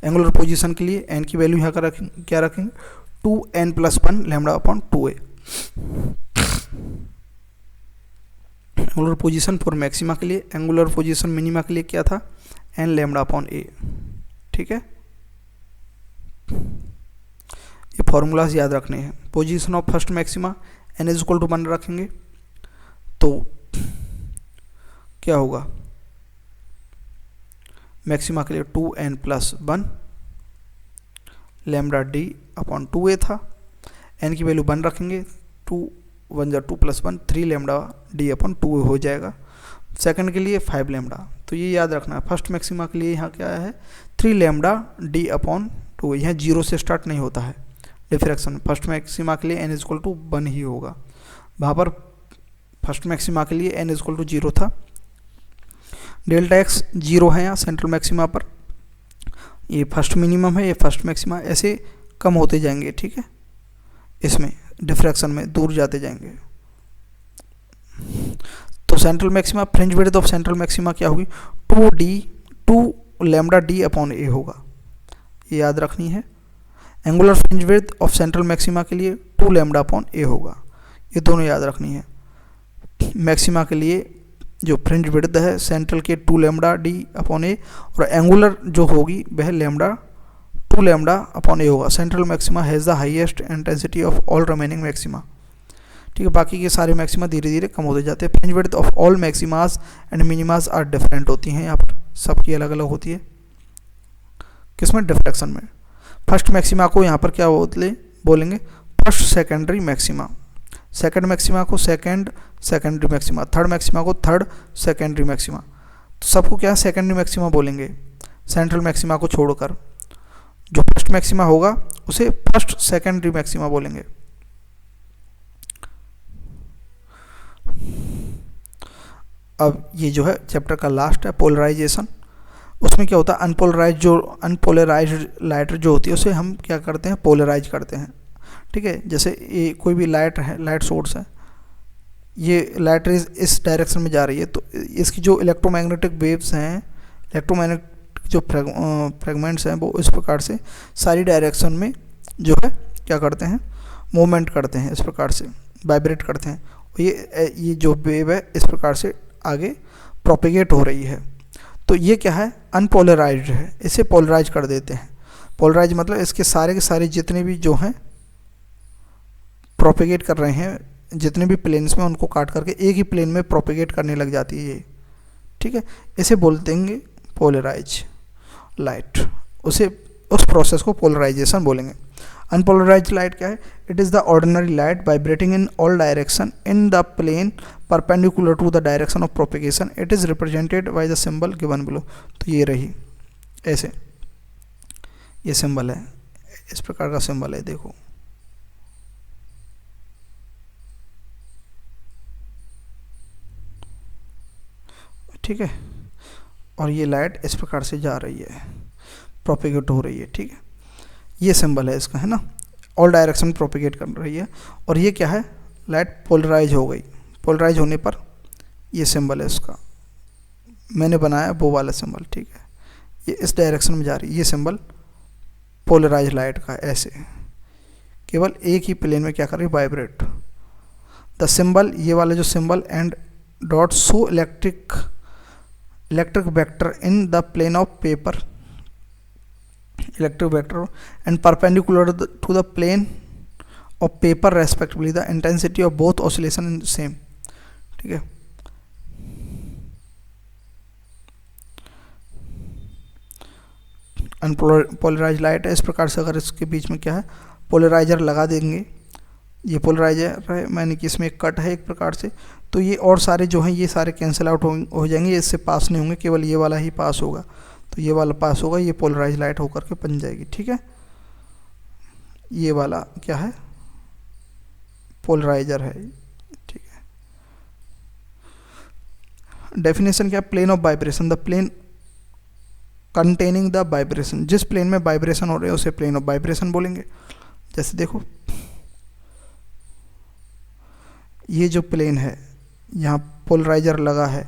Angular position के लिए n की वैल्यू यहाँ का क्या रखेंगे 2n + 1 lambda upon 2a। Angular position for maxima के लिए, एंगुलर पोजीशन मिनिमा के लिए क्या था n लैम्डा अपॉन a। ठीक है, ये फॉर्मूलाज याद रखने हैं। Position of first maxima n is equal to 1 रखेंगे तो क्या होगा, मैक्सिमा के लिए 2n + 1 lambda d upon 2a था। n की वैल्यू 1 रखेंगे, 2 1 2 + 1 3 लैम्डा d अपॉन 2a हो जाएगा। सेकंड के लिए 5 लैम्डा, तो ये याद रखना है। फर्स्ट मैक्सिमा के लिए यहाँ क्या है 3 लैम्डा d अपॉन 2a। यहाँ 0 से स्टार्ट नहीं होता है डिफ्रैक्शन। फर्स्ट मैक्सिमा के लिए n इज इक्वल टू 1 ही होगा। वहाँ पर फर्स्ट मैक्सिमा के लिए n इज इक्वल टू 0 था। डेल्टा x 0 है यहाँ सेंट्रल मैक्सिमा पर। ये फर्स्ट मिनिमम है, ये फर्स्ट मैक्सिमा, ऐसे कम होते जाएंगे। ठीक है, इसमें डिफ्रैक्शन में दूर जाते जाएंगे। तो central maxima, fringe width of central maxima क्या होगी 2 लैम्डा d अपॉन a होगा, ये याद रखनी है। Angular fringe width of central maxima के लिए 2 लैम्डा अपॉन a होगा, ये दोनों याद रखनी है। मैक्सिमा के लिए जो फ्रिंज विड्थ है सेंट्रल के 2 लैम्डा d अपॉन a, और एंगुलर जो होगी वह लैम्डा 2 लैम्डा अपॉन a होगा। Central maxima has the highest intensity of all remaining maxima. ठीक है, बाकी के सारे मैक्सिमा धीरे धीरे कम होते जाते हैं। Fringe width of all maximas and minimas are different होती हैं, यहाँ पर सबकी अलग अलग होती है। किसमें, डिफ्रैक्शन में। फर्स्ट मैक्सिमा को यहाँ पर क्या बोलेंगे first secondary maxima, second maxima को second secondary maxima, third maxima को थर्ड सेकेंडरी मैक्सिमा। तो सबको क्या सेकेंडरी मैक्सिमा बोलेंगे सेंट्रल मैक्सिमा को छोड़कर। जो फर्स्ट मैक्सिमा होगा उसे फर्स्ट सेकेंडरी मैक्सिमा बोलेंगे। अब ये जो है चैप्टर का लास्ट है पोलराइजेशन। उसमें क्या होता है अनपोलराइज्ड लाइट जो होती है उसे हम क्या करते हैं पोलराइज करते हैं। ठीक है, जैसे ये कोई भी लाइट है, लाइट सोर्स है, ये लाइट रेज इस डायरेक्शन में जा रही है, तो इसकी जो इलेक्ट्रोमैग्नेटिक वेव्स हैं, इलेक्ट्रोमैग्नेटिक जो फ्रेगमेंट्स हैं वो इस प्रकार से सारी डायरेक्शन में जो है क्या करते हैं मूवमेंट करते हैं, इस प्रकार से वाइब्रेट करते हैं। ये जो वेव है इस प्रकार से आगे प्रोपेगेट हो रही है। तो ये क्या है अनपोलराइज्ड है, इसे पोलराइज कर देते हैं। पोलराइज मतलब इसके सारे के सारे जितने भी जो हैं प्रोपेगेट कर रहे हैं, जितने भी प्लेन्स में उनको काट करके एक ही प्लेन में प्रोपेगेट करने लग जाती है ये। ठीक है, इसे बोलते हैं पोलराइज लाइट, उस प्रोसेस को पोलराइजेशन बोलेंगे। अनपोलराइज्ड लाइट क्या है, it is the ordinary light vibrating in all direction in the plane perpendicular to the direction of propagation. It is represented by the symbol given below. तो ये रही ऐसे, ये सिंबल है, इस प्रकार का सिंबल है, देखो ठीक है। और ये लाइट इस प्रकार से जा रही है, प्रोपेगेट हो रही है। ठीक है, ये सिंबल है इसका, है ना, ऑल डायरेक्शन में प्रोपेगेट कर रही है। और ये क्या है लाइट पोलराइज हो गई। पोलराइज होने पर ये सिंबल है इसका, मैंने बनाया वो वाला सिंबल। ठीक है, ये इस डायरेक्शन में जा रही है, ये सिंबल पोलराइज लाइट का ऐसे केवल एक ही प्लेन में क्या कर रही है वाइब्रेट। द सिंबल, ये वाला जो symbol and dot so electric vector in the plane of paper, electric vector and perpendicular to the plane of paper respectively, the intensity of both oscillation is same. ठीक है, unpolarise light है। इस प्रकार से अगर इसके बीच में क्या है पोलराइजर लगा देंगे, ये पोलराइजर है, मैंने कि इसमें एक कट है एक प्रकार से, तो ये और सारे जो हैं ये सारे कैंसिल आउट हो जाएंगे, इससे पास नहीं होंगे, केवल ये वाला ही पास होगा। तो ये वाला पास होगा, ये पोलराइज लाइट होकर के बन जाएगी। ठीक है, ये वाला क्या है, पोलराइजर है। ठीक है, डेफिनेशन क्या, plane of vibration, the plane containing the vibration, जिस प्लेन में वाइब्रेशन हो रहे हैं उसे प्लेन ऑफ वाइब्रेशन बोलेंगे। जैसे देखो ये जो प्लेन है, यहाँ पोलराइजर लगा है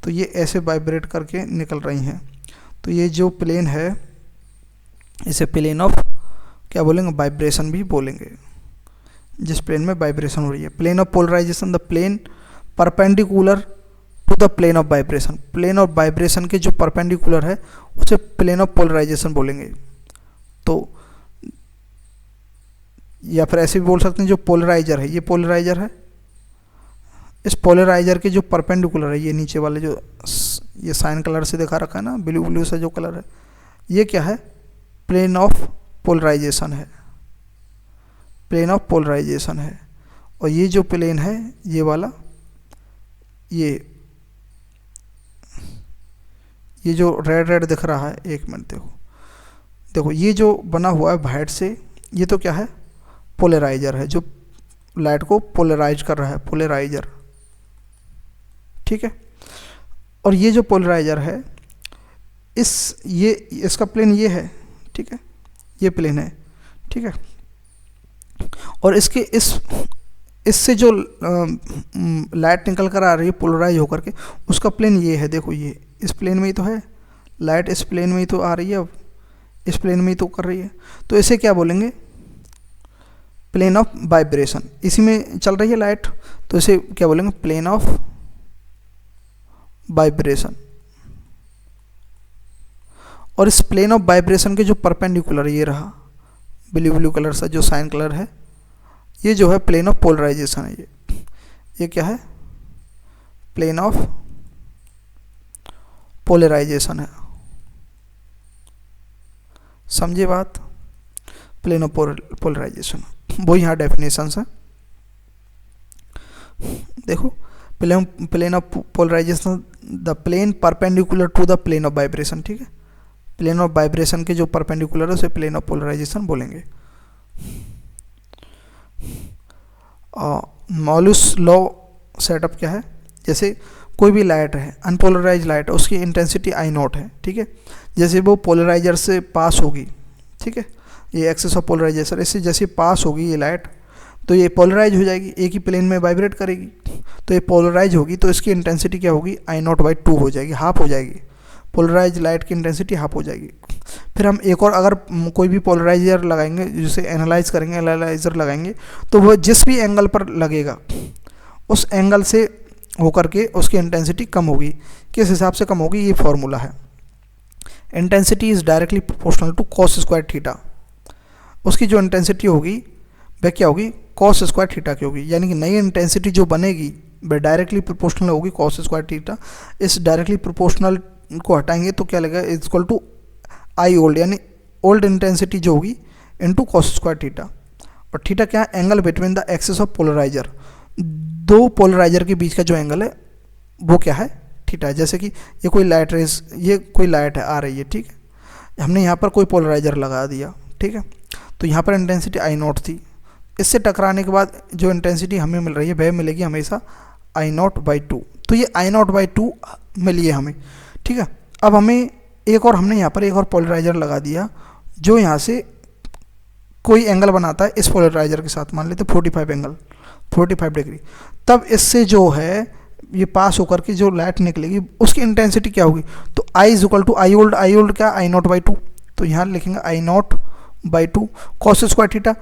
तो ये ऐसे वाइब्रेट करके निकल रही हैं, तो ये जो प्लेन है इसे प्लेन ऑफ क्या बोलेंगे, वाइब्रेशन भी बोलेंगे, जिस प्लेन में वाइब्रेशन हो रही है। Plane of polarization, the plane perpendicular to the plane of vibration, plane of vibration के जो परपेंडिकुलर है उसे प्लेन ऑफ पोलराइजेशन बोलेंगे। तो या फिर ऐसे भी बोल सकते हैं, जो पोलराइजर है, ये पोलराइजर है, इस पोलराइजर के जो परपेंडिकुलर है, ये नीचे वाले जो ये साइन कलर से दिखा रखा है ना, ब्लू ब्लू सा जो कलर है, ये क्या है, प्लेन ऑफ पोलराइजेशन है, प्लेन ऑफ पोलराइजेशन है। और ये जो प्लेन है ये वाला, ये जो रेड रेड दिख रहा है, एक मिनट देखो, देखो ये जो बना हुआ है वाइट से, ये तो क्या है, पोलराइजर है, जो लाइट को पोलराइज कर रहा है, पोलराइजर। ठीक है, और ये जो पोलराइजर है ये इसका प्लेन ये है। ठीक है, ये प्लेन है। ठीक है, और इसके इससे जो लाइट निकल कर आ रही है पोलराइज होकर के, उसका प्लेन ये है। देखो ये इस प्लेन में ही तो है, लाइट इस प्लेन में ही तो आ रही है, अब इस प्लेन में ही तो कर रही है, तो इसे क्या बोलेंगे, प्लेन ऑफ वाइब्रेशन। इसी में चल रही है लाइट, तो इसे क्या बोलेंगे, प्लेन ऑफ वाइब्रेशन। और इस प्लेन ऑफ वाइब्रेशन के जो परपेंडिकुलर, ये रहा ब्लू ब्लू कलर सा जो साइन कलर है, ये जो है प्लेन ऑफ पोलराइजेशन है। ये क्या है, प्लेन ऑफ पोलराइजेशन है। समझे बात, प्लेन ऑफ पोलराइजेशन, वो यहाँ डेफिनेशंस है। देखो, plane of polarization, the plane perpendicular to the plane of vibration. ठीक है, प्लेन ऑफ वाइब्रेशन के जो परपेंडिकुलर है उसे प्लेन ऑफ पोलराइजेशन बोलेंगे। मॉलुस लॉ सेटअप क्या है, जैसे कोई भी लाइट है, अनपोलराइज लाइट है, उसकी इंटेंसिटी आई नॉट है। ठीक है, जैसे वो पोलराइजर से पास होगी, ठीक है, ये एक्सेस ऑफ पोलराइजेशन, इससे जैसे पास होगी ये लाइट, तो ये पोलराइज हो जाएगी, एक ही प्लेन में वाइब्रेट करेगी, तो ये पोलराइज होगी, तो इसकी इंटेंसिटी क्या होगी, आई नॉट बाई 2 हो जाएगी, हाफ हो जाएगी, पोलराइज लाइट की इंटेंसिटी हाफ हो जाएगी। फिर हम एक और अगर कोई भी पोलराइजर लगाएंगे, जिसे एनालाइज करेंगे, एनालाइजर लगाएंगे, तो वह जिस भी एंगल पर लगेगा उस एंगल से होकर के उसकी इंटेंसिटी कम होगी। किस हिसाब से कम होगी, ये फॉर्मूला है, intensity is directly proportional to cos square theta. उसकी जो इंटेंसिटी होगी वह क्या होगी, कॉस स्क्वायर थीटा की होगी, यानी कि नई इंटेंसिटी जो बनेगी वह डायरेक्टली प्रोपोर्शनल होगी कॉस स्क्वायर थीटा। इस डायरेक्टली प्रोपोर्शनल को हटाएंगे तो क्या लगेगा, is equal to I old, यानी ओल्ड इंटेंसिटी जो होगी इनटू कॉस स्क्वायर थीटा। और थीटा क्या है, angle between the axis of polarizer, दो पोलराइजर के बीच का जो एंगल है वो क्या है, थीटा है। जैसे कि ये कोई लाइट रेस, ये कोई लाइट है आ रही है, ठीक है, हमने यहाँ पर कोई पोलराइजर लगा दिया, ठीक है, तो यहाँ पर इंटेंसिटी आई नॉट थी, इससे टकराने के बाद जो इंटेंसिटी हमें मिल रही है वह मिलेगी हमेशा आई नॉट बाई 2। तो ये आई नॉट बाई 2 मिली है हमें, ठीक है। अब हमें एक और, हमने यहाँ पर एक और पोलराइजर लगा दिया जो यहाँ से कोई एंगल बनाता है इस पोलराइजर के साथ, मान लेते 45 एंगल, 45 डिग्री। तब इससे जो है ये पास होकर के जो लाइट निकलेगी उसकी इंटेंसिटी क्या होगी, तो I is equal to I old, I old क्या, आई नॉट बाई 2, तो यहाँ लिखेंगे I naught by 2 cos square theta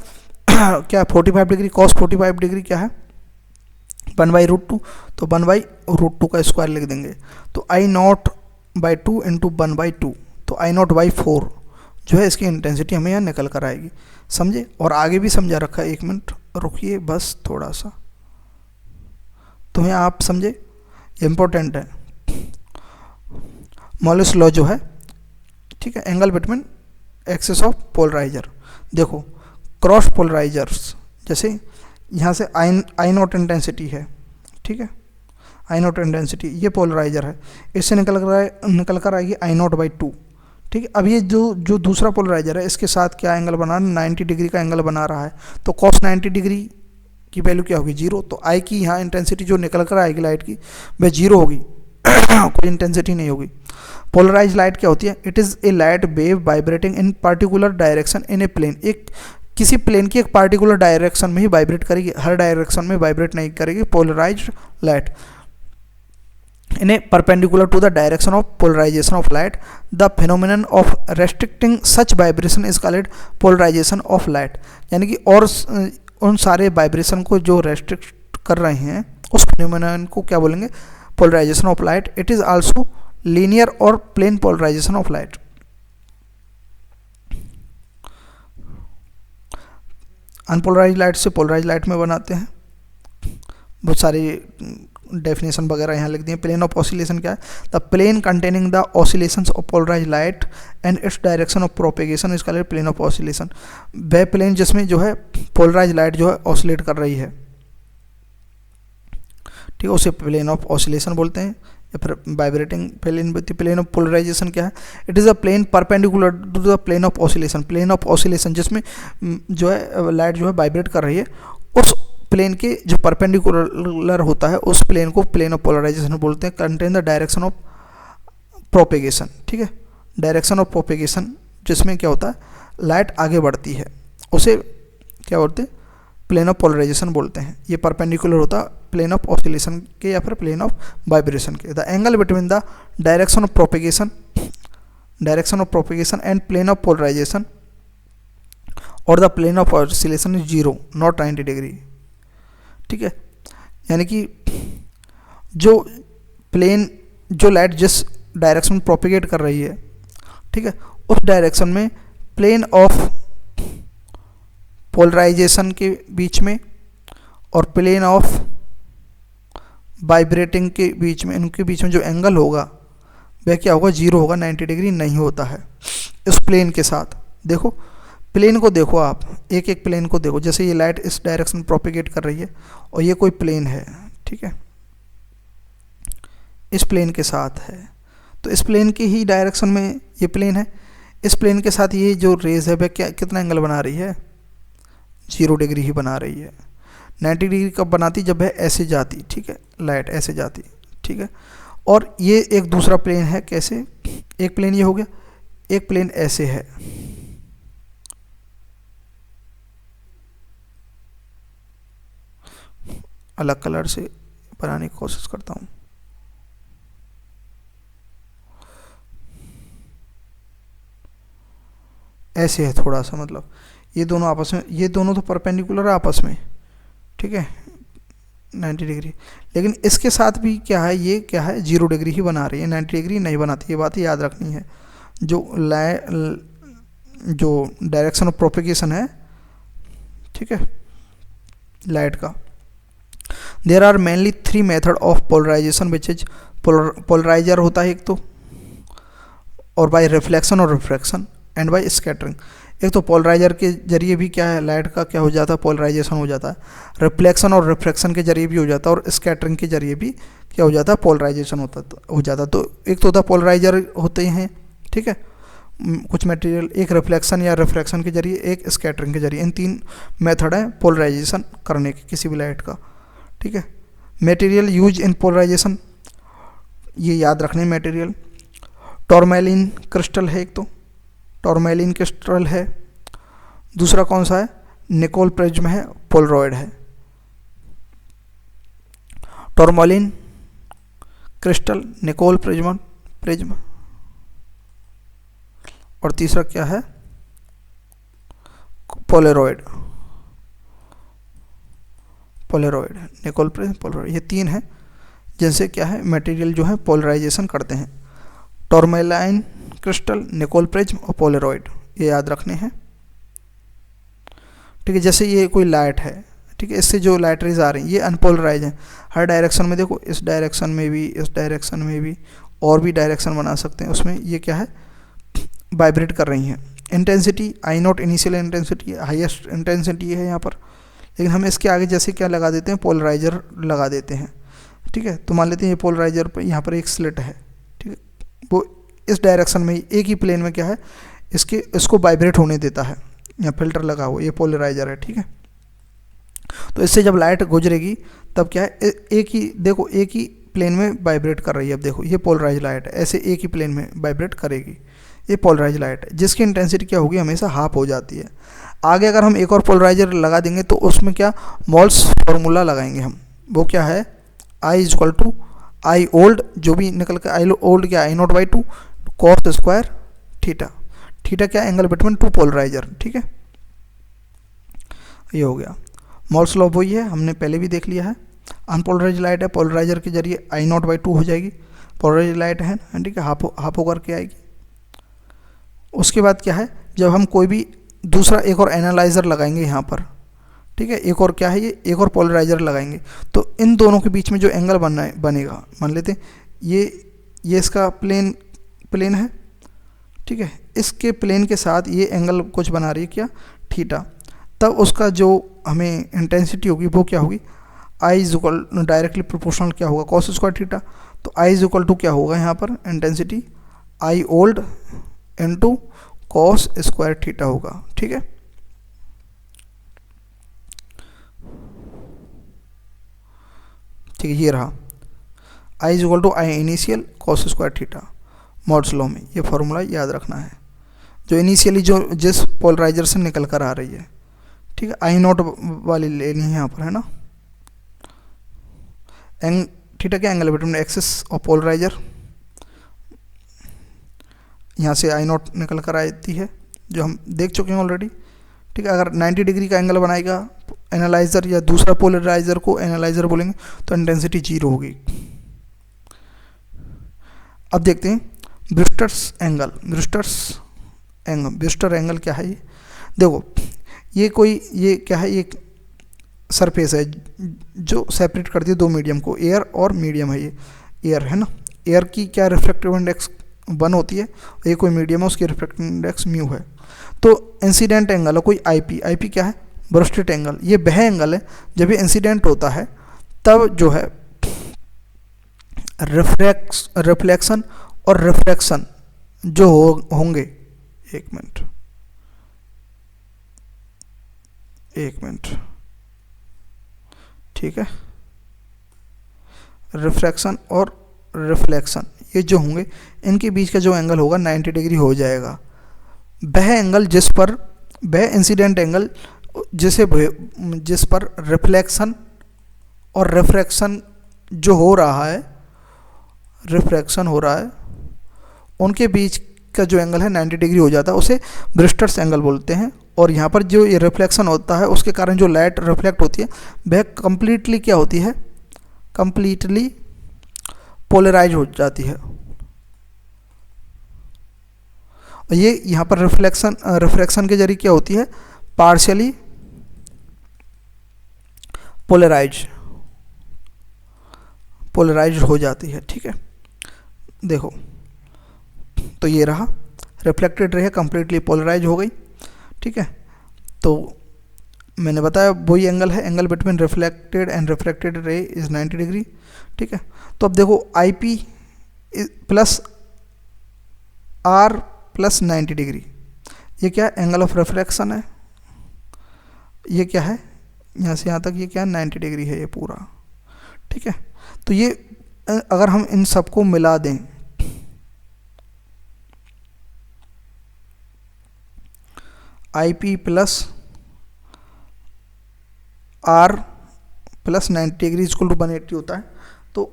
क्या 45 डिग्री, कॉस 45 डिग्री क्या है 1/√2, तो 1/√2 का स्क्वायर लिख देंगे, तो आई नॉट बाई 2 इंटू 1/2, तो आई नॉट बाई 4 जो है इसकी इंटेंसिटी हमें यहाँ निकल कर आएगी। समझे, और आगे भी समझा रखा है, एक मिनट रुकिए बस थोड़ा सा, तो यहाँ आप समझे, इम्पोर्टेंट है। मॉलस लॉ जो है, ठीक है, angle between axis of polarizer, देखो क्रॉस पोलराइजर्स, जैसे यहाँ से आई नॉट इंटेंसिटी है, ठीक है, आई नॉट इंटेंसिटी, ये पोलराइजर है, इससे निकल कर आएगी आई नॉट बाई 2, ठीक है। अब ये जो दूसरा पोलराइजर है इसके साथ क्या एंगल बना रहा है, 90 डिग्री का एंगल बना रहा है, तो cos 90 डिग्री की वैल्यू क्या होगी, 0। तो आई की यहाँ इंटेंसिटी जो निकल कर आएगी लाइट की वह 0 होगी कोई इंटेंसिटी नहीं होगी। पोलराइज लाइट क्या होती है, it is a light wave vibrating in particular direction in a plane, एक किसी प्लेन की एक पार्टिकुलर डायरेक्शन में ही वाइब्रेट करेगी, हर डायरेक्शन में वाइब्रेट नहीं करेगी polarized light. in a perpendicular to the direction of polarization of light, the phenomenon of restricting such vibration is called polarization of light। यानी कि और उन सारे वाइब्रेशन को जो रेस्ट्रिक्ट कर रहे हैं उस फिनोमेनन को क्या बोलेंगे, polarisation of light. It is also linear और plane polarisation of light. Unpolarise light से पोलराइज लाइट में बनाते हैं, बहुत सारी डेफिनेशन वगैरह यहाँ लिख दिए। प्लेन ऑफ ऑसिलेशन क्या है, the plane containing the oscillations of polarize light and its direction of propagation is called plane of oscillation. वह प्लेन जिसमें जो है पोलराइज लाइट जो है ऑसिलेट कर रही है, ठीक है, उसे प्लेन ऑफ ऑसिलेशन बोलते हैं। या फिर वाइब्रेटिंग प्लेन ऑफ पोलराइजेशन क्या है, it is a plane perpendicular to the plane of oscillation. Plane of oscillation जिसमें जो है लाइट जो है वाइब्रेट कर रही है, उस प्लेन के जो परपेंडिकुलर होता है उस प्लेन को प्लेन ऑफ पोलराइजेशन बोलते हैं। Contain the direction of propagation, ठीक है, डायरेक्शन ऑफ प्रोपेगेशन जिसमें क्या होता है लाइट आगे बढ़ती है, उसे क्या बोलते हैं, प्लेन ऑफ पोलराइजेशन बोलते हैं। ये परपेंडिकुलर होता है प्लेन ऑफ ऑसिलेशन के या फिर प्लेन ऑफ वाइब्रेशन के। The angle between the direction of propagation and plane of polarisation और the plane of oscillation is 0 not 90 degree, ठीक है। यानी कि जो प्लेन जो लाइट जिस डायरेक्शन में प्रोपेगेट कर रही है, ठीक है, उस डायरेक्शन में प्लेन ऑफ पोलराइजेशन के बीच में और प्लेन ऑफ वाइब्रेटिंग के बीच में, इनके बीच में जो एंगल होगा वह क्या होगा, 0 होगा, 90 डिग्री नहीं होता है इस प्लेन के साथ। देखो प्लेन को देखो आप, एक एक प्लेन को देखो, जैसे ये लाइट इस डायरेक्शन में प्रोपेगेट कर रही है और ये कोई प्लेन है, ठीक है, इस प्लेन के साथ है, तो इस प्लेन की ही डायरेक्शन में ये प्लेन है, इस प्लेन के साथ ये जो रेज है वह क्या कितना एंगल बना रही है, 0 डिग्री ही बना रही है। 90 डिग्री कब बनाती, जब है ऐसे जाती, ठीक है, लाइट ऐसे जाती, ठीक है। और ये एक दूसरा प्लेन है, कैसे, एक प्लेन ये हो गया, एक प्लेन ऐसे है, अलग कलर से बनाने की कोशिश करता हूँ। ऐसे है थोड़ा सा, मतलब ये दोनों आपस में, ये दोनों तो परपेंडिकुलर है आपस में, ठीक है, 90 डिग्री। लेकिन इसके साथ भी क्या है, ये क्या है, 0 डिग्री ही बना रही है, 90 डिग्री नहीं बनाती। ये बात याद रखनी है। जो डायरेक्शन ऑफ प्रोपेगेशन है, ठीक है, लाइट का, there are mainly 3 method of polarization which is polarizer होता है एक तो, और बाय रिफ्लेक्शन और रिफ्रैक्शन एंड बाय स्कैटरिंग। एक तो पोलराइजर के जरिए भी क्या है लाइट का क्या हो जाता है, पोलराइजेशन हो जाता है, रिफ्लेक्शन और रिफ्रैक्शन के जरिए भी हो जाता है, और स्कैटरिंग के जरिए भी क्या हो जाता है, पोलराइजेशन हो जाता है। तो एक तो होता है पोलराइजर होते हैं, ठीक है, कुछ मटेरियल, एक रिफ्लेक्शन या रिफ्रैक्शन के जरिए, एक स्कैटरिंग के जरिए। इन 3 मेथड है पोलराइजेशन करने के किसी भी लाइट का, ठीक है। मटेरियल यूज इन पोलराइजेशन, ये याद रखने, मटेरियल टॉर्मेलिन क्रिस्टल है, एक तो टॉर्मेलिन क्रिस्टल है, दूसरा कौन सा है, निकोल प्रिज्म है, पोलरॉइड है। टॉर्मेलिन क्रिस्टल, निकोल प्रिज्म, और तीसरा क्या है, पोलरॉइड, निकोल प्रिज्म, पोलरॉइड। ये 3 है जिनसे क्या है मटेरियल जो है पोलराइजेशन करते हैं, टॉर्मेलाइन क्रिस्टल, निकोल प्रिज्म और पोलरॉइड, ये याद रखने हैं, ठीक है। जैसे ये कोई लाइट है, ठीक है, इससे जो लाइट रेज आ रही हैं ये अनपोलराइज हैं, हर डायरेक्शन में देखो, इस डायरेक्शन में भी, इस डायरेक्शन में भी, और भी डायरेक्शन बना सकते हैं, उसमें ये क्या है वाइब्रेट कर रही हैं। Intensity I0 initial intensity, highest intensity है यहाँ पर, लेकिन हम इसके आगे जैसे क्या लगा देते हैं, पोलराइजर लगा देते हैं, ठीक है। तो मान लेते हैं ये पोलराइजर पर यहाँ पर एक स्लिट है, ठीक है, वो इस डायरेक्शन में एक ही प्लेन में क्या है, इसको वाइब्रेट होने देता है। यहाँ फिल्टर लगा हुआ, ये पोलराइजर है, ठीक है। तो इससे जब लाइट गुजरेगी तब क्या है, एक ही देखो एक ही प्लेन में वाइब्रेट कर रही है। अब देखो ये पोलराइज लाइट है, ऐसे एक ही प्लेन में वाइब्रेट करेगी, ये पोलराइज लाइट है, जिसकी इंटेंसिटी क्या होगी, हमेशा हाफ हो जाती है। आगे अगर हम एक और पोलराइजर लगा देंगे तो उसमें क्या मोल्स फॉर्मूला लगाएंगे हम, वो क्या है, I is equal to I old, जो भी निकल कर आई ओल्ड क्या, I naught by two cos square theta. Theta क्या, एंगल बिटवीन टू पोलराइजर, ठीक है। ये हो गया मोल्स लॉ, वही है, हमने पहले भी देख लिया है। अनपोलराइज लाइट है, पोलराइजर के जरिए आई नॉट बाई टू हो जाएगी, पोलराइज लाइट है, ठीक है, हाफ होकर के आएगी। उसके बाद क्या है, जब हम कोई भी दूसरा एक और एनालाइजर लगाएंगे यहाँ पर, ठीक है, एक और क्या है, ये एक और पोलराइजर लगाएंगे, तो इन दोनों के बीच में जो एंगल बनेगा, मान लेते हैं ये इसका प्लेन है, ठीक है, इसके प्लेन के साथ ये एंगल कुछ बना रही है क्या, थीटा। तब उसका जो हमें इंटेंसिटी होगी वो क्या होगी, आई इज इक्वल डायरेक्टली प्रोपोर्शनल क्या होगा, कॉस स्क्वायर थीटा। तो आई इज इक्वल टू क्या होगा यहाँ पर intensity, I old into cos square theta होगा, ठीक है। ठीक है, ये रहा I is equal to I initial cos square theta, Malus law में ये फॉर्मूला याद रखना है, जो इनिशियली जो जिस पोलराइजर से निकल कर आ रही है, ठीक है। आई नॉट वाली लेनी है यहाँ पर, है ना। थीटा क्या, एंगल बिटवीन एक्सिस और पोलराइजर, यहाँ से आई नॉट निकल कर आती है, जो हम देख चुके हैं ऑलरेडी, ठीक है। अगर 90 डिग्री का एंगल बनाएगा एनालाइजर या दूसरा पोलराइजर को एनालाइजर बोलेंगे तो इंटेंसिटी 0 होगी। अब देखते हैं ब्रिस्टर एंगल क्या है, ये देखो ये क्या है, ये सरफेस है जो सेपरेट करती है दो मीडियम को, एयर और मीडियम है, ये एयर है ना। एयर की क्या रिफ्रैक्टिव इंडेक्स 1 होती है, ये कोई मीडियम है उसकी रिफ्रैक्टिव इंडेक्स म्यू है। तो इंसिडेंट एंगल है कोई आईपी क्या है, ब्रस्टेड एंगल। ये वह एंगल है जब ये इंसिडेंट होता है तब जो है रिफ्लेक्शन और रिफ्रैक्शन जो होंगे, एक मिनट, ठीक है, रिफ्रैक्शन और रिफ्लेक्शन ये जो होंगे इनके बीच का जो एंगल होगा 90 डिग्री हो जाएगा। वह एंगल वह इंसिडेंट एंगल जिस पर रिफ्लेक्शन और रिफ्रैक्शन जो हो रहा है, उनके बीच का जो एंगल है 90 डिग्री हो जाता है, उसे ब्रिस्टर्स एंगल बोलते हैं। और यहाँ पर जो ये रिफ्लेक्शन होता है उसके कारण जो लाइट रिफ्लेक्ट होती है वह कंप्लीटली क्या होती है, कंप्लीटली पोलराइज हो जाती है। और ये यहाँ पर रिफ्लेक्शन के जरिए क्या होती है, पार्शियली पोलराइज हो जाती है, ठीक है। देखो तो ये रहा रिफ्लेक्टेड रे कंप्लीटली पोलराइज हो गई, ठीक है। तो मैंने बताया वही एंगल है, angle between reflected and refracted ray is 90 degree, ठीक है। तो अब देखो I P plus R plus 90 degree, ये क्या एंगल ऑफ रिफ्लेक्शन है, ये क्या है यहाँ से यहाँ तक, ये क्या 90 डिग्री है ये पूरा, ठीक है। तो ये अगर हम इन सबको मिला दें, I P plus R plus 90 degree equal to 180 होता है, तो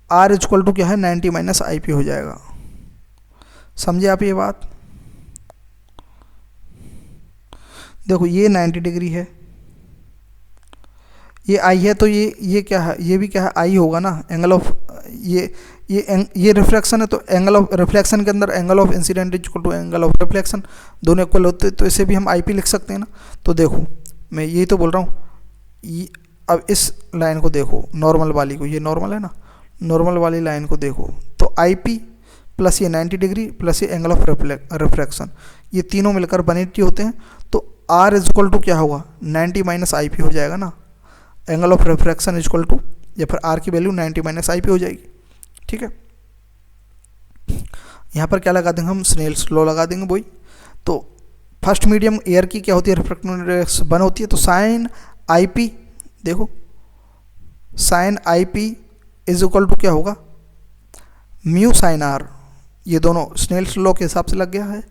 आर इक्वल टू क्या है 90 माइनस आई पी हो जाएगा। समझे आप ये बात। देखो ये 90 डिग्री है, ये आई है, तो ये क्या है, ये भी क्या है आई होगा ना, एंगल ऑफ ये रिफ्लेक्शन है, तो एंगल ऑफ रिफ्लेक्शन के अंदर angle of incident equal to angle of reflection, दोनों इक्वल होते हैं, तो इसे भी हम आई पी लिख सकते हैं ना। तो देखो मैं यही तो बोल रहा हूँ, अब इस लाइन को देखो, नॉर्मल वाली को, ये नॉर्मल है ना, नॉर्मल वाली लाइन को देखो, तो आई पी प्लस ये 90 डिग्री प्लस ये एंगल ऑफ रिफ्रैक्शन, ये तीनों मिलकर 180 होते हैं। तो आर इज इक्वल टू क्या होगा 90 माइनस आई पी हो जाएगा ना, angle of refraction is equal to, या फिर आर की वैल्यू 90 माइनस आई पी हो जाएगी, ठीक है। यहाँ पर क्या लगा देंगे हम, स्नेल्स लॉ लगा देंगे वही। तो फर्स्ट मीडियम एयर की क्या होती है, रिफ्रैक्टिव इंडेक्स 1 होती है। तो साइन आई पी, देखो sine I P is equal to क्या होगा, म्यू साइन आर। ये दोनों स्नेल्स लॉ के हिसाब से लग गया है,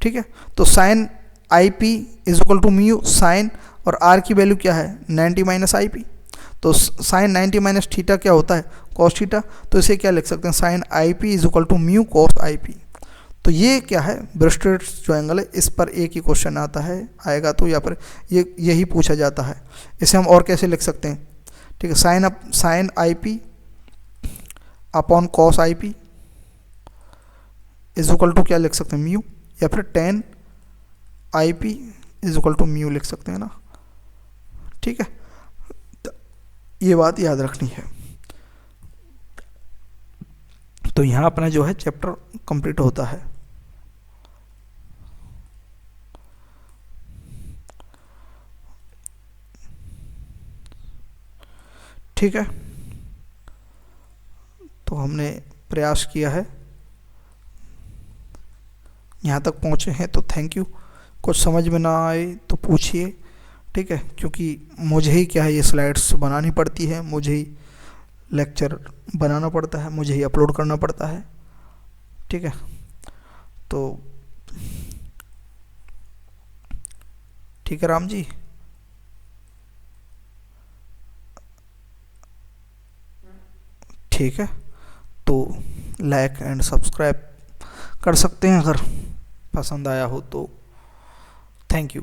ठीक है। तो sine I P is equal to mu sine, और आर की वैल्यू क्या है 90 माइनस आई पी। तो साइन 90 माइनस थीटा क्या होता है, कॉस थीटा। तो इसे क्या लिख सकते हैं, sine I P is equal to mu cos I P. तो ये क्या है, ब्रिस्टेड जो एंगल है, इस पर एक ही क्वेश्चन आता है, आएगा तो यहाँ पर यही पूछा जाता है। इसे हम और कैसे लिख सकते हैं, ठीक है, sine I P upon cos I P is equal to क्या लिख सकते हैं, म्यू, या फिर tan I P is equal to mu लिख सकते हैं ना, ठीक है। ये बात याद रखनी है। तो यहाँ अपना जो है चैप्टर कंप्लीट होता है। ठीक है, तो हमने प्रयास किया है, यहाँ तक पहुँचे हैं तो थैंक यू। कुछ समझ में ना आए तो पूछिए, ठीक है, क्योंकि मुझे ही क्या है ये स्लाइड्स बनानी पड़ती है, मुझे ही लेक्चर बनाना पड़ता है, मुझे ही अपलोड करना पड़ता है, ठीक है। तो ठीक है राम जी, ठीक है, तो लाइक एंड सब्सक्राइब कर सकते हैं अगर पसंद आया हो तो। Thank you.